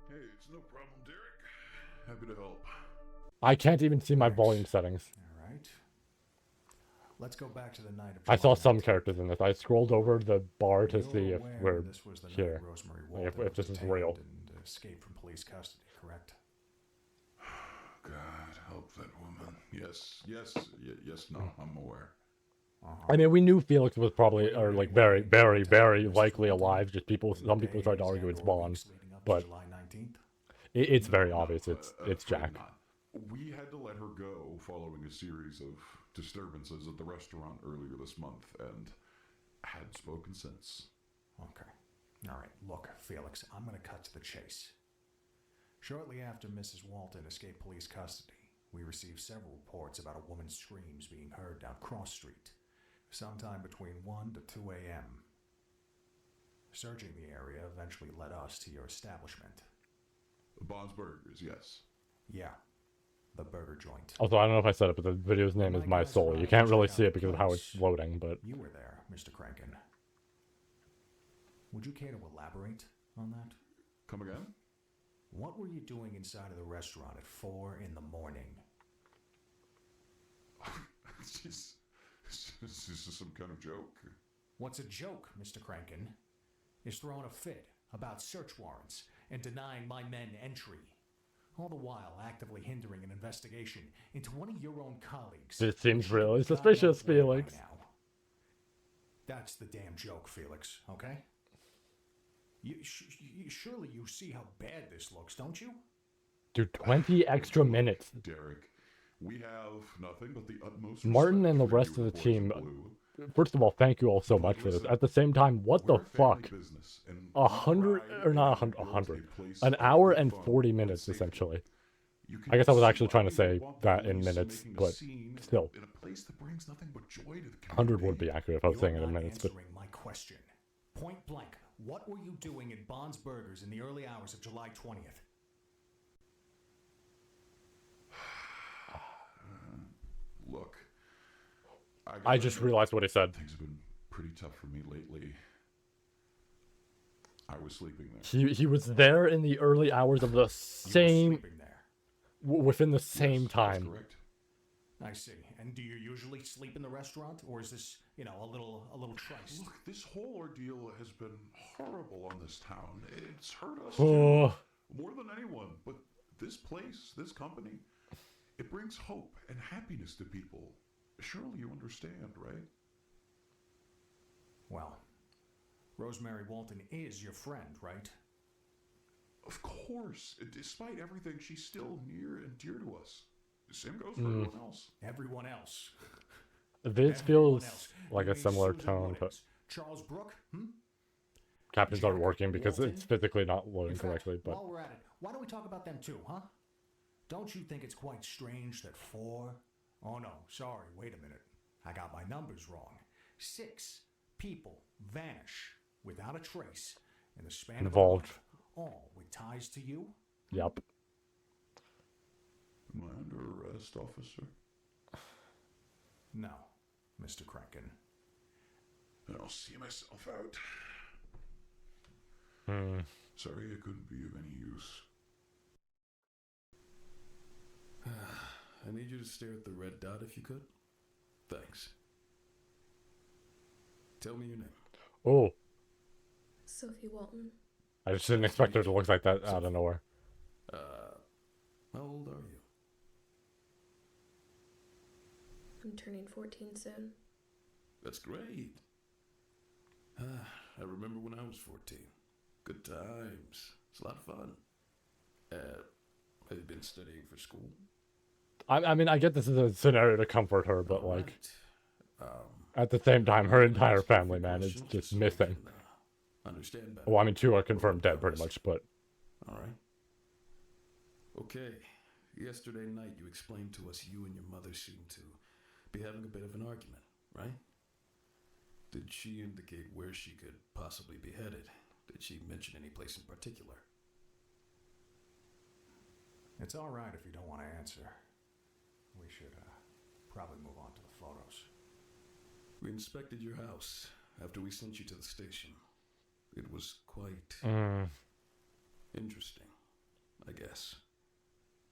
Hey, it's no problem, Derek. I can't even see my volume settings. All right. Let's go back to the night of I saw July some 19th. characters in this. I scrolled over the bar to You're see if aware we're this was the night here. Rosemary Like, Walten if was this is detained real. and escaped from police custody, correct? God help that woman. Yes, no, I'm aware. I mean, we knew Felix was probably, or like very, very, very likely alive. Just some people tried to argue it's Vaughn, but it's very obvious it's Jack. We had to let her go following a series of disturbances at the restaurant earlier this month, and hadn't spoken since. Okay. All right. Look, Felix, I'm going to cut to the chase. Shortly after Mrs. Walten escaped police custody, we received several reports about a woman's screams being heard down Cross Street, sometime between 1 to 2 a.m. Searching the area eventually led us to your establishment. Bob's Burgers, yes. Yeah, the burger joint. Also, I don't know if I said it, but the video's name is My Soul. You can't really see it because of how it's loading, but... You were there, Mr. Crankin. Would you care to elaborate on that? Come again? What were you doing inside of the restaurant at 4 in the morning? This is some kind of joke. What's a joke, Mr. Crankin? Is throwing a fit about search warrants and denying my men entry, all the while actively hindering an investigation into one of your own colleagues. This seems really suspicious, Felix. That's the damn joke, Felix, okay? Surely you see how bad this looks, don't you? Dude, 20 extra minutes. Derek, we have nothing but the utmost Martin and the rest of the team, first of all, thank you all so much for this. At the same time, what the fuck? 100, or not 100, an hour and 40 minutes, essentially. I guess I was actually trying to say that in minutes, but still. 100 would be accurate if I was saying it in minutes, but... My question. Point blank, what were you doing at Bond's Burgers in the early hours of July 20th? Look, I just realized what he said. Things have been pretty tough for me lately. I was sleeping there. He was there in the early hours of the same... within the same time. Correct. I see. And do you usually sleep in the restaurant, or is this, a little trice? Look, this whole ordeal has been horrible on this town. It's hurt us Oh. too, more than anyone. But this place, this company, it brings hope and happiness to people. Surely you understand, right? Well, Rosemary Walten is your friend, right? Of course. Despite everything, she's still near and dear to us. The same goes for everyone else. Everyone else. This feels like a similar tone, but Charles Brooke? captions aren't working because it's physically not loading correctly. But while we're at it, why don't we talk about them too, huh? Don't you think it's quite strange that 4? Oh no, sorry, wait a minute. I got my numbers wrong. 6 people vanish without a trace in the span involved. of a month, all with ties to you? Yep. Am I under arrest, officer? No, Mr. Crankin. Then I'll see myself out. Sorry I couldn't be of any use. I need you to stare at the red dot if you could. Thanks. Tell me your name. Oh. Sophie Walten. I just didn't expect her to look like that out of nowhere. How old are you? I'm turning 14 soon. That's great. I remember when I was 14. Good times. It's a lot of fun. Have you been studying for school? I mean, I get this is a scenario to comfort her, but at the same time, her entire family, man, is just missing. Understand better. Well, I mean, 2 are confirmed dead, pretty much, but... All right. Okay. Yesterday night, you explained to us you and your mother seemed to be having a bit of an argument, right? Did she indicate where she could possibly be headed? Did she mention any place in particular? It's all right if you don't want to answer. We should probably move on to the photos. We inspected your house after we sent you to the station. It was quite interesting, I guess.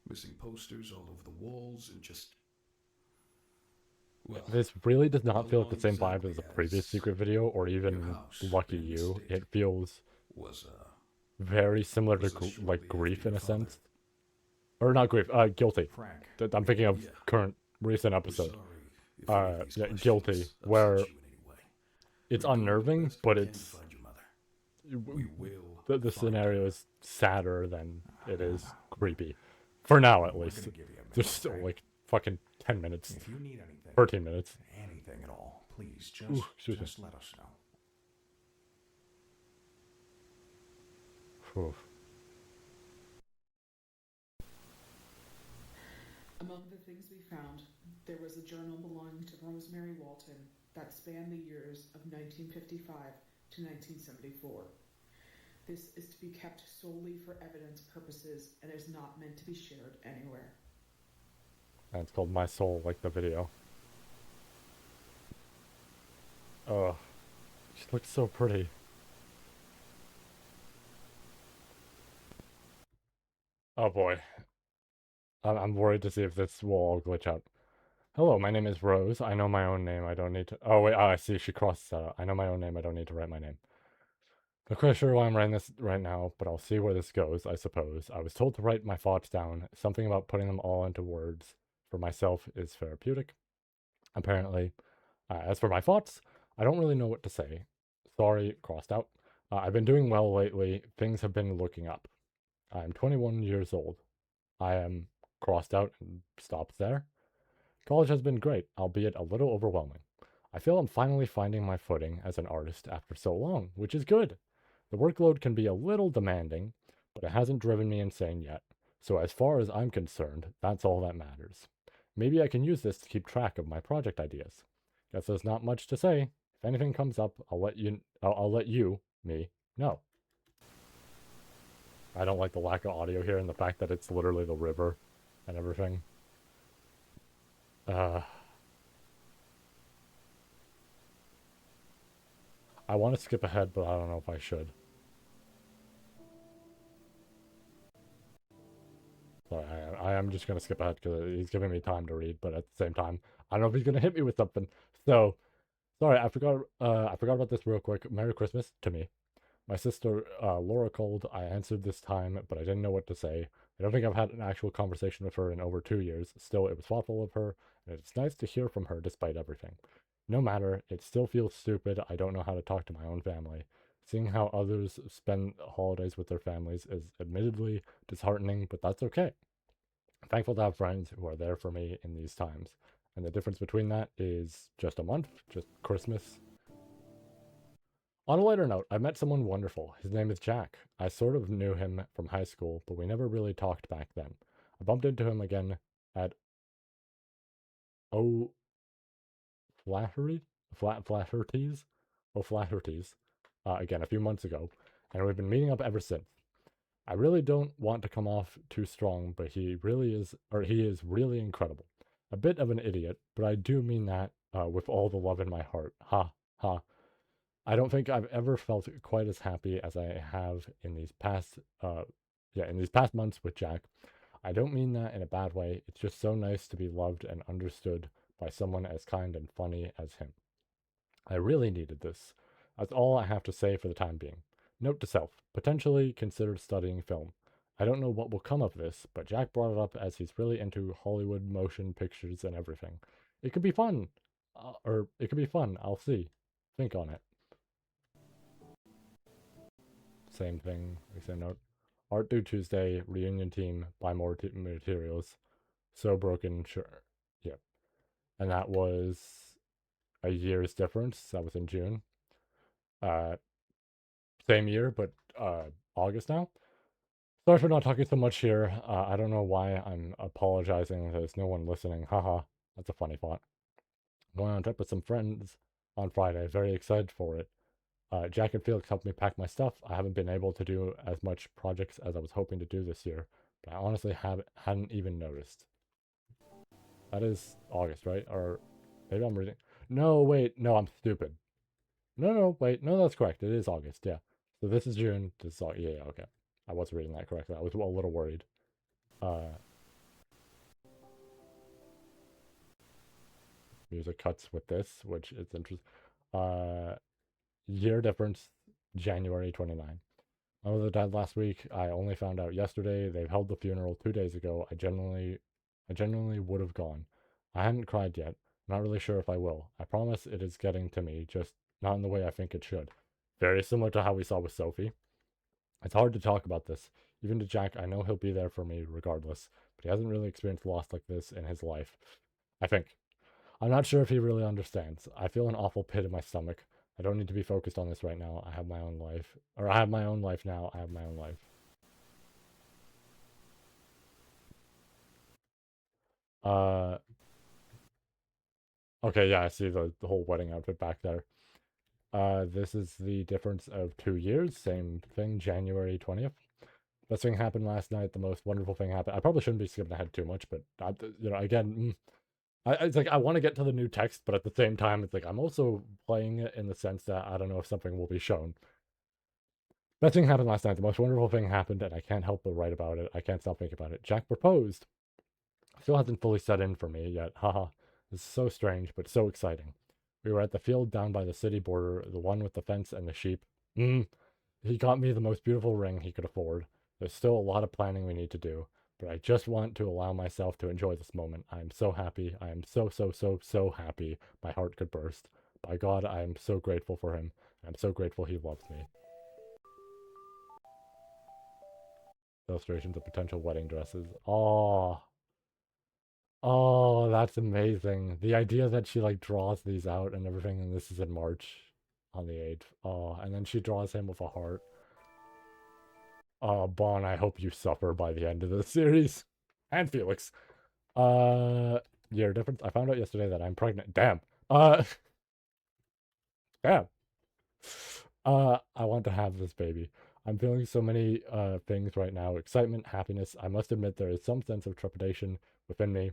Missing posters all over the walls and just... Well, This really does how not feel like the long same vibe exactly as the previous has secret video or your even house Lucky been in this You. state? It feels Was very similar to was this shortly like grief after in your a sense. father- Or not grief, guilty. Frank. I'm thinking of Yeah. current recent We're episode. sorry if any of these Yeah, questions guilty, upset where you in any way. it's We're doing the unnerving, best we but can to it's find your mother. We will the find scenario her. is sadder than it is creepy. For now, at We're least. gonna give you a minute, There's still okay? like fucking 10 minutes. If you need anything, 13 minutes. anything at all, please just, Ooh, excuse me. just let us know. Oof. Among the things we found, there was a journal belonging to Rosemary Walten that spanned the years of 1955 to 1974. This is to be kept solely for evidence purposes and is not meant to be shared anywhere. And it's called My Soul, like the video. Oh, she looks so pretty. Oh boy. I'm worried to see if this will all glitch out. Hello, my name is Rose. I know my own name. I don't need to... Oh, wait. I see. She crossed that out. I know my own name. I don't need to write my name. Not quite sure why I'm writing this right now, but I'll see where this goes, I suppose. I was told to write my thoughts down. Something about putting them all into words for myself is therapeutic. Apparently. As for my thoughts, I don't really know what to say. Sorry, crossed out. I've been doing well lately. Things have been looking up. I'm 21 years old. I am crossed out and stops there. College has been great, albeit a little overwhelming. I feel I'm finally finding my footing as an artist after so long, which is good. The workload can be a little demanding, but it hasn't driven me insane yet. So as far as I'm concerned, that's all that matters. Maybe I can use this to keep track of my project ideas. Guess there's not much to say. If anything comes up, I'll let you, me, know. I don't like the lack of audio here and the fact that it's literally the river and everything. I want to skip ahead, but I don't know if I should. Sorry, I am just going to skip ahead because he's giving me time to read, but at the same time, I don't know if he's going to hit me with something. So, sorry, I forgot about this real quick. Merry Christmas to me. My sister, Laura called. I answered this time, but I didn't know what to say. I don't think I've had an actual conversation with her in over 2 years. Still, it was thoughtful of her, and it's nice to hear from her despite everything. No matter, it still feels stupid. I don't know how to talk to my own family. Seeing how others spend holidays with their families is admittedly disheartening, but that's okay. I'm thankful to have friends who are there for me in these times. And the difference between that is just a month, just Christmas. On a lighter note, I met someone wonderful. His name is Jack. I sort of knew him from high school, but we never really talked back then. I bumped into him again at Flaherty's again a few months ago, and we've been meeting up ever since. I really don't want to come off too strong, but he is really incredible. A bit of an idiot, but I do mean that with all the love in my heart. Ha, ha. I don't think I've ever felt quite as happy as I have in these past months with Jack. I don't mean that in a bad way. It's just so nice to be loved and understood by someone as kind and funny as him. I really needed this. That's all I have to say for the time being. Note to self, potentially consider studying film. I don't know what will come of this, but Jack brought it up as he's really into Hollywood motion pictures and everything. It could be fun. I'll see. Think on it. Same thing, same note. Art due Tuesday, reunion team, buy more materials. So broken, sure. Yep. And that was a year's difference. That was in June. Same year, but August now. Sorry for not talking so much here. I don't know why I'm apologizing. There's no one listening. Haha. That's a funny thought. Going on a trip with some friends on Friday. Very excited for it. Jack and Felix helped me pack my stuff. I haven't been able to do as much projects as I was hoping to do this year, but I honestly hadn't even noticed. That is August, right? Or maybe I'm reading. No, wait. No, I'm stupid. No, wait. No, that's correct. It is August. Yeah. So this is June. This is August. Yeah, okay. I was reading that correctly. I was a little worried. music cuts with this, which is interesting. Year difference, January 29. My mother died last week. I only found out yesterday. They've held the funeral 2 days ago. I genuinely would have gone. I hadn't cried yet. Not really sure if I will. I promise it is getting to me, just not in the way I think it should. Very similar to how we saw with Sophie. It's hard to talk about this. Even to Jack, I know he'll be there for me regardless, but he hasn't really experienced loss like this in his life. I think. I'm not sure if he really understands. I feel an awful pit in my stomach. I don't need to be focused on this right now. I have my own life. Or I have my own life now. I have my own life. Okay, yeah, I see the whole wedding outfit back there. This is the difference of 2 years. Same thing, January 20th. Best thing happened last night. The most wonderful thing happened. I probably shouldn't be skipping ahead too much, but, again, it's like I want to get to the new text, but at the same time, it's like I'm also playing it in the sense that I don't know if something will be shown. Best thing happened last night. The most wonderful thing happened, and I can't help but write about it. I can't stop thinking about it. Jack proposed. Still hasn't fully set in for me yet. Haha. This is so strange, but so exciting. We were at the field down by the city border, the one with the fence and the sheep. He got me the most beautiful ring he could afford. There's still a lot of planning we need to do, but I just want to allow myself to enjoy this moment. I am so happy. I am so happy. My heart could burst. By God, I am so grateful for him. I'm so grateful he loves me. Illustrations of potential wedding dresses. Oh, that's amazing. The idea that she like draws these out and everything, and this is in March on the 8th. Oh, and then she draws him with a heart. Oh, Bon, I hope you suffer by the end of the series. And Felix. Year difference. I found out yesterday that I'm pregnant. Damn. Damn. I want to have this baby. I'm feeling so many things right now. Excitement, happiness. I must admit there is some sense of trepidation within me,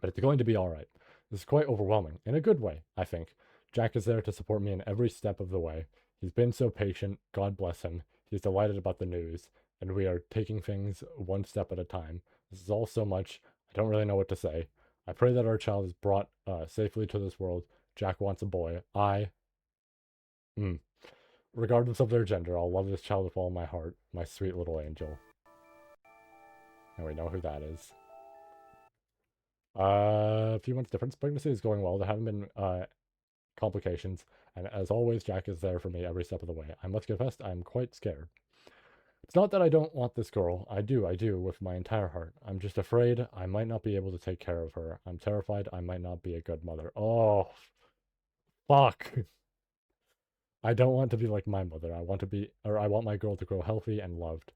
but it's going to be all right. This is quite overwhelming, in a good way, I think. Jack is there to support me in every step of the way. He's been so patient, God bless him. He's delighted about the news, and we are taking things one step at a time. This is all so much, I don't really know what to say. I pray that our child is brought safely to this world. Jack wants a boy. Regardless of their gender, I'll love this child with all my heart. My sweet little angel. And we know who that is. A few months difference. Pregnancy is going well. There haven't been complications. And as always, Jack is there for me every step of the way. I must confess, I'm quite scared. It's not that I don't want this girl. I do, with my entire heart. I'm just afraid I might not be able to take care of her. I'm terrified I might not be a good mother. Oh, fuck. I don't want to be like my mother. I want my girl to grow healthy and loved.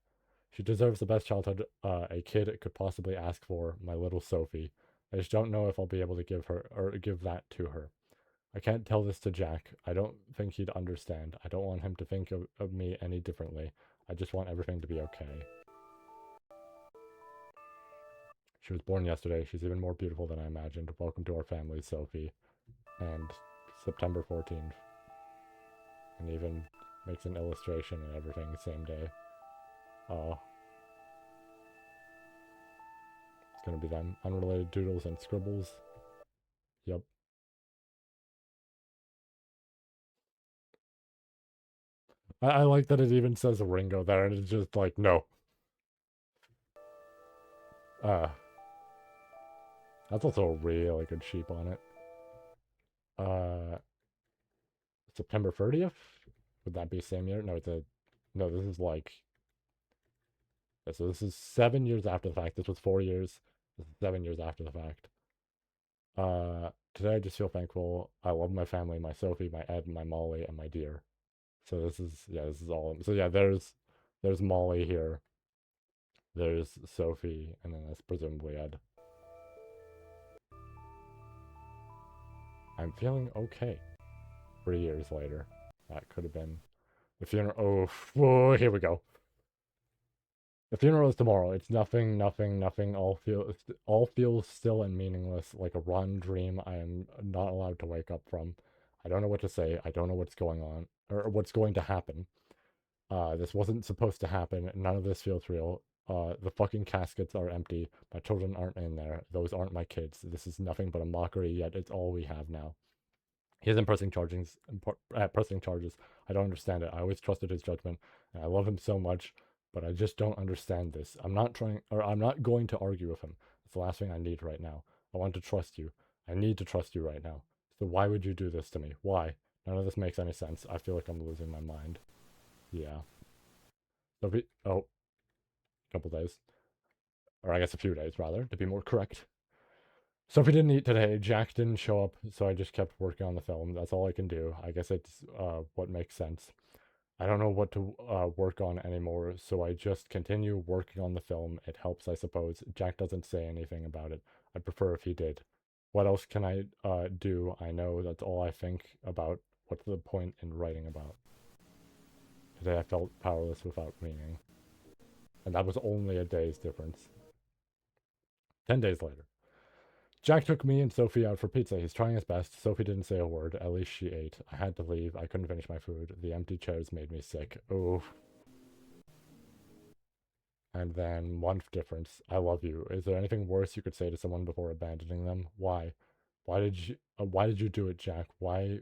She deserves the best childhood a kid could possibly ask for, my little Sophie. I just don't know if I'll be able to give that to her. I can't tell this to Jack. I don't think he'd understand. I don't want him to think of me any differently. I just want everything to be okay. She was born yesterday. She's even more beautiful than I imagined. Welcome to our family, Sophie. And September 14th. And even makes an illustration and everything the same day. Oh. It's gonna be them. Unrelated doodles and scribbles. Yep. I like that it even says Ringo there, and it's just like, no. That's also a really good sheep on it. September 30th? Would that be same year? No, no, this is like, so this is 7 years after the fact. This was 4 years. This is 7 years after the fact. Today I just feel thankful. I love my family, my Sophie, my Ed, my Molly, and my dear. So this is all. So yeah, there's Molly here. There's Sophie, and then that's presumably Ed. I'm feeling okay. 3 years later. That could have been the funeral. Oh, here we go. The funeral is tomorrow. It's nothing. All feels still and meaningless, like a rotten dream I am not allowed to wake up from. I don't know what to say. I don't know what's going on, or what's going to happen. This wasn't supposed to happen. None of this feels real. The fucking caskets are empty. My children aren't in there. Those aren't my kids. This is nothing but a mockery, yet it's all we have now. He isn't pressing charges. I don't understand it. I always trusted his judgment, and I love him so much, but I just don't understand this. I'm not going to argue with him. It's the last thing I need right now. I want to trust you. I need to trust you right now. So why would you do this to me? Why? None of this makes any sense. I feel like I'm losing my mind. Yeah. Sophie, a couple days. Or I guess a few days, rather, to be more correct. Sophie didn't eat today. Jack didn't show up, so I just kept working on the film. That's all I can do. I guess it's what makes sense. I don't know what to work on anymore, so I just continue working on the film. It helps, I suppose. Jack doesn't say anything about it. I'd prefer if he did. What else can I do? I know that's all I think about. What's the point in writing about? Today I felt powerless without meaning. And that was only a day's difference. 10 days later. Jack took me and Sophie out for pizza. He's trying his best. Sophie didn't say a word. At least she ate. I had to leave. I couldn't finish my food. The empty chairs made me sick. Oh. And then month difference. I love you. Is there anything worse you could say to someone before abandoning them? Why? Why did you do it, Jack? Where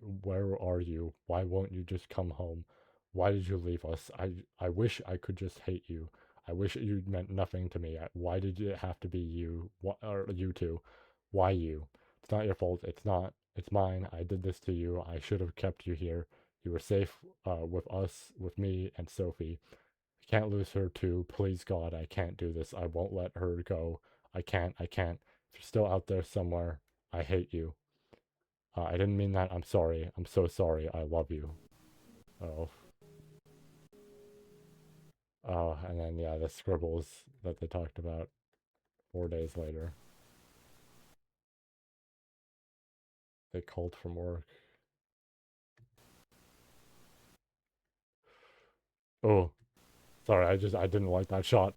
are you? Why won't you just come home? Why did you leave us? I wish I could just hate you. I wish you meant nothing to me. Why did it have to be you? Or you two? Why you? It's not your fault. It's not. It's mine. I did this to you. I should have kept you here. You were safe with us, with me, and Sophie. I can't lose her too. Please, God, I can't do this. I won't let her go. I can't. If you're still out there somewhere, I hate you. I didn't mean that. I'm sorry. I'm so sorry. I love you. Oh. Oh, and then, yeah, the scribbles that they talked about 4 days later. They called from work. Oh, sorry. I didn't like that shot.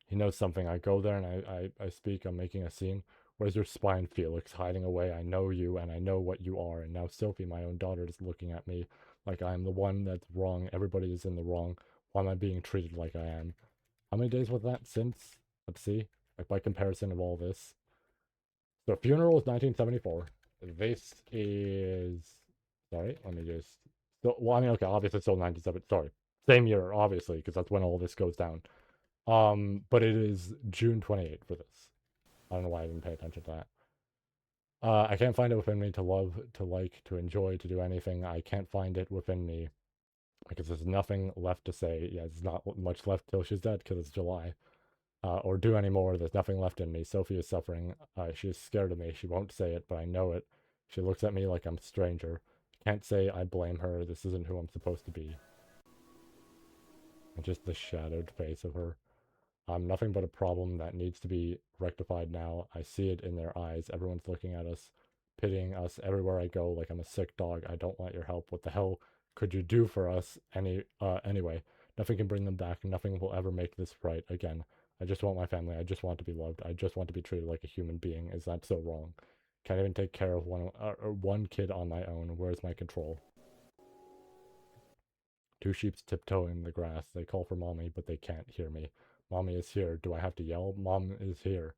He knows something. I go there and I speak. I'm making a scene. Where's your spine, Felix? Hiding away. I know you and I know what you are. And now Sophie, my own daughter, is looking at me like I'm the one that's wrong. Everybody is in the wrong. Why am I being treated like I am? How many days was that since? Let's see. Like by comparison of all this. So funeral is 1974. This is... Sorry, let me just... Well, I mean, okay, obviously it's still 1970. Sorry. Same year, obviously, because that's when all this goes down. But it is June 28th for this. I don't know why I didn't pay attention to that. I can't find it within me to love, to like, to enjoy, to do anything. I can't find it within me because there's nothing left to say. Yeah, there's not much left till she's dead because it's July. Or do anymore. There's nothing left in me. Sophie is suffering. She is scared of me. She won't say it, but I know it. She looks at me like I'm a stranger. Can't say I blame her. This isn't who I'm supposed to be. And just the shadowed face of her. I'm nothing but a problem that needs to be rectified now. I see it in their eyes. Everyone's looking at us, pitying us everywhere I go like I'm a sick dog. I don't want your help. What the hell could you do for us anyway? Nothing can bring them back. Nothing will ever make this right again. I just want my family. I just want to be loved. I just want to be treated like a human being. Is that so wrong? Can't even take care of one kid on my own. Where's my control? Two sheeps tiptoeing in the grass. They call for mommy, but they can't hear me. Mommy is here. Do I have to yell? Mom is here.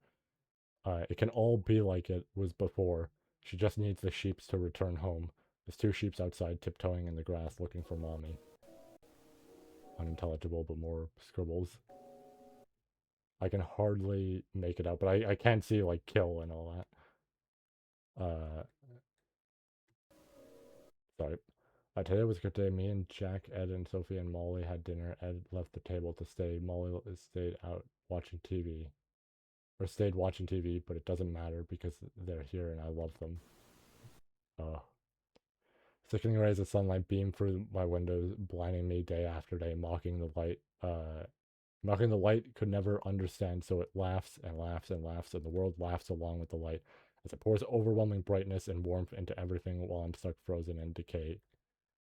It can all be like it was before. She just needs the sheeps to return home. There's two sheeps outside tiptoeing in the grass looking for mommy. Unintelligible, but more scribbles. I can hardly make it out, but I can see, like, kill and all that. Sorry. Today was a good day. Me and Jack, Ed, and Sophie and Molly had dinner. Ed left the table to stay. Molly stayed out watching TV. Or stayed watching TV, but it doesn't matter because they're here and I love them. Sickening rays of sunlight beam through my windows, blinding me day after day, mocking the light. Mocking the light could never understand, so it laughs and laughs and laughs, and the world laughs along with the light as it pours overwhelming brightness and warmth into everything while I'm stuck frozen in decay.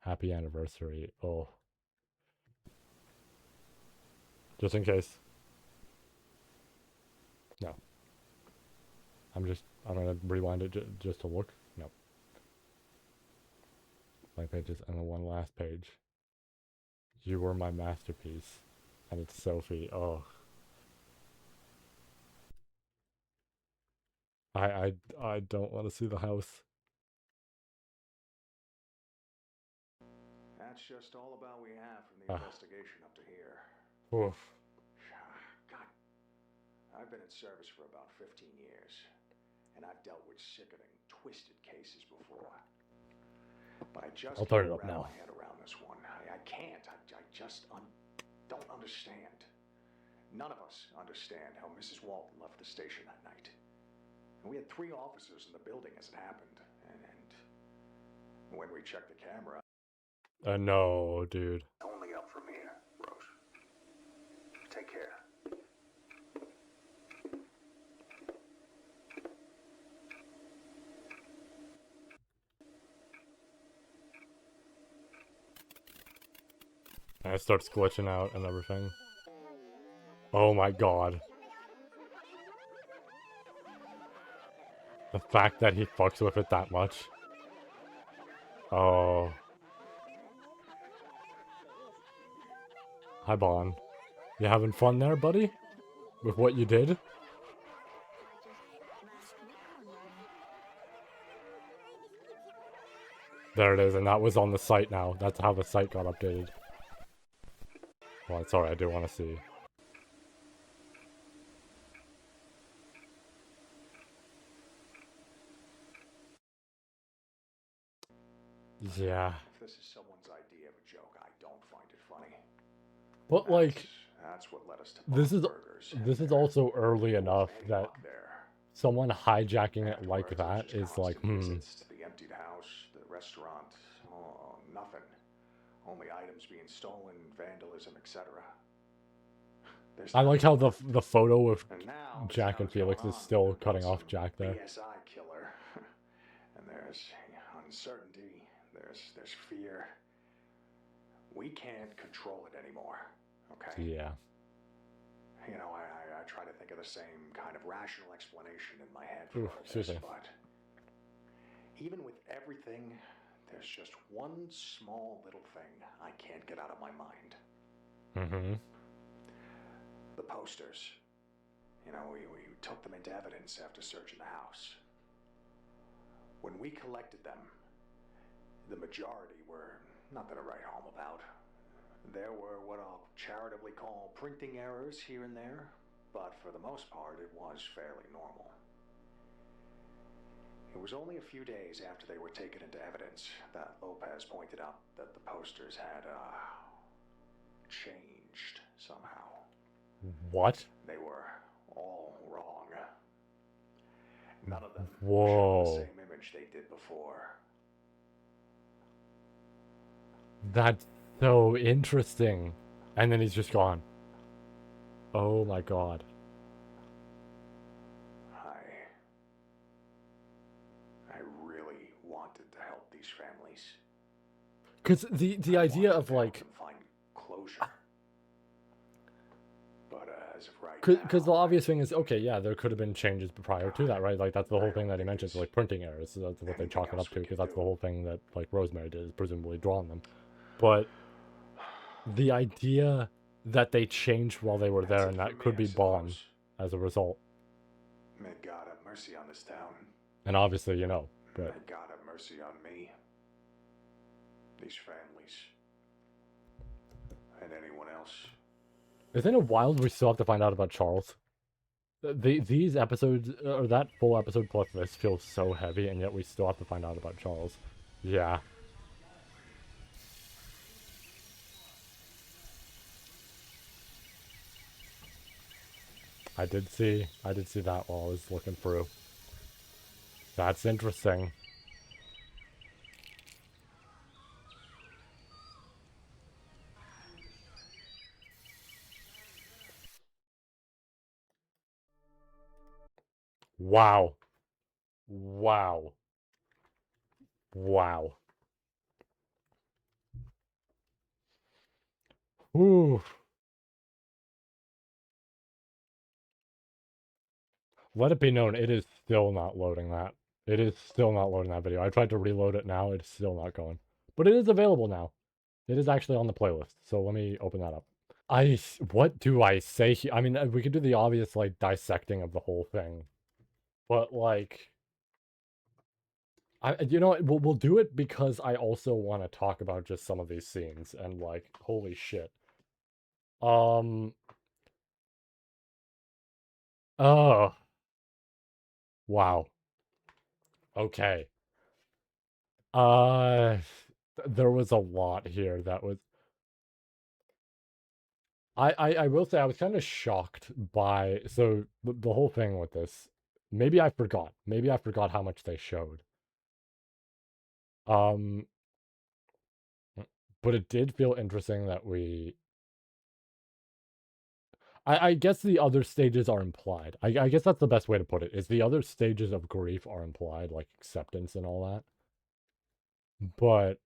Happy anniversary. Oh. Just in case. No. I'm gonna rewind it just to look. No. Blank pages and then one last page. You were my masterpiece. And it's Sophie. Oh. I don't want to see the house. That's just all about we have from the investigation up to here. Oof. God, I've been in service for about 15 years, and I've dealt with sickening, twisted cases before. But I just I'll turn can't it up wrap now. my head around this one. I can't. I just don't understand. None of us understand how Mrs. Walten left the station that night. And we had 3 officers in the building as it happened. And when we checked the camera... No, dude. Only up from here, Rose. Take care. And it starts glitching out and everything. Oh my god. The fact that he fucks with it that much. Oh. Hi, Bon. You having fun there, buddy? With what you did? There it is, and that was on the site now. That's how the site got updated. Well, sorry, I do want to see. Yeah. If this is someone's idea of a joke, I don't find it funny. But like, that's what led us to this is also early enough that someone hijacking it like that is like, visits to the emptied house, the restaurant, nothing. Only items being stolen, vandalism, etc. I like how the photo of Jack and Felix is still cutting off Jack there. BSI killer. And there's uncertainty, there's fear. We can't control it anymore, okay? Yeah. You know, I try to think of the same kind of rational explanation in my head for excuse this, me. but even with everything, there's just one small little thing I can't get out of my mind. Mm-hmm. The posters. You know, we took them into evidence after searching the house. When we collected them, the majority were nothing to write home about. There were what I'll charitably call printing errors here and there, but for the most part it was fairly normal. It was only a few days after they were taken into evidence that Lopez pointed out that the posters had, changed somehow. What? They were all wrong. None of them Whoa. showed the same image they did before. That's so interesting. And then he's just gone. Oh my god. I really wanted to help these families. Because the idea of like... Find closure. But as of right Because the obvious thing is, okay, yeah, there could have been changes prior to that, right? Like, that's the whole thing that he mentions, like, printing errors. So that's what they chalk it up to, because that's the whole thing that, like, Rosemary did, is presumably drawing them. But the idea that they changed while they were there, and that could be Bond as a result. May God have mercy on this town. And obviously, you know, but... May God have mercy on me. These families. And anyone else. Isn't it wild we still have to find out about Charles? These episodes, or that full episode plus this, feels so heavy, and yet we still have to find out about Charles. Yeah. I did see that while I was looking through. That's interesting. Wow. Wow. Wow. Ooh. Let it be known, it is still not loading that. It is still not loading that video. I tried to reload it now, it's still not going. But it is available now. It is actually on the playlist, so let me open that up. What do I say here? I mean, we could do the obvious, like, dissecting of the whole thing. But like, you know what, we'll do it because I also want to talk about just some of these scenes and like, holy shit. Oh, wow. Okay. Uh, there was a lot here that was. I will say I was kind of shocked by the whole thing with this. Maybe I forgot. Maybe I forgot how much they showed. Um, but it did feel interesting that I guess the other stages are implied. I guess that's the best way to put it, is the other stages of grief are implied, like acceptance and all that. But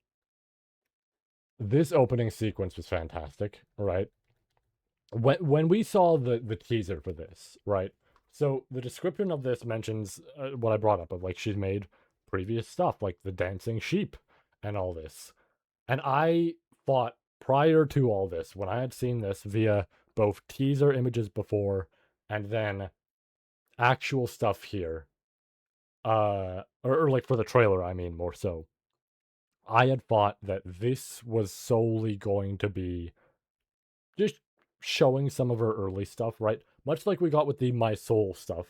this opening sequence was fantastic, right? When we saw the teaser for this, right? So the description of this mentions what I brought up of like she's made previous stuff like the dancing sheep and all this. And I thought prior to all this, when I had seen this via both teaser images before and then actual stuff here, or like for the trailer, I mean, more so, I had thought that this was solely going to be just showing some of her early stuff, right? Much like we got with the My Soul stuff,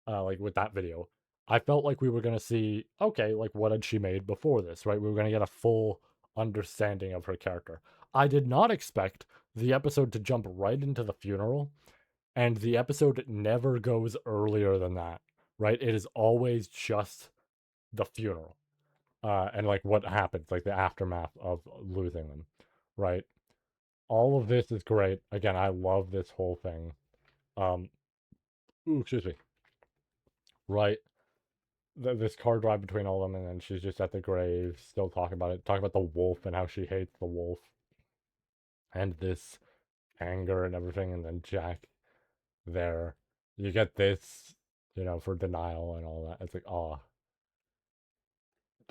like with that video. I felt like we were gonna see, okay, like what had she made before this, right? We were gonna get a full understanding of her character. I did not expect the episode to jump right into the funeral, and the episode never goes earlier than that, right? It is always just the funeral, and like what happens, like the aftermath of losing them, right? All of this is great. Again, I love this whole thing. Ooh, excuse me. Right. This car drive between all of them, and then she's just at the grave, still talking about it, talking about the wolf and how she hates the wolf, and this anger and everything, and then Jack there. You get this, for denial and all that. It's like, oh,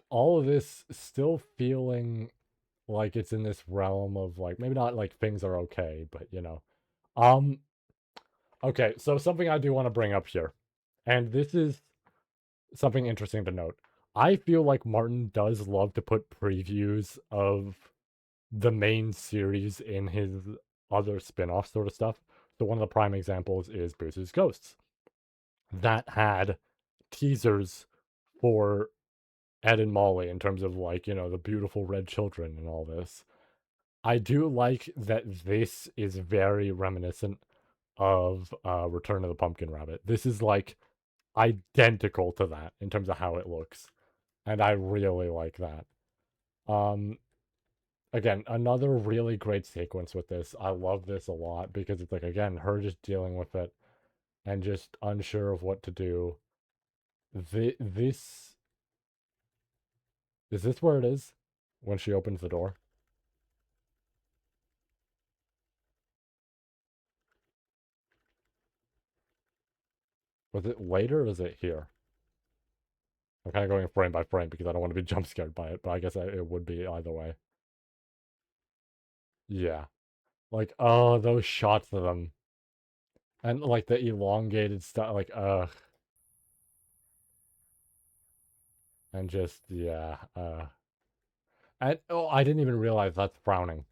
all of this still feeling like it's in this realm of like maybe not like things are okay, but um, okay. So something I do want to bring up here, and this is something interesting to note. I feel like Martin does love to put previews of the main series in his other spin-off sort of stuff. So one of the prime examples is Bruce's Ghosts. That had teasers for Ed and Molly in terms of like, the beautiful red children and all this. I do like that this is very reminiscent of Return of the Pumpkin Rabbit. This is like identical to that in terms of how it looks. And I really like that. Again, another really great sequence with this. I love this a lot because it's like, again, her just dealing with it and just unsure of what to do. This is this where it is when she opens the door? Was it later or is it here? I'm kind of going frame by frame because I don't want to be jump scared by it, but I guess it would be either way. Yeah. Like, oh, those shots of them. And like the elongated stuff, like, and just, yeah, and, oh, I didn't even realize that's frowning.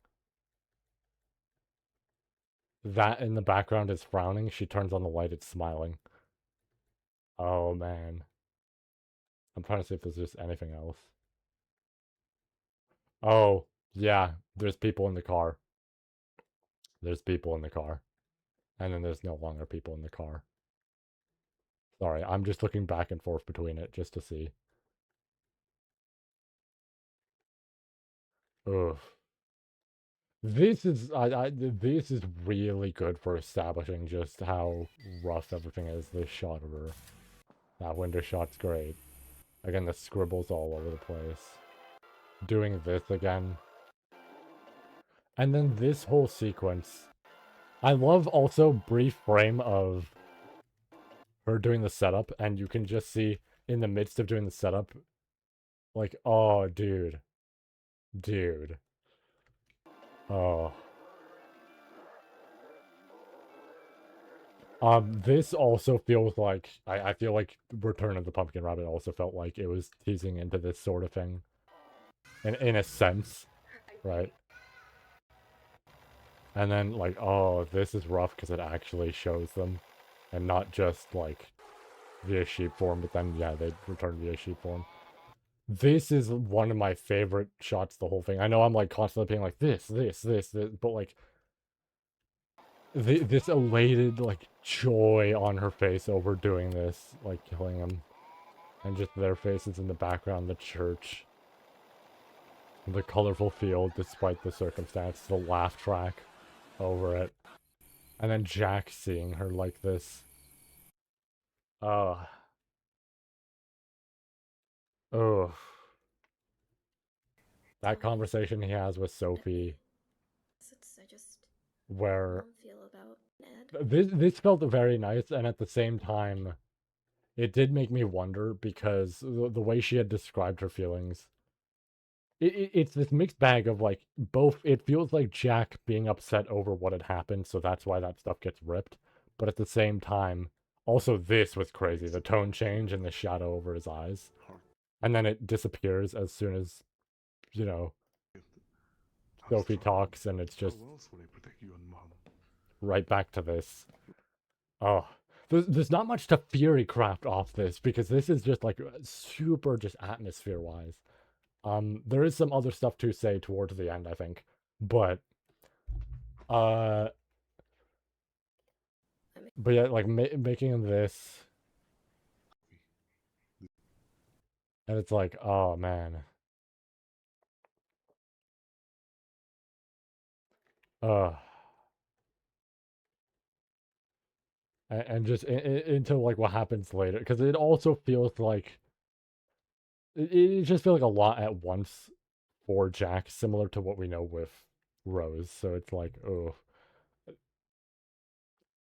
That in the background is frowning. She turns on the light, it's smiling. Oh, man. I'm trying to see if there's just anything else. Oh, yeah, there's people in the car. There's people in the car. And then there's no longer people in the car. Sorry, I'm just looking back and forth between it just to see. Ugh. This is really good for establishing just how rough everything is. This shot of her. That window shot's great. Again, the scribbles all over the place. Doing this again. And then this whole sequence. I love also brief frame of her doing the setup, and you can just see in the midst of doing the setup, like, oh, dude. Dude. Oh. This also feels like I feel like Return of the Pumpkin Rabbit also felt like it was teasing into this sort of thing. In a sense, right? And then like, oh, this is rough because it actually shows them, and not just like via sheep form. But then yeah, they return via sheep form. This is one of my favorite shots. The whole thing. I know I'm like constantly being like this, but like this elated like joy on her face over doing this, like killing him, and just their faces in the background, the church, the colorful field despite the circumstance, the laugh track over it, and then Jack seeing her like this. Oh, that conversation he has with Sophie, I just where feel about Ed. this felt very nice, and at the same time, it did make me wonder because the way she had described her feelings, it's this mixed bag of like both. It feels like Jack being upset over what had happened, so that's why that stuff gets ripped. But at the same time, also this was crazy. The tone change and the shadow over his eyes, and then it disappears as soon as, you know, Sophie talks, and it's just right back to this. Oh, there's not much to Fury craft off this because this is just like super just atmosphere wise. There is some other stuff to say towards the end, I think, but yeah, like making this, and it's like, oh man, uh, and just into like what happens later, because it also feels like it just feels like a lot at once for Jack, similar to what we know with Rose. So it's like, oh,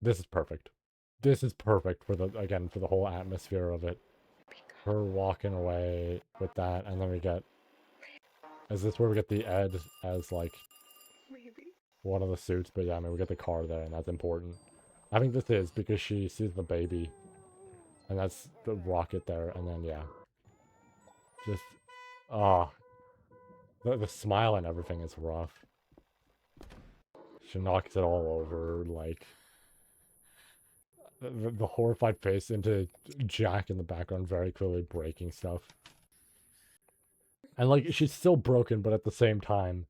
this is perfect. This is perfect for the whole atmosphere of it. Her walking away with that, and then we get, is this where we get the Ed as like one of the suits? But yeah, I mean we get the car there, and that's important. I think this is because she sees the baby, and that's the rocket there, and then yeah, just the smile and everything is rough. She knocks it all over, like the horrified face into Jack in the background, very clearly breaking stuff. And like she's still broken, but at the same time,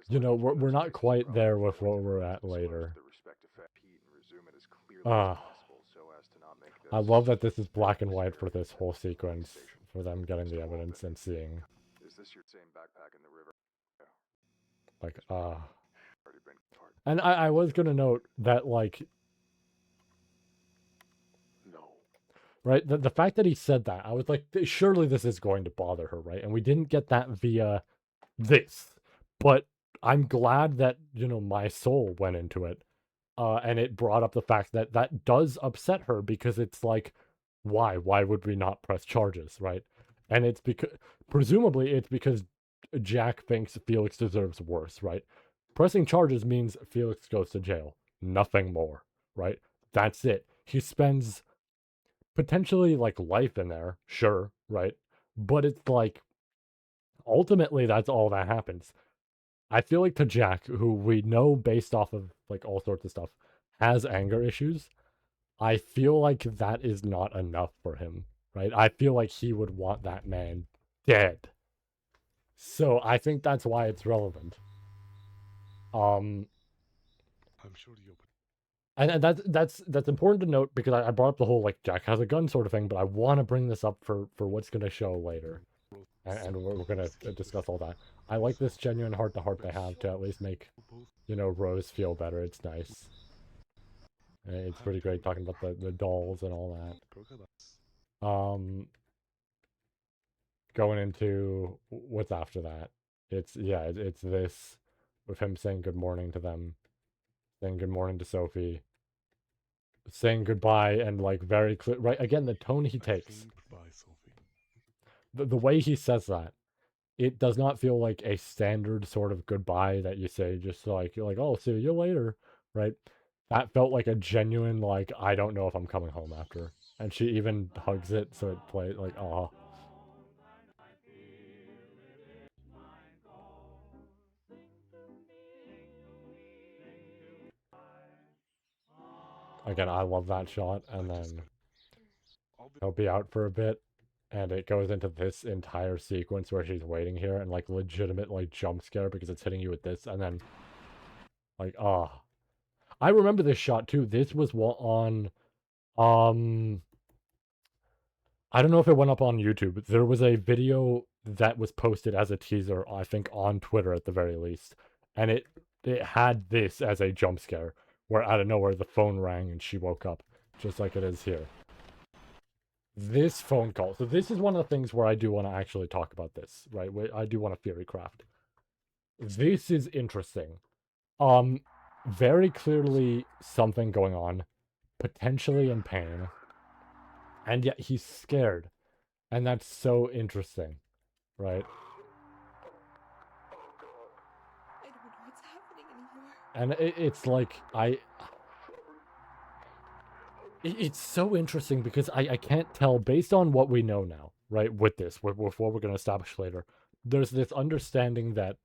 you know, we're not quite there with what we're at later. I love that this is black and white for this whole sequence, for them getting the evidence and seeing. Is this your same backpack in the river? Like, and I was gonna note that, like, right, the fact that he said that, I was like, surely this is going to bother her, right? And we didn't get that via this, but I'm glad that, you know, my soul went into it, and it brought up the fact that that does upset her, because it's like, why would we not press charges, right? And it's because, presumably it's because Jack thinks Felix deserves worse, right? Pressing charges means Felix goes to jail, nothing more, right? That's it. He spends potentially like life in there, sure, right? But it's like, ultimately that's all that happens. I feel like to Jack, who we know based off of like all sorts of stuff, has anger issues, I feel like that is not enough for him, right? I feel like he would want that man dead. So I think that's why it's relevant. I'm sure you. And that's important to note, because I brought up the whole like Jack has a gun sort of thing, but I want to bring this up for what's going to show later, and we're going to discuss all that. I like this genuine heart to heart they have to at least make, you know, Rose feel better. It's nice. It's pretty great talking about the dolls and all that. Going into what's after that, it's it's this with him saying good morning to them, saying good morning to Sophie, saying goodbye, and like very clear, right? Again, the tone he takes, the way he says that, it does not feel like a standard sort of goodbye that you say just like, you're like, oh, see you later, right? That felt like a genuine, like, I don't know if I'm coming home after. And she even hugs it, so it plays, like, aw. Again, I love that shot, and then he'll be out for a bit, and it goes into this entire sequence where she's waiting here, and, like, legitimate, like, jump scare because it's hitting you with this, and then, like, ah. I remember this shot, too. This was on, I don't know if it went up on YouTube. There was a video that was posted as a teaser, I think on Twitter at the very least. And it had this as a jump scare, where out of nowhere the phone rang and she woke up, just like it is here. This phone call. So this is one of the things where I do want to actually talk about this, right? I do want to theory craft. This is interesting. Very clearly something going on, potentially in pain, and yet he's scared. And that's so interesting, right? I don't know what's happening anymore. And it's like, it's so interesting because I can't tell, based on what we know now, right, with this, with what we're going to establish later, there's this understanding that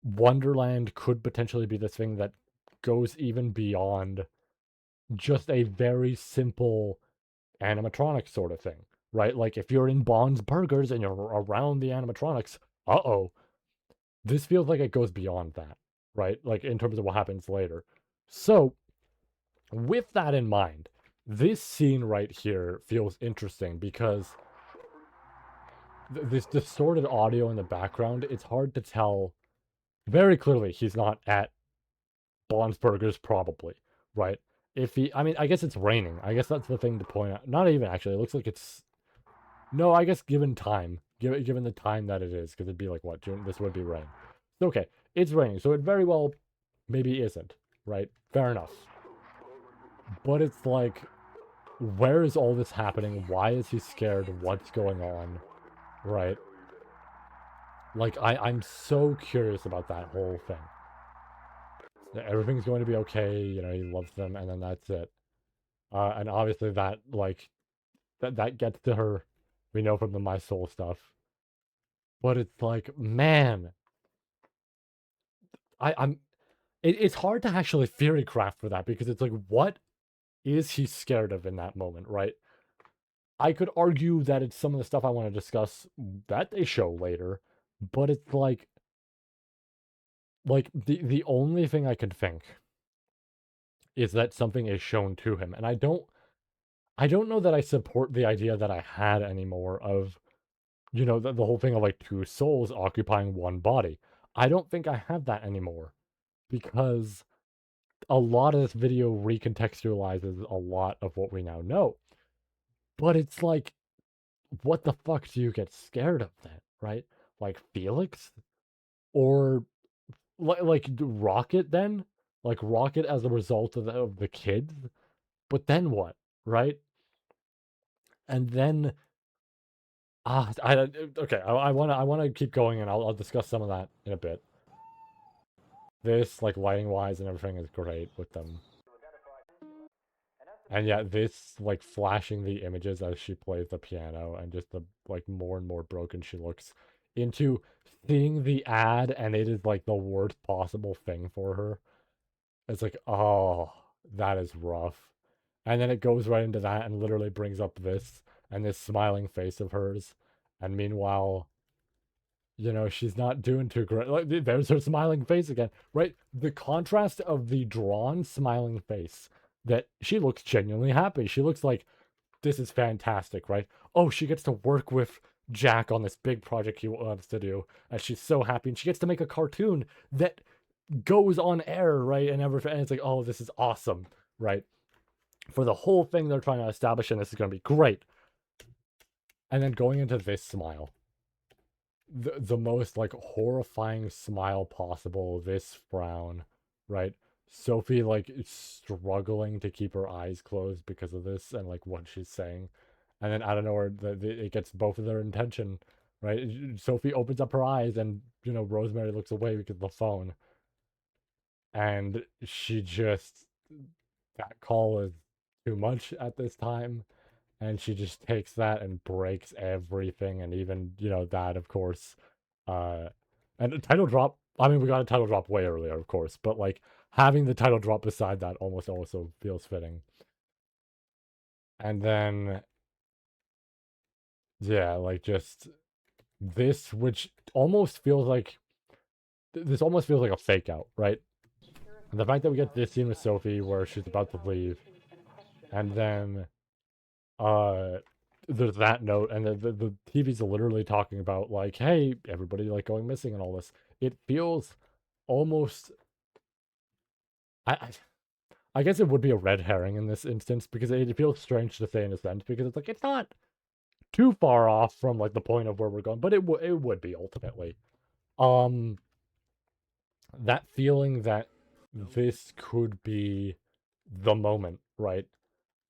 Wonderland could potentially be this thing that goes even beyond just a very simple animatronic sort of thing, right? Like, if you're in Bond's Burgers and you're around the animatronics, uh-oh, this feels like it goes beyond that, right? Like, in terms of what happens later. So, with that in mind, this scene right here feels interesting because this distorted audio in the background, it's hard to tell. Very clearly, he's not at Bond's Burgers, probably, right? If he, I mean, I guess it's raining. I guess that's the thing to point out. Not even, actually. It looks like it's, no, I guess given time. Given the time that it is, because it'd be like, what, June? This would be rain. Okay, it's raining, so it very well maybe isn't, right? Fair enough. But it's like, where is all this happening? Why is he scared? What's going on? Right? Like, I'm so curious about that whole thing. Everything's going to be okay, you know, he loves them, and then that's it. And obviously that, like, that gets to her, we know from the My Soul stuff. But it's like, man, it's hard to actually theory craft for that, because it's like, what is he scared of in that moment, right? I could argue that it's some of the stuff I want to discuss that they show later, but it's like the only thing I can think is that something is shown to him, and I don't know that I support the idea that I had anymore of, you know, the whole thing of like two souls occupying one body. I don't think I have that anymore, because a lot of this video recontextualizes a lot of what we now know. But it's like, what the fuck do you get scared of then, right? Like Felix? Or like Rocket then? Like Rocket as a result of the kids? But then what, right? And then okay, I want to keep going, and I'll discuss some of that in a bit. This, like, lighting wise and everything is great with them. And yeah, this, like, flashing the images as she plays the piano, and just the, like, more and more broken she looks, into seeing the ad, and it is, like, the worst possible thing for her. It's like, oh, that is rough. And then it goes right into that and literally brings up this, and this smiling face of hers. And meanwhile, you know, she's not doing too great. Like, there's her smiling face again, right? The contrast of the drawn smiling face, that she looks genuinely happy. She looks like, this is fantastic, right? Oh, she gets to work with Jack on this big project he wants to do, and she's so happy. And she gets to make a cartoon that goes on air, right? And everything. And it's like, oh, this is awesome, right? For the whole thing they're trying to establish, and this is going to be great. And then going into this smile. The most, like, horrifying smile possible, this frown, right? Sophie, like, is struggling to keep her eyes closed because of this and, like, what she's saying. And then out of nowhere, it gets both of their attention, right? Sophie opens up her eyes, and, you know, Rosemary looks away because of the phone. And she just, that call is too much at this time, and she just takes that and breaks everything, and even, you know, that, of course. And a title drop, I mean, we got a title drop way earlier, of course, but like having the title drop beside that almost also feels fitting. And then, yeah, like just this, which almost feels like this almost feels like a fake out, right? And the fact that we get this scene with Sophie where she's about to leave, and then there's that note, and the TV's literally talking about like, hey, everybody like going missing and all this. It feels almost I I guess it would be a red herring in this instance because it feels strange to say in a sense because it's like it's not too far off from like the point of where we're going, but it would be ultimately. Um that feeling that this could be the moment, right?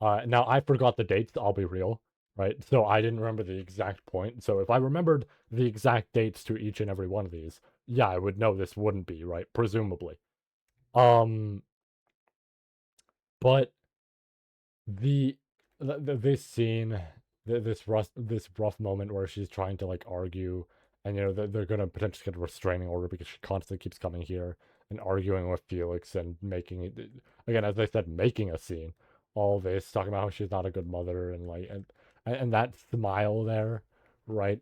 Now I forgot the dates, I'll be real, right? So I didn't remember the exact point. So if I remembered the exact dates to each and every one of these, yeah, I would know this wouldn't be, right? Presumably. Um but the, this scene, this rough moment where she's trying to like argue, and you know they're gonna potentially get a restraining order because she constantly keeps coming here and arguing with Felix and making it again, as I said, making a scene. All this talking about how she's not a good mother and like and that smile there, right?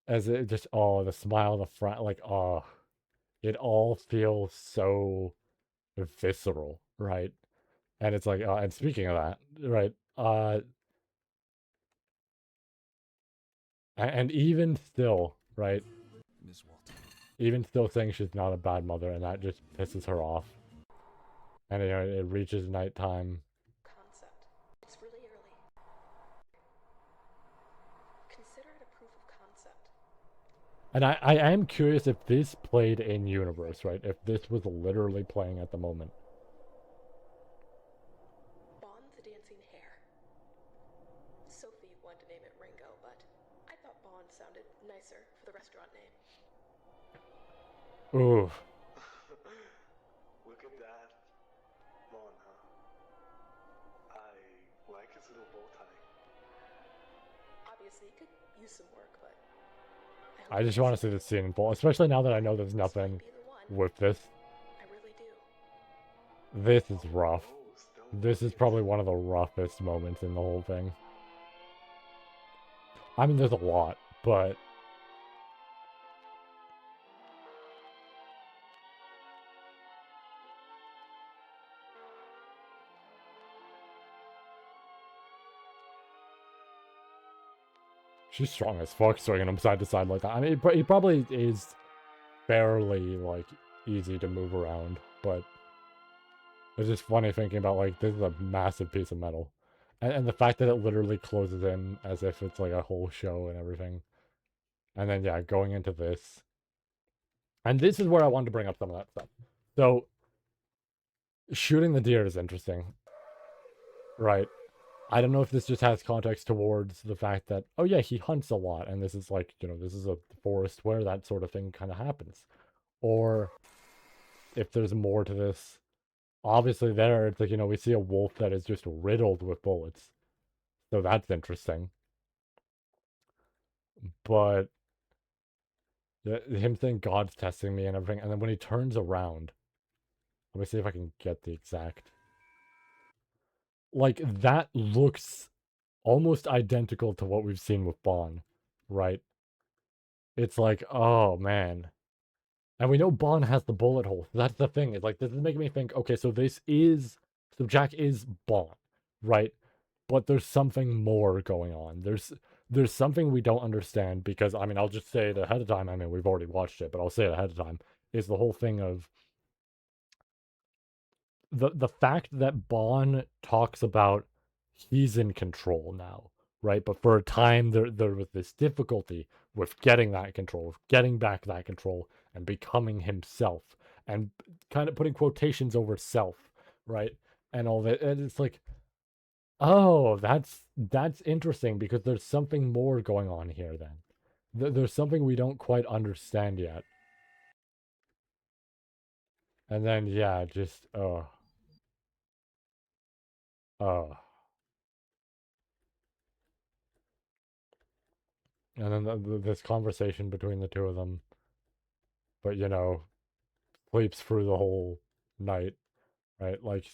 As it just the smile, the front, like it all feels so visceral, right? And it's like, and speaking of that, right? And even still, right? Miss Walten. Even still saying she's not a bad mother, and that just pisses her off. And you know, it reaches nighttime. Concept. It's really early. Consider it a proof of concept. And I am curious if this played in universe, right? If this was literally playing at the moment. Bond the dancing hare. Sophie wanted to name it Ringo, but I thought Bond sounded nicer for the restaurant name. Ooh. Look at that. Mon, huh? I like his little bow tie. Obviously, it could use some work, but I just want to see this scene in full, especially now that I know there's nothing with this. I really do. This is rough. This is probably one of the roughest moments in the whole thing. I mean, there's a lot, but she's strong as fuck swinging him side to side like that. I mean, he probably is fairly, like, easy to move around, but it's just funny thinking about, like, this is a massive piece of metal. And the fact that it literally closes in as if it's, like, a whole show and everything. And then, yeah, going into this. And this is where I wanted to bring up some of that stuff. So, shooting the deer is interesting. Right. I don't know if this just has context towards the fact that, oh yeah, he hunts a lot, and this is like, you know, this is a forest where that sort of thing kind of happens. Or if there's more to this. Obviously there, it's like, you know, we see a wolf that is just riddled with bullets. So that's interesting. But him saying God's testing me and everything, and then when he turns around, let me see if I can get the exact. Like, that looks almost identical to what we've seen with Bond, right? It's like, oh man. And we know Bond has the bullet hole. That's the thing. It's like, this is making me think, okay, so Jack is Bond, right? But there's something more going on. There's something we don't understand because, I mean, I'll just say it ahead of time. I mean, we've already watched it, but I'll say it ahead of time. Is the whole thing of the fact that Bond talks about he's in control now, right? But for a time there was this difficulty with getting that control, with getting back that control and becoming himself and kind of putting quotations over self, right? And all that. And it's like, oh, that's interesting because there's something more going on here then. There's something we don't quite understand yet. And then yeah, just And then this conversation between the two of them, but you know, sleeps through the whole night, right? Like,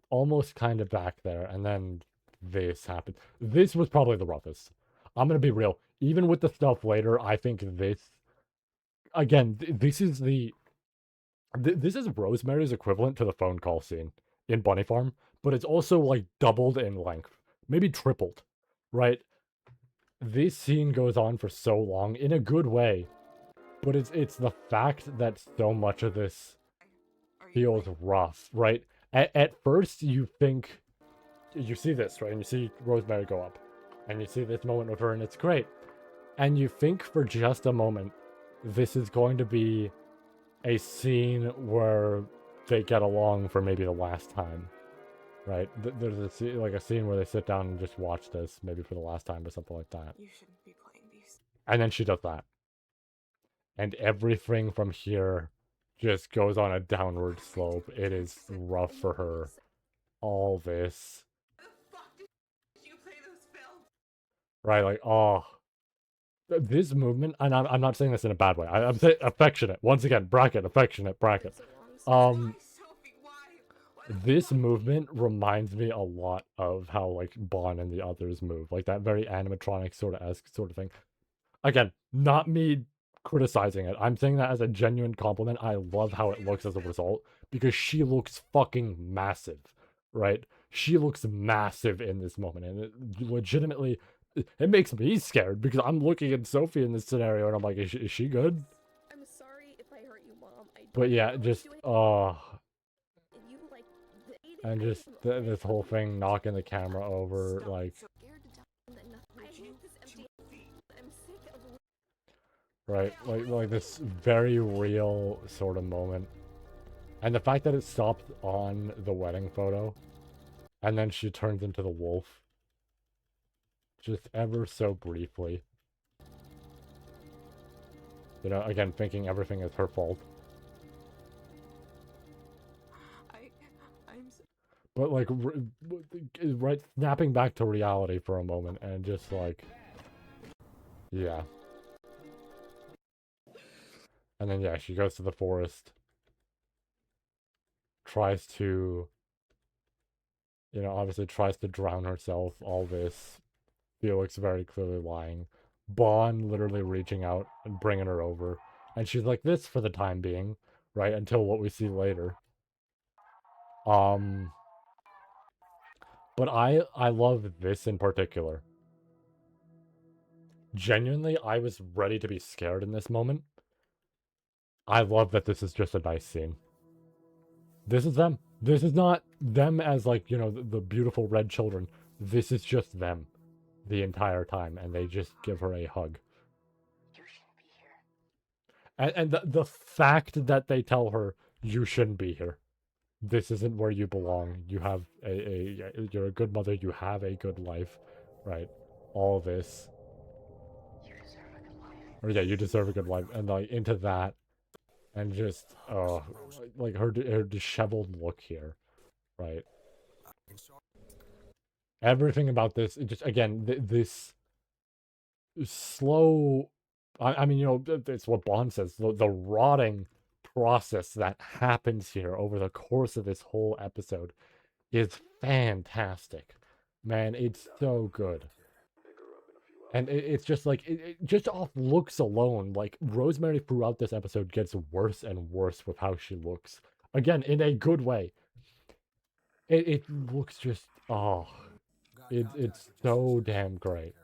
almost kind of back there, and then this happened. This was probably the roughest. I'm gonna be real. Even with the stuff later, I think this, again, this is this is Rosemary's equivalent to the phone call scene in Bunny Farm, but it's also like doubled in length, maybe tripled, right? This scene goes on for so long in a good way, but it's the fact that so much of this feels rough, right? At first, you think you see this, right? And you see Rosemary go up, and you see this moment with her, and it's great. And you think for just a moment, this is going to be a scene where they get along for maybe the last time, right? There's a scene where they sit down and just watch this, maybe for the last time or something like that. You shouldn't be playing these. And then she does that. And everything from here just goes on a downward slope. It is rough for her. All this. Right, like, oh. This movement, and I'm not saying this in a bad way. I'm saying affectionate. Once again, bracket, affectionate, bracket. This movement reminds me a lot of how, like, Bon and the others move. Like, that very animatronic sort of thing. Again, not me criticizing it. I'm saying that as a genuine compliment. I love how it looks as a result, because she looks fucking massive, right? She looks massive in this moment, and it legitimately, it makes me scared, because I'm looking at Sophie in this scenario, and I'm like, is she good? I'm sorry if I hurt you, Mom. But yeah, just, and just this whole thing knocking the camera over, like, right, like this very real sort of moment. And the fact that it stopped on the wedding photo, and then she turns into the wolf, just ever so briefly. You know, again, thinking everything is her fault. But like, right, snapping back to reality for a moment, and just like, yeah. And then yeah, she goes to the forest, tries to, you know, obviously tries to drown herself, all this. Felix very clearly lying. Bon literally reaching out and bringing her over. And she's like this for the time being, right? Until what we see later. But I love this in particular. Genuinely, I was ready to be scared in this moment. I love that this is just a nice scene. This is them. This is not them as, like, you know, the beautiful red children. This is just them the entire time, and they just give her a hug. And the fact that they tell her, you shouldn't be here. This isn't where you belong. You have you're a good mother. You have a good life, right? All this. Or yeah, you deserve a good life. And like into that, and just like her disheveled look here, right? Everything about this, it just, again, this slow. I mean, you know, it's what Bond says. The rotting process that happens here over the course of this whole episode is fantastic. Man, it's so good. And it's just like, just off looks alone, like, Rosemary throughout this episode gets worse and worse with how she looks. Again, in a good way. It looks just, it's so damn great.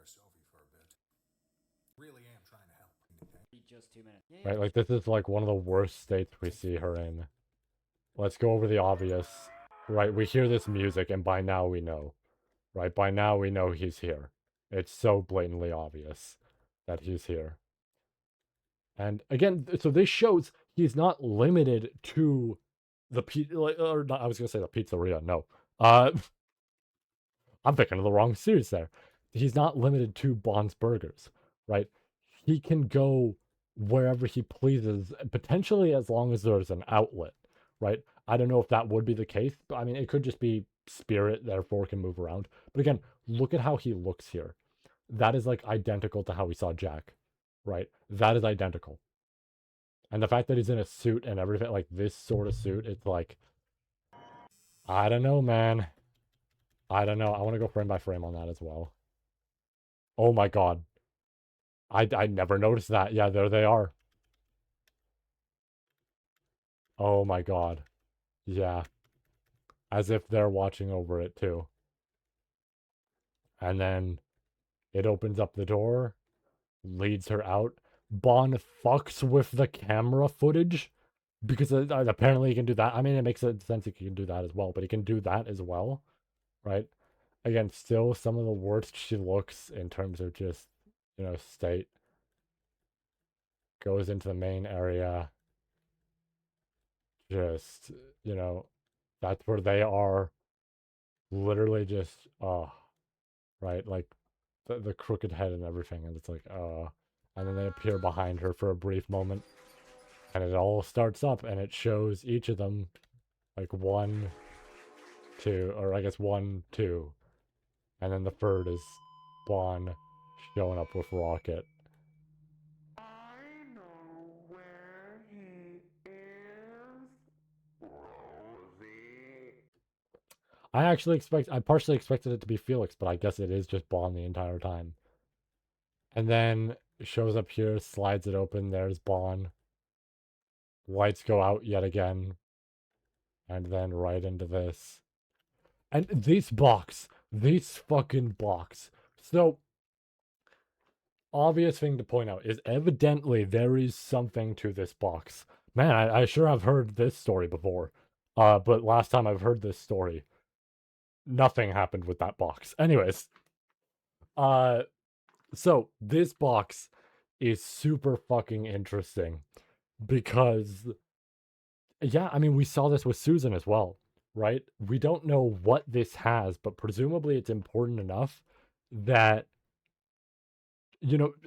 Just 2 minutes. Right, like, this is like one of the worst states we see her in. Let's go over the obvious. Right, we hear this music, and by now we know. Right, by now we know he's here. It's so blatantly obvious that he's here. And again, so this shows he's not limited to the I was gonna say the pizzeria. No, I'm thinking of the wrong series there. He's not limited to Bond's Burgers, right? He can go wherever he pleases, potentially as long as there's an outlet, right? I don't know if that would be the case, but I mean, it could just be spirit, therefore can move around. But again, look at how he looks here. That is like identical to how we saw Jack, right? That is identical. And the fact that he's in a suit and everything, like this sort of suit, it's like, I don't know, man. I don't know. I want to go frame by frame on that as well. Oh my god. I never noticed that. Yeah, there they are. Oh my god. Yeah. As if they're watching over it too. And then it opens up the door, leads her out. Bond fucks with the camera footage because apparently he can do that. I mean, it makes sense he can do that as well, but he can do that as well, right? Again, still some of the worst she looks in terms of just, state. Goes into the main area. Just, that's where they are. Literally just, right? Like the crooked head and everything. And it's like, and then they appear behind her for a brief moment. And it all starts up and it shows each of them like 1, 2, or I guess 1, 2. And then the third is Bond showing up with Rocket. I partially expected it to be Felix, but I guess it is just Bond the entire time. And then shows up here, slides it open, there's Bond. Lights go out yet again. And then right into this. And this fucking box. So, obvious thing to point out is evidently there is something to this box. Man, I sure have heard this story before. But last time I've heard this story, nothing happened with that box. Anyways, so this box is super fucking interesting because, yeah, I mean, we saw this with Susan as well, right? We don't know what this has, but presumably it's important enough that,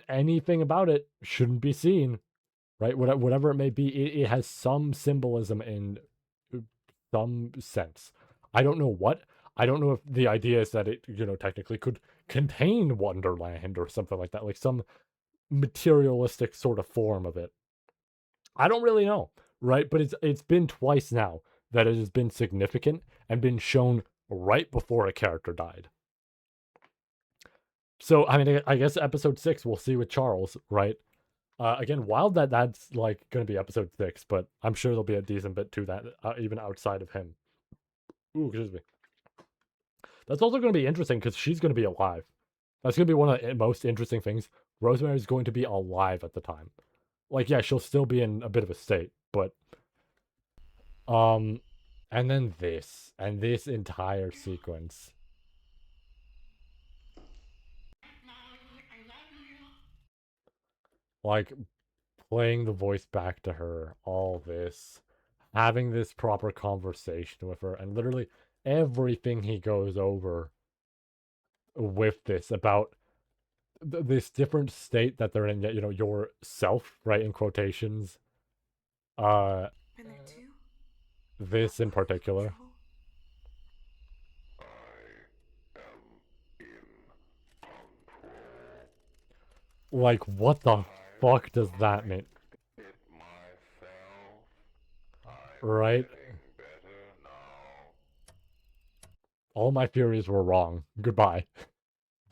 anything about it shouldn't be seen, right? Whatever it may be, it has some symbolism in some sense. I don't know what. I don't know if the idea is that it, technically could contain Wonderland or something like that, like some materialistic sort of form of it. I don't really know, right? But it's been twice now that it has been significant and been shown right before a character died. So, I mean, I guess episode 6 we'll see with Charles, right? Again, wild that's like going to be episode 6, but I'm sure there'll be a decent bit to that, even outside of him. Ooh, excuse me. That's also going to be interesting because she's going to be alive. That's going to be one of the most interesting things. Rosemary's going to be alive at the time. Like, yeah, she'll still be in a bit of a state, but and then this entire sequence. Like playing the voice back to her, all this, having this proper conversation with her, and literally everything he goes over with this about this different state that they're in, yet, yourself, right, in quotations. Been there too? This in particular. Like, what the fuck does that mean? Right? All my theories were wrong. Goodbye.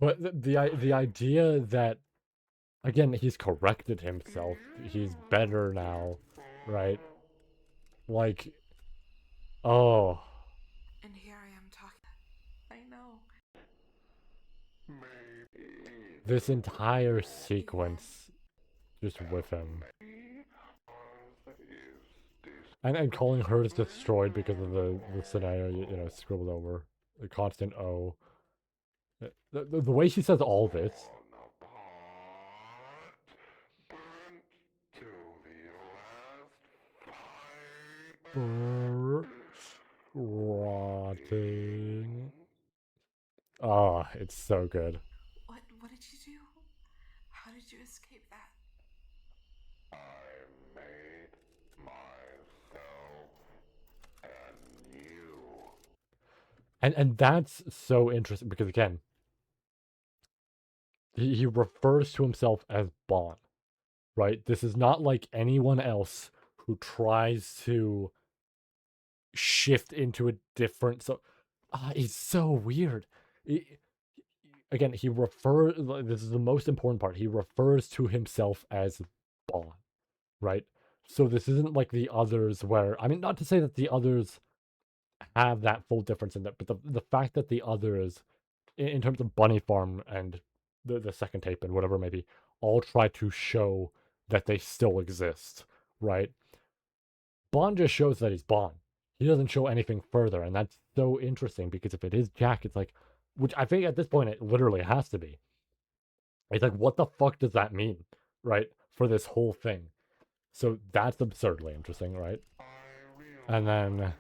But the idea that, again, he's corrected himself. He's better now, right? Like, oh. And here I am talking. I know. This entire sequence just with him. And calling hers destroyed because of the scenario, scribbled over. The constant O. The way she says all this. Rotting. Oh, it's so good. What did you do? How did you escape that? I made myself And that's so interesting because again, he refers to himself as Bond, right? This is not like anyone else who tries to shift into a different. So, it's so weird. Again, he refers. This is the most important part. He refers to himself as Bond, right? So this isn't like the others, where I mean, not to say that the others have that full difference in that, but the fact that the others, in terms of Bunny Farm and the second tape and whatever it may be, all try to show that they still exist, right? Bond just shows that he's Bond. He doesn't show anything further, and that's so interesting because if it is Jack, it's like, which I think at this point it literally has to be. It's like, what the fuck does that mean, right? For this whole thing. So that's absurdly interesting, right? And then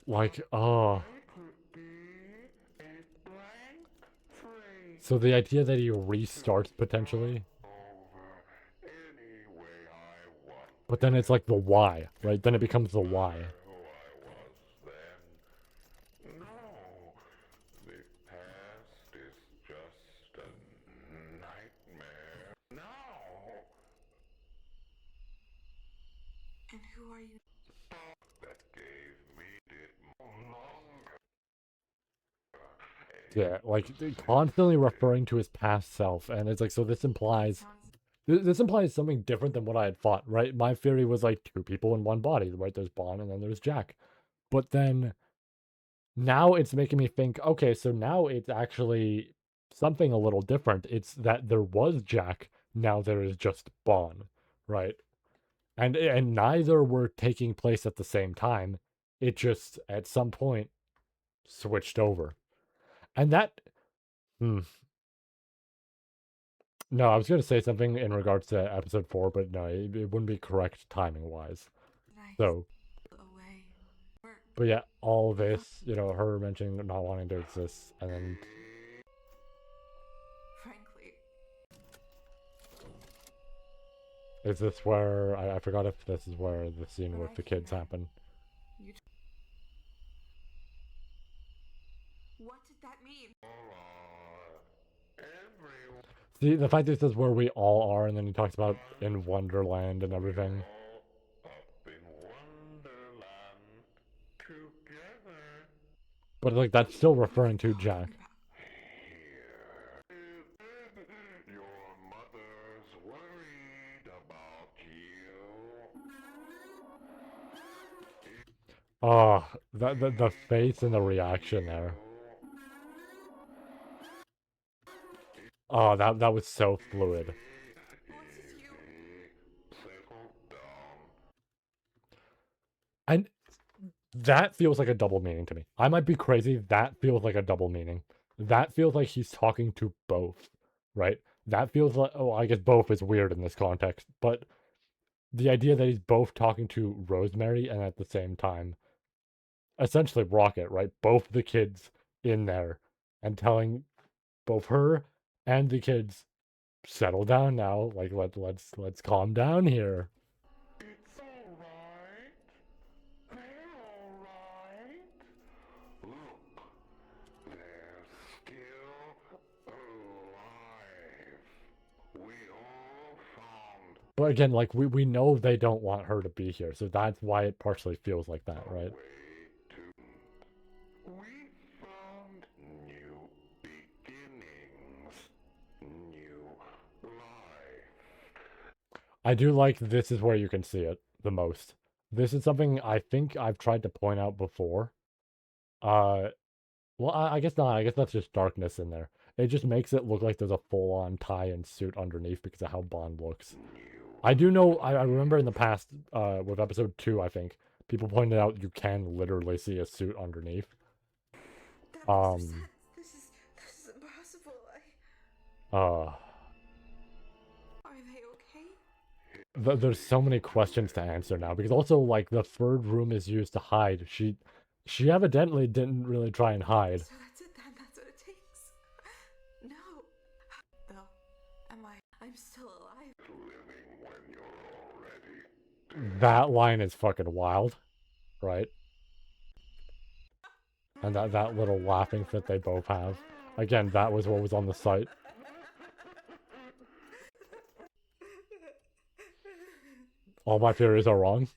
like, oh. So the idea that he restarts potentially. But then it's like the why, right? Then it becomes the why. And who are you? Yeah, like constantly referring to his past self, and it's like, so this implies something different than what I had thought, right? My theory was like two people in one body, right? There's Bond and then there's Jack. But then now it's making me think, okay, so now it's actually something a little different. It's that there was Jack, now there is just Bond, right? And neither were taking place at the same time. It just at some point switched over. And that no, I was going to say something in regards to episode 4, but no, it wouldn't be correct timing wise. So, but yeah, all this, her mentioning not wanting to exist, and then. Frankly. Is this where. I forgot if this is where the scene with the kids happen. What did that mean? See, the fact that this is where we all are, and then he talks about in Wonderland and everything. But like that's still referring to Jack. Oh, the face and the reaction there. Oh, that was so fluid. And that feels like a double meaning to me. I might be crazy. That feels like a double meaning. That feels like he's talking to both, right? That feels like, oh, I guess both is weird in this context, but the idea that he's both talking to Rosemary and at the same time, essentially Rocket, right? Both the kids in there and telling both her and the kids, settle down now. Like let's calm down here. But again, like we know they don't want her to be here, so that's why it partially feels like that, right? I do like this is where you can see it the most. This is something I think I've tried to point out before. Well, I guess not. I guess that's just darkness in there. It just makes it look like there's a full-on tie and suit underneath because of how Bond looks. I do know, I remember in the past, with episode 2, I think, people pointed out you can literally see a suit underneath. This is impossible. Are they okay? There's so many questions to answer now because also like the third room is used to hide. She evidently didn't really try and hide. So that's it then. That's what it takes. No. Though, I'm still alive. Living when that line is fucking wild, right? And that little laughing fit they both have. Again, that was what was on the site. All my theories are wrong.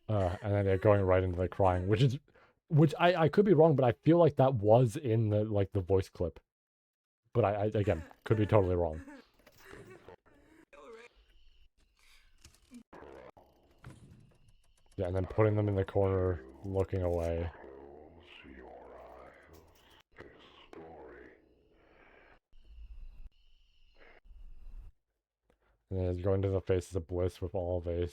And then they're going right into the crying, which I could be wrong, but I feel like that was in the like the voice clip. But I again could be totally wrong. Yeah, and then putting them in the corner, looking away. And then it's going to the faces of bliss with all this.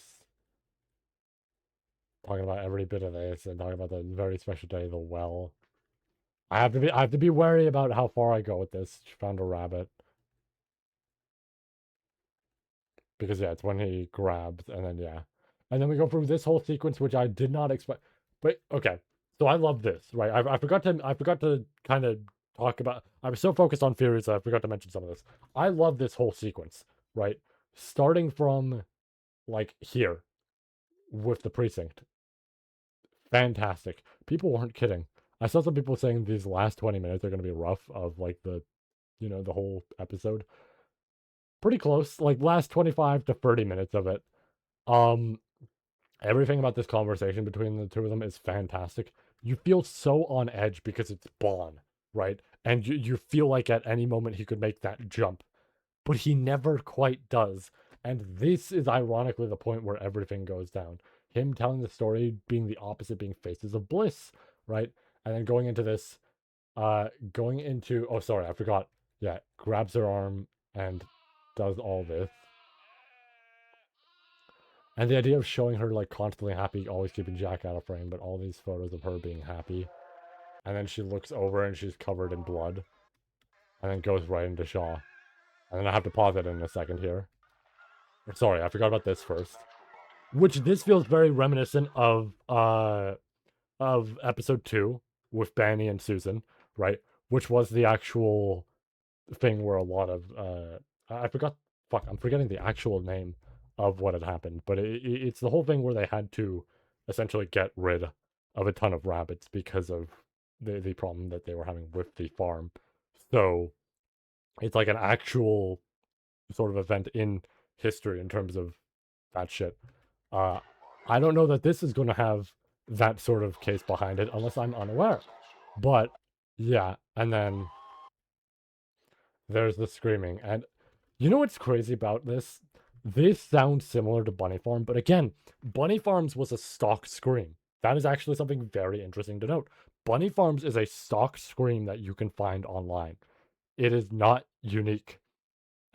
Talking about every bit of this and talking about the very special day, the well. I have to be wary about how far I go with this. She found a rabbit. Because yeah, it's when he grabs and then yeah. And then we go through this whole sequence which I did not expect. But okay. So I love this, right? I forgot to kind of talk about I was so focused on theories that I forgot to mention some of this. I love this whole sequence, right? Starting from like here with the precinct. Fantastic. People weren't kidding. I saw some people saying these last 20 minutes are going to be rough of like the the whole episode. Pretty close, like last 25 to 30 minutes of it. Everything about this conversation between the two of them is fantastic. You feel so on edge because it's Bond, right? And you feel like at any moment he could make that jump, but he never quite does. And this is ironically the point where everything goes down. Him telling the story being the opposite, being faces of bliss, right? And then going into this, oh, sorry, I forgot. Yeah, grabs her arm and does all this. And the idea of showing her like constantly happy, always keeping Jack out of frame, but all these photos of her being happy. And then she looks over and she's covered in blood. And then goes right into Shaw. And then I have to pause it in a second here. Sorry, I forgot about this first. Which this feels very reminiscent of episode 2 with Benny and Susan, right? Which was the actual thing where a lot of I'm forgetting the actual name of what had happened, but it's the whole thing where they had to essentially get rid of a ton of rabbits because of the problem that they were having with the farm. So it's like an actual sort of event in history in terms of that shit. I don't know that this is going to have that sort of case behind it unless I'm unaware. But yeah, and then there's the screaming. And you know what's crazy about this? This sounds similar to Bunny Farm, but again, Bunny Farms was a stock scream. That is actually something very interesting to note. Bunny Farms is a stock scream that you can find online. It is not unique,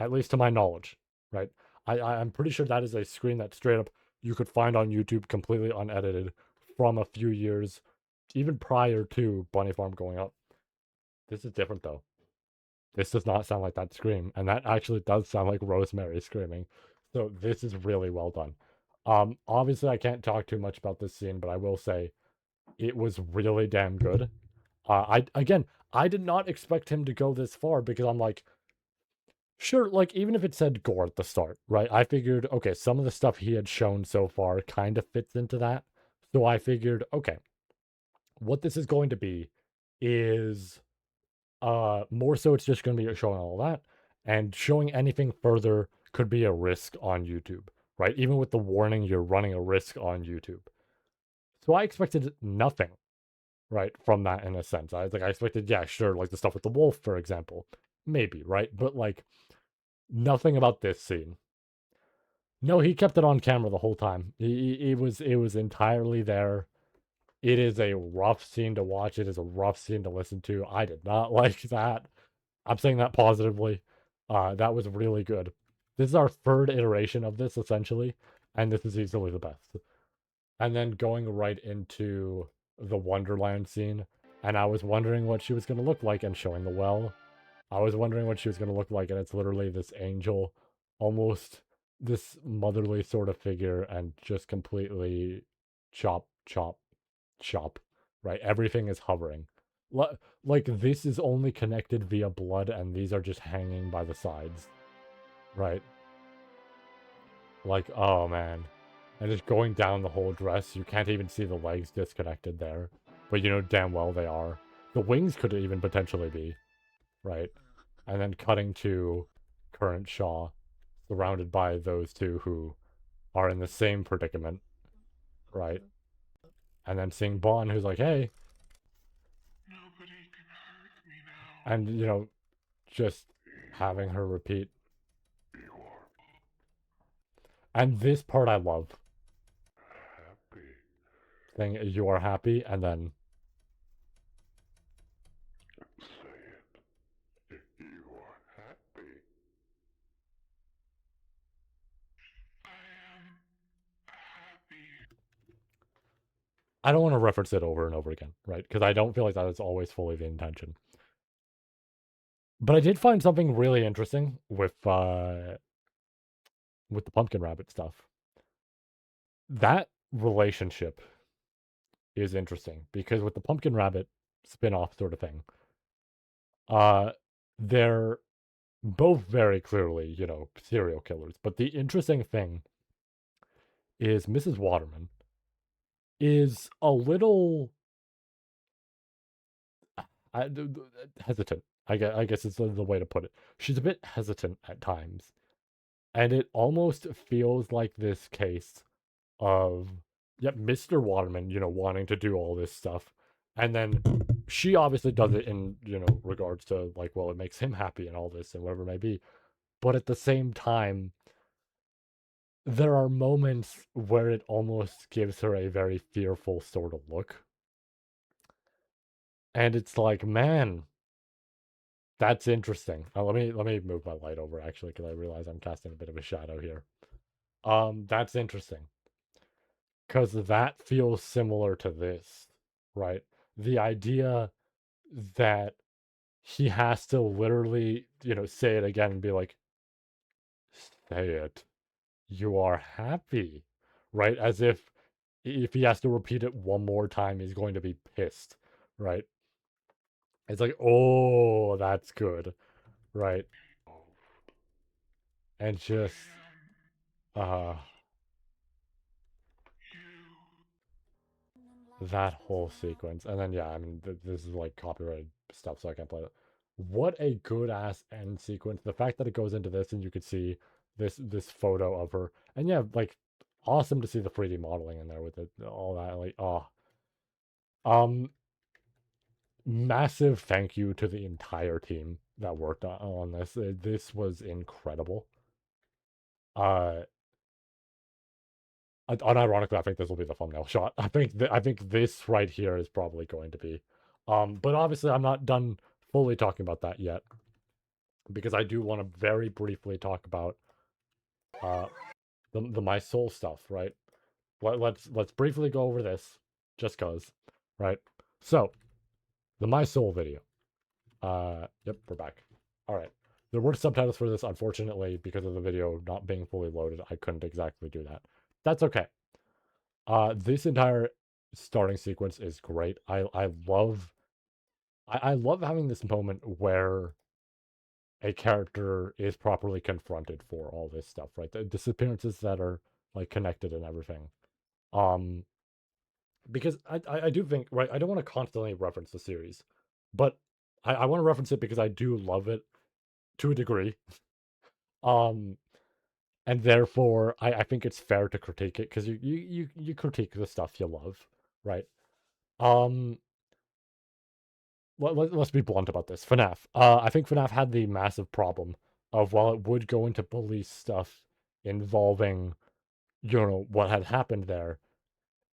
at least to my knowledge, right? I'm pretty sure that is a scream that straight up you could find on YouTube completely unedited from a few years, even prior to Bunny Farm going up. This is different though. This does not sound like that scream, and that actually does sound like Rosemary screaming. So this is really well done. Obviously I can't talk too much about this scene, but I will say it was really damn good. I did not expect him to go this far because I'm like, sure, like even if it said gore at the start, right? I figured, okay, some of the stuff he had shown so far kind of fits into that. So I figured, okay, what this is going to be is more so it's just going to be showing all that, and showing anything further could be a risk on YouTube, right? Even with the warning, you're running a risk on YouTube. So I expected nothing, right, from that in a sense. I expected, yeah, sure, like the stuff with the wolf, for example, maybe, right? But like nothing about this scene. No, he kept it on camera the whole time. It was entirely there. It is a rough scene to watch. It is a rough scene to listen to. I did not like that. I'm saying that positively. That was really good. This is our third iteration of this, essentially, and this is easily the best. And then going right into the Wonderland scene, and I was wondering what she was going to look like, and showing the well. I was wondering what she was going to look like, and it's literally this angel, almost this motherly sort of figure, and just completely chop, chop, chop, right? Everything is hovering. Like this is only connected via blood, and these are just hanging by the sides, right? Like, oh man. And just going down the whole dress, you can't even see the legs disconnected there. But you know damn well they are. The wings could even potentially be, right? And then cutting to current Shaw, surrounded by those two who are in the same predicament, right? And then seeing Bond, who's like, hey. Nobody can hurt me now. And, you know, just having her repeat. And this part I love. Happy. Saying, you are happy, and then. Say it. If you are happy. I am happy. I don't want to reference it over and over again, right? Because I don't feel like that is always fully the intention. But I did find something really interesting with the pumpkin rabbit stuff. That relationship is interesting because with the pumpkin rabbit spin-off sort of thing, they're both very clearly, you know, serial killers. But the interesting thing is Mrs. Waterman is a little hesitant. I guess it's the way to put it. She's a bit hesitant at times. And it almost feels like this case of, Mr. Waterman, you know, wanting to do all this stuff. And then she obviously does it in, you know, regards to like, well, it makes him happy and all this and whatever it may be. But at the same time, there are moments where it almost gives her a very fearful sort of look. And it's like, man, that's interesting. Let me move my light over actually, because I realize I'm casting a bit of a shadow here. That's interesting. Because that feels similar to this, right? The idea that he has to literally, you know, say it again and be like, say it. You are happy, right? As if he has to repeat it one more time, he's going to be pissed, right? It's like, oh, that's good, right? And just, that whole sequence. And then, yeah, I mean, this is like copyrighted stuff, so I can't play it. What a good ass end sequence. The fact that it goes into this and you could see this photo of her. And yeah, like, awesome to see the 3D modeling in there with it, all that. Like, oh. Massive thank you to the entire team that worked on this. This was incredible. Unironically, I think this will be the thumbnail shot. I think this right here is probably going to be. But obviously, I'm not done fully talking about that yet, because I do want to very briefly talk about the My Soul stuff, right? Let's briefly go over this, just cause, right? So, the My Soul video. Yep, we're back. All right. There were subtitles for this, unfortunately, because of the video not being fully loaded. I couldn't exactly do that. That's okay. This entire starting sequence is great. I love having this moment where a character is properly confronted for all this stuff, right? The disappearances that are like connected and everything. Because I do think, right, I don't want to constantly reference the series, but I want to reference it because I do love it to a degree. And therefore I think it's fair to critique it because you critique the stuff you love, right? Let's be blunt about this. FNAF. I think FNAF had the massive problem of, while it would go into police stuff involving, you know, what had happened there,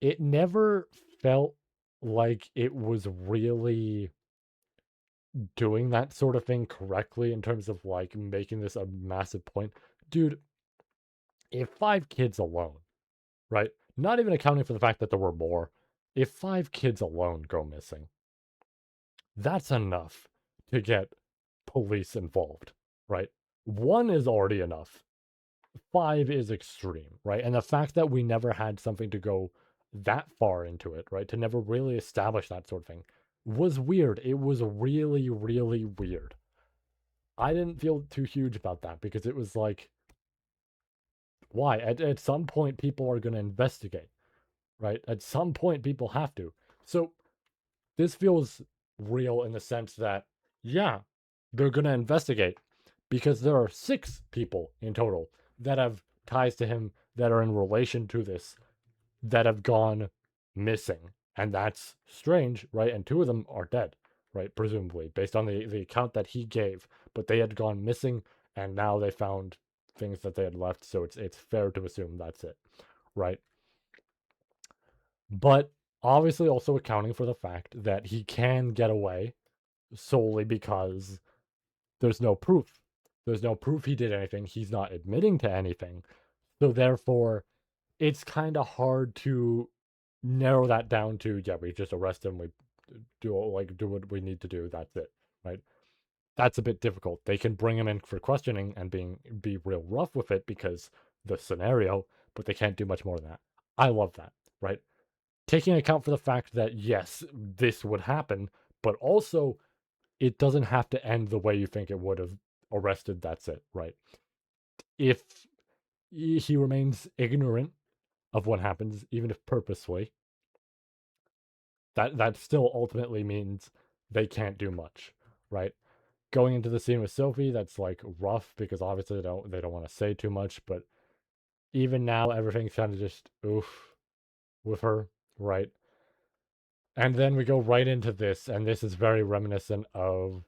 it never felt like it was really doing that sort of thing correctly in terms of like making this a massive point. Dude, if 5 kids alone, right? Not even accounting for the fact that there were more, if 5 kids alone go missing, that's enough to get police involved, right? 1 is already enough. 5 is extreme, right? And the fact that we never had something to go that far into it, right? To never really establish that sort of thing was weird. It was really, really weird. I didn't feel too huge about that because it was like, Why? At some point, people are going to investigate, right? At some point, people have to. So this feels real in the sense that, yeah, they're going to investigate because there are 6 people in total that have ties to him that are in relation to this that have gone missing. And that's strange, right? And 2 of them are dead, right? Presumably, based on the account that he gave. But they had gone missing, and now they found things that they had left. So it's fair to assume that's it, right? But obviously, also accounting for the fact that he can get away solely because there's no proof. There's no proof he did anything. He's not admitting to anything. So therefore, it's kind of hard to narrow that down to, yeah, we just arrest him, we do what we need to do, that's it, right? That's a bit difficult. They can bring him in for questioning and be real rough with it because the scenario, but they can't do much more than that. I love that, right? Taking account for the fact that yes, this would happen, but also it doesn't have to end the way you think it would have. Arrested, that's it, right? If he remains ignorant of what happens, even if purposely, that still ultimately means they can't do much, right? Going into the scene with Sophie, that's like rough because obviously they don't want to say too much, but even now everything's kind of just oof with her, right? And then we go right into this, and this is very reminiscent of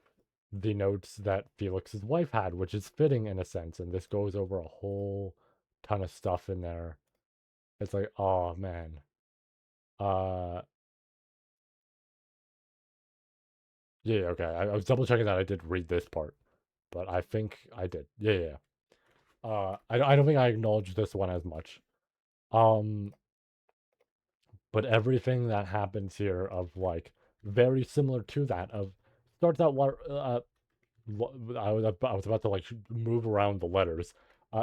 the notes that Felix's wife had, which is fitting in a sense, and this goes over a whole ton of stuff in there. It's like, oh man. Uh yeah, okay. I was double checking that I did read this part, but I think I did. Yeah. I don't think I acknowledged this one as much. Um, but everything that happens here of like very similar to that of starts out I was about to like move around the letters.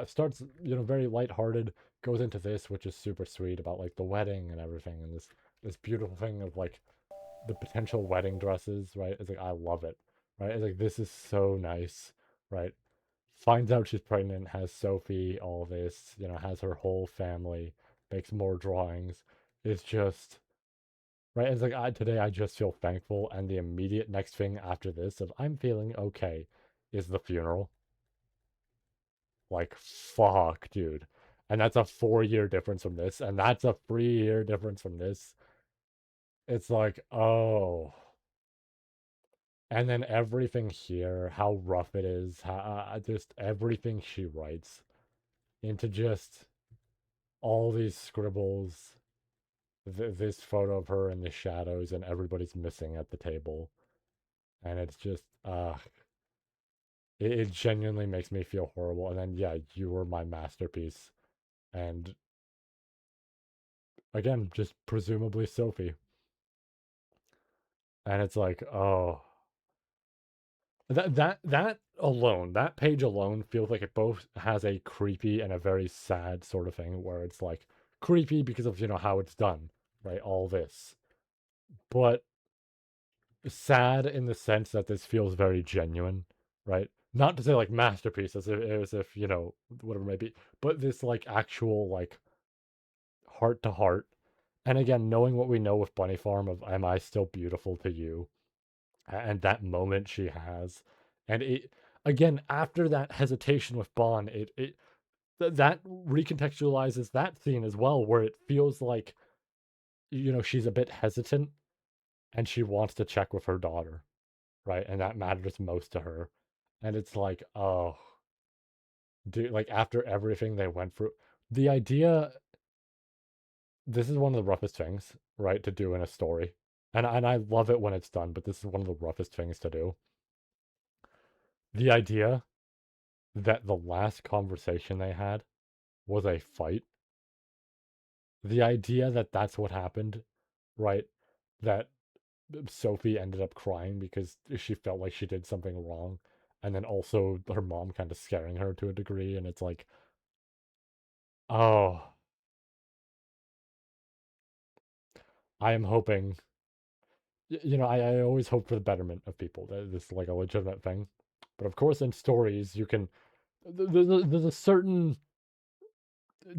Starts very lighthearted, goes into this, which is super sweet about like the wedding and everything, and this beautiful thing of like the potential wedding dresses, right? It's like I love it, right? It's like this is so nice, right? Finds out she's pregnant, has Sophie, all this, has her whole family, makes more drawings. It's just right. It's like today I just feel thankful, and the immediate next thing after this of I'm feeling okay is the funeral. Like fuck, dude. And that's a 4-year difference from this, and that's a 3-year difference from this. It's like, oh. And then everything here, how rough it is, how, just everything she writes into just all these scribbles, this photo of her in the shadows, and everybody's missing at the table. And it's just, it genuinely makes me feel horrible. And then, yeah, you were my masterpiece. And again, just presumably Sophie. And it's like, oh, that alone, that page alone feels like it both has a creepy and a very sad sort of thing where it's like creepy because of how it's done, right? All this. But sad in the sense that this feels very genuine, right? Not to say like masterpiece as if whatever it may be, but this like actual like heart to heart. And again, knowing what we know with Bunny Farm of am I still beautiful to you? And that moment she has. And it again, after that hesitation with Bond, that recontextualizes that scene as well, where it feels like she's a bit hesitant and she wants to check with her daughter, right? And that matters most to her. And it's like, oh, dude, like after everything they went through, the idea, this is one of the roughest things, right, to do in a story. And I love it when it's done, but this is one of the roughest things to do. The idea that the last conversation they had was a fight. The idea that that's what happened, right? That Sophie ended up crying because she felt like she did something wrong. And then also her mom kind of scaring her to a degree. And it's like, oh, I am hoping, I always hope for the betterment of people. This is like a legitimate thing. But of course, in stories, you can, there's a certain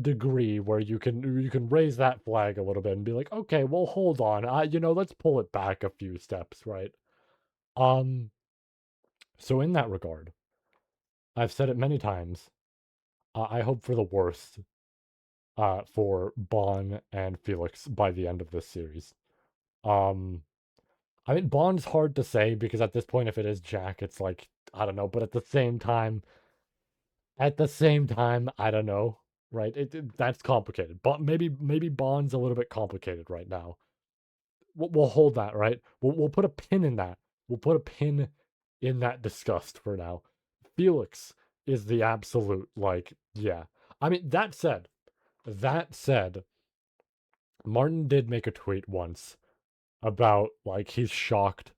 degree where you can raise that flag a little bit and be like, okay, well, hold on, let's pull it back a few steps, right? So in that regard, I've said it many times. I hope for the worst for Bon and Felix by the end of this series. I mean, Bond's hard to say because at this point, if it is Jack, it's like, I don't know, but at the same time, I don't know, right? That's complicated. But maybe Bond's a little bit complicated right now. We'll hold that, right? We'll put a pin in that. We'll put a pin in that disgust for now. Felix is the absolute, like, yeah. I mean, that said, Martin did make a tweet once about like he's shocked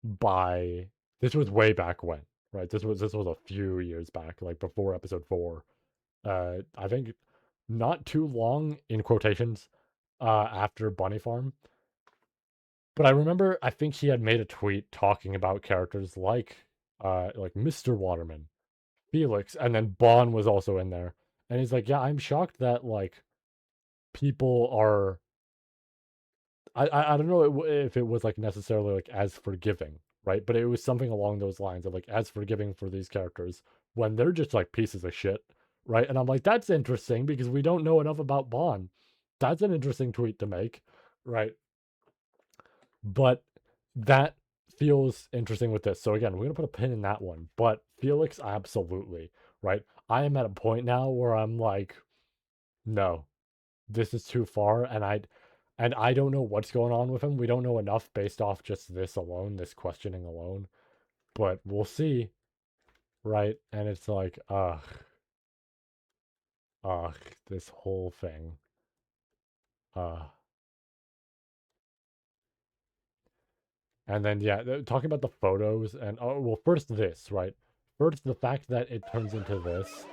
by this was way back when, right? This was a few years back, like before episode 4. I think not too long in quotations after Bunny Farm. But I remember I think he had made a tweet talking about characters like Mr. Waterman, Felix, and then Bon was also in there. And he's like, "Yeah, I'm shocked that like people are I don't know if it was like necessarily like as forgiving, right? But it was something along those lines of like as forgiving for these characters when they're just like pieces of shit, right?" And I'm like, that's interesting because we don't know enough about Bond. That's an interesting tweet to make, right? But that feels interesting with this. So again, we're gonna put a pin in that one. But Felix, absolutely, right? I am at a point now where I'm like, no, this is too far, and I don't know what's going on with him. We don't know enough based off just this alone, this questioning alone. But we'll see, right? And it's like, this whole thing. And then yeah, talking about the photos and well, first this, right? First the fact that it turns into this.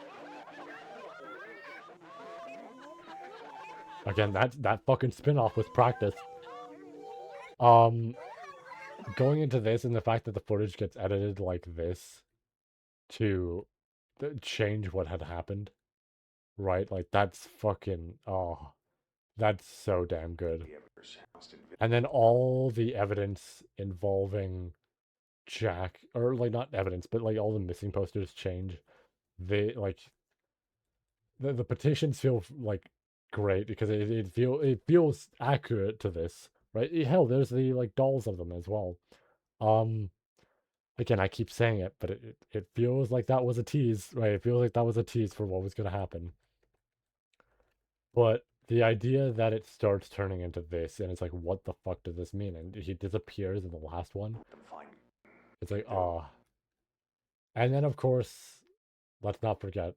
Again, that fucking spin-off was practice. Going into this and the fact that the footage gets edited like this to change what had happened, right? Like that's fucking that's so damn good. And then all the evidence involving Jack, or like not evidence, but like all the missing posters change. They like the petitions feel like great because it feels accurate to this, right? Hell, there's the like dolls of them as well. Again, I keep saying it, but it feels like that was a tease, right? It feels like that was a tease for what was going to happen. But the idea that it starts turning into this, and it's like, what the fuck does this mean? And he disappears in the last one. It's like, ah. And then, of course, let's not forget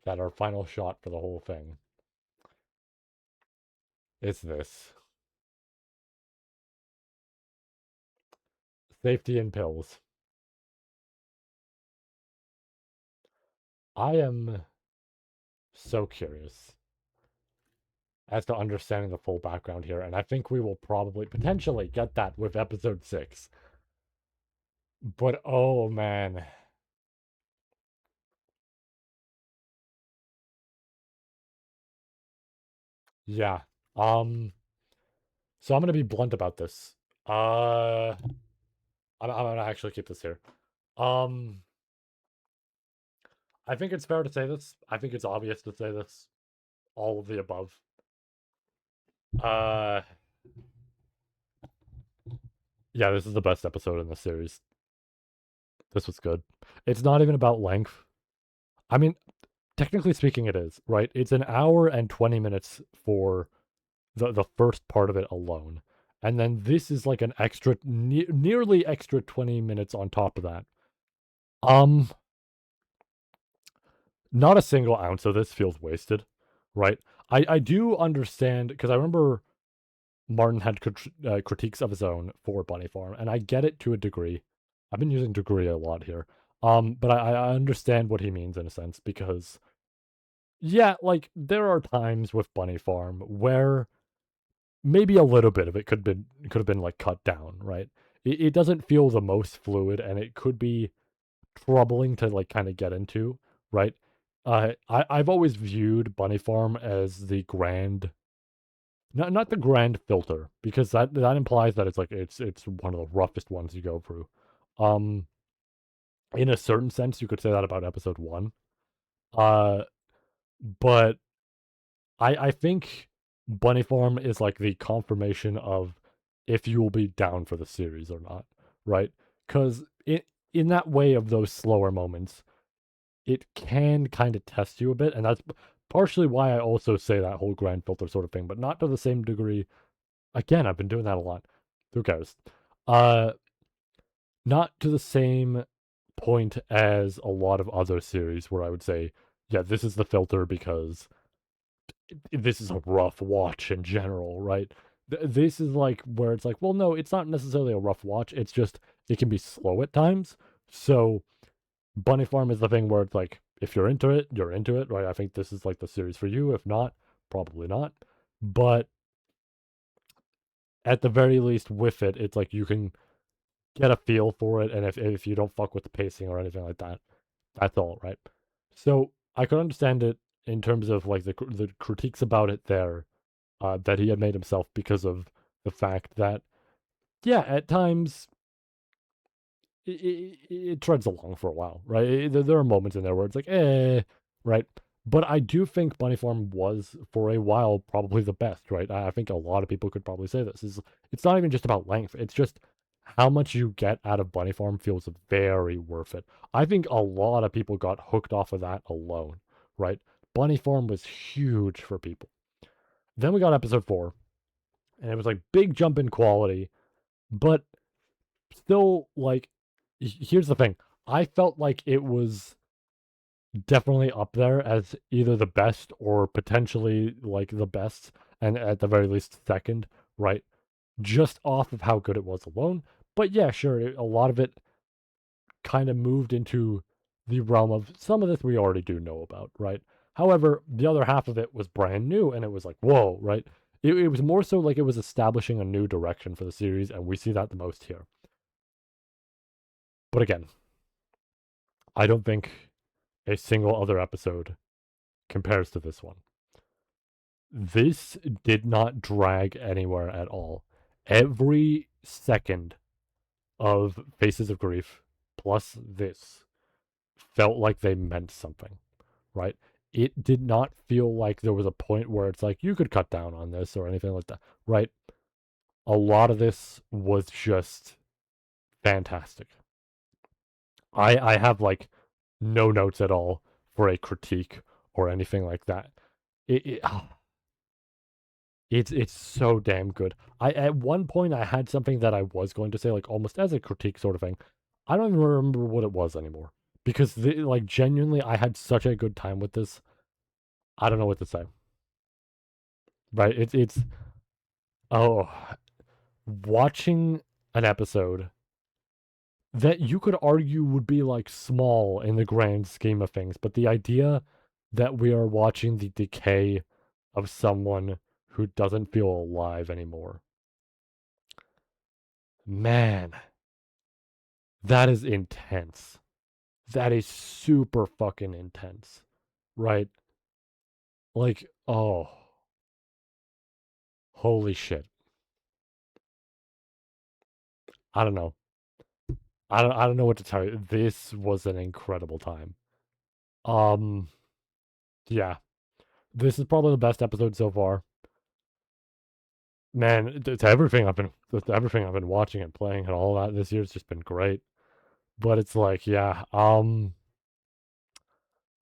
that our final shot for the whole thing is this. Safety and pills. I am so curious as to understanding the full background here, and I think we will probably potentially get that with episode 6. But oh man. Yeah. So I'm gonna be blunt about this. I'm gonna actually keep this here. I think it's fair to say this. I think it's obvious to say this. All of the above. Yeah, this is the best episode in the series. This was good. It's not even about length. I mean, technically speaking, it is, right? It's an hour and 20 minutes for the first part of it alone. And then this is like an extra, nearly extra 20 minutes on top of that. Not a single ounce of this feels wasted, right? I do understand, because I remember Martin had critiques of his own for Bunny Farm, and I get it to a degree. I've been using degree a lot here. But I understand what he means in a sense, because yeah, like there are times with Bunny Farm where maybe a little bit of it could have been like cut down, right? It doesn't feel the most fluid, and it could be troubling to like kind of get into, right? I've always viewed Bunny Farm as the grand, not the grand filter, because that implies that it's like it's one of the roughest ones you go through. Um, in a certain sense, you could say that about episode 1. Uh, but I think Bunny Farm is like the confirmation of if you will be down for the series or not, right? Because in that way of those slower moments, it can kind of test you a bit, and that's partially why I also say that whole grand filter sort of thing, but not to the same degree. Again, I've been doing that a lot. Who cares? Uh, not to the same point as a lot of other series where I would say, yeah, this is the filter because this is a rough watch in general, right? This is like where it's like, well, no, it's not necessarily a rough watch. It's just it can be slow at times. So Bunny Farm is the thing where it's like, if you're into it, you're into it, right? I think this is like the series for you. If not, probably not. But at the very least, with it, it's like you can get a feel for it, and if you don't fuck with the pacing or anything like that, that's all, right? So I could understand it in terms of like the critiques about it there, that he had made himself because of the fact that, yeah, at times it treads along for a while, right? There are moments in there where it's like, right? But I do think Bunny Farm was, for a while, probably the best, right? I think a lot of people could probably say this. It's not even just about length. It's just how much you get out of Bunny Farm feels very worth it. I think a lot of people got hooked off of that alone, right? Bunny Farm was huge for people. Then we got episode 4, and it was like big jump in quality, but still, like, here's the thing. I felt like it was definitely up there as either the best or potentially like the best, and at the very least second, right? Just off of how good it was alone. But yeah, sure, a lot of it kind of moved into the realm of some of this we already do know about, right? However, the other half of it was brand new, and it was like, whoa, right? It was more so like it was establishing a new direction for the series, and we see that the most here. But again, I don't think a single other episode compares to this one. This did not drag anywhere at all. Every second of Faces of Grief plus this felt like they meant something, right? It did not feel like there was a point where it's like you could cut down on this or anything like that, right? A lot of this was just fantastic. I have like no notes at all for a critique or anything like that. It's so damn good. I at one point I had something that I was going to say like almost as a critique sort of thing. I don't even remember what it was anymore because like genuinely I had such a good time with this. I don't know what to say. Right? It's oh, watching an episode that you could argue would be like small in the grand scheme of things, but the idea that we are watching the decay of someone who doesn't feel alive anymore. Man, that is intense. That is super fucking intense. Right? Like, oh. Holy shit. I don't know. I don't know what to tell you. This was an incredible time. Yeah. This is probably the best episode so far. Man, it's everything I've been watching and playing and all that this year's just been great. But it's like, yeah, I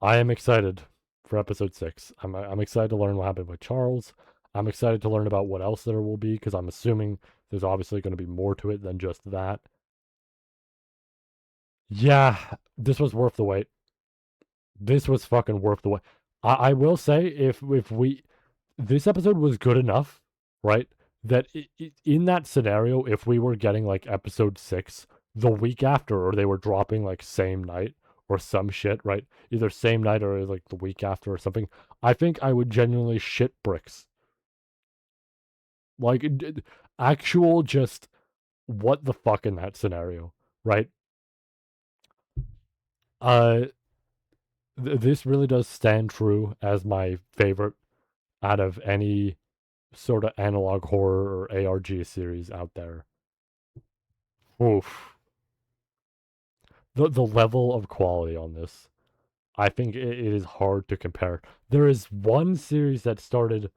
am excited for episode 6. I'm excited to learn what happened with Charles. I'm excited to learn about what else there will be because I'm assuming there's obviously going to be more to it than just that. Yeah, this was worth the wait. This was fucking worth the wait. I will say if we this episode was good enough, right? That in that scenario, if we were getting like episode 6 the week after, or they were dropping like same night or some shit, right? Either same night or like the week after or something, I think I would genuinely shit bricks. Like actual just what the fuck in that scenario, right? Uh This really does stand true as my favorite out of any sort of analog horror or ARG series out there. Oof. The level of quality on this, I think it is hard to compare. There is one series that started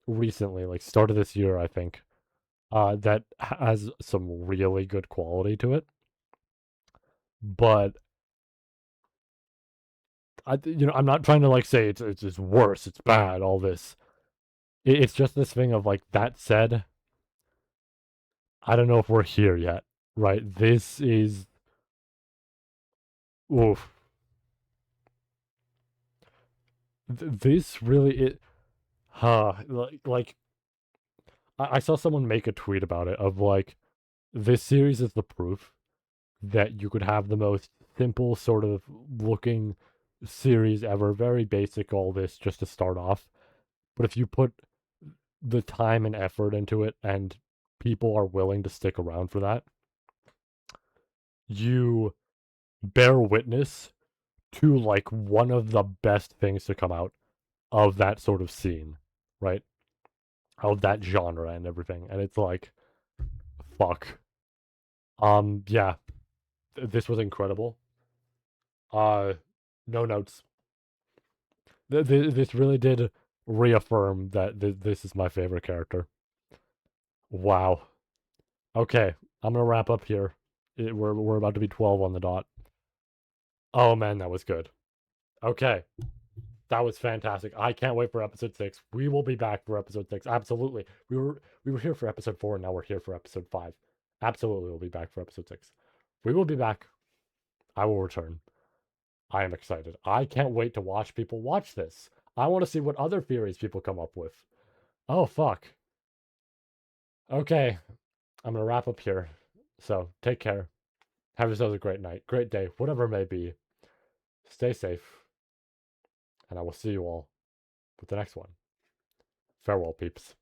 recently, like started this year, I think, that has some really good quality to it. But I'm not trying to like say it's worse, it's bad, all this. It's just this thing of like that said, I don't know if we're here yet, right? This is oof. This really it like I saw someone make a tweet about it of like this series is the proof that you could have the most simple sort of looking series ever, very basic, all this just to start off. But if you put the time and effort into it and people are willing to stick around for that, you bear witness to like one of the best things to come out of that sort of scene, right? Of that genre and everything. And it's like, fuck. Yeah, this was incredible. No notes. This really did reaffirm that this is my favorite character. Wow. Okay, I'm gonna wrap up here. We're about to be 12 on the dot. Oh man, that was good. Okay, that was fantastic. I can't wait for episode 6. We will be back for episode 6. Absolutely. We were here for episode 4, and now we're here for episode 5. Absolutely, we'll be back for episode 6. We will be back. I will return. I am excited. I can't wait to watch people watch this. I want to see what other theories people come up with. Oh, fuck. Okay, I'm going to wrap up here. So, take care. Have yourselves a great night, great day, whatever it may be. Stay safe. And I will see you all with the next one. Farewell, peeps.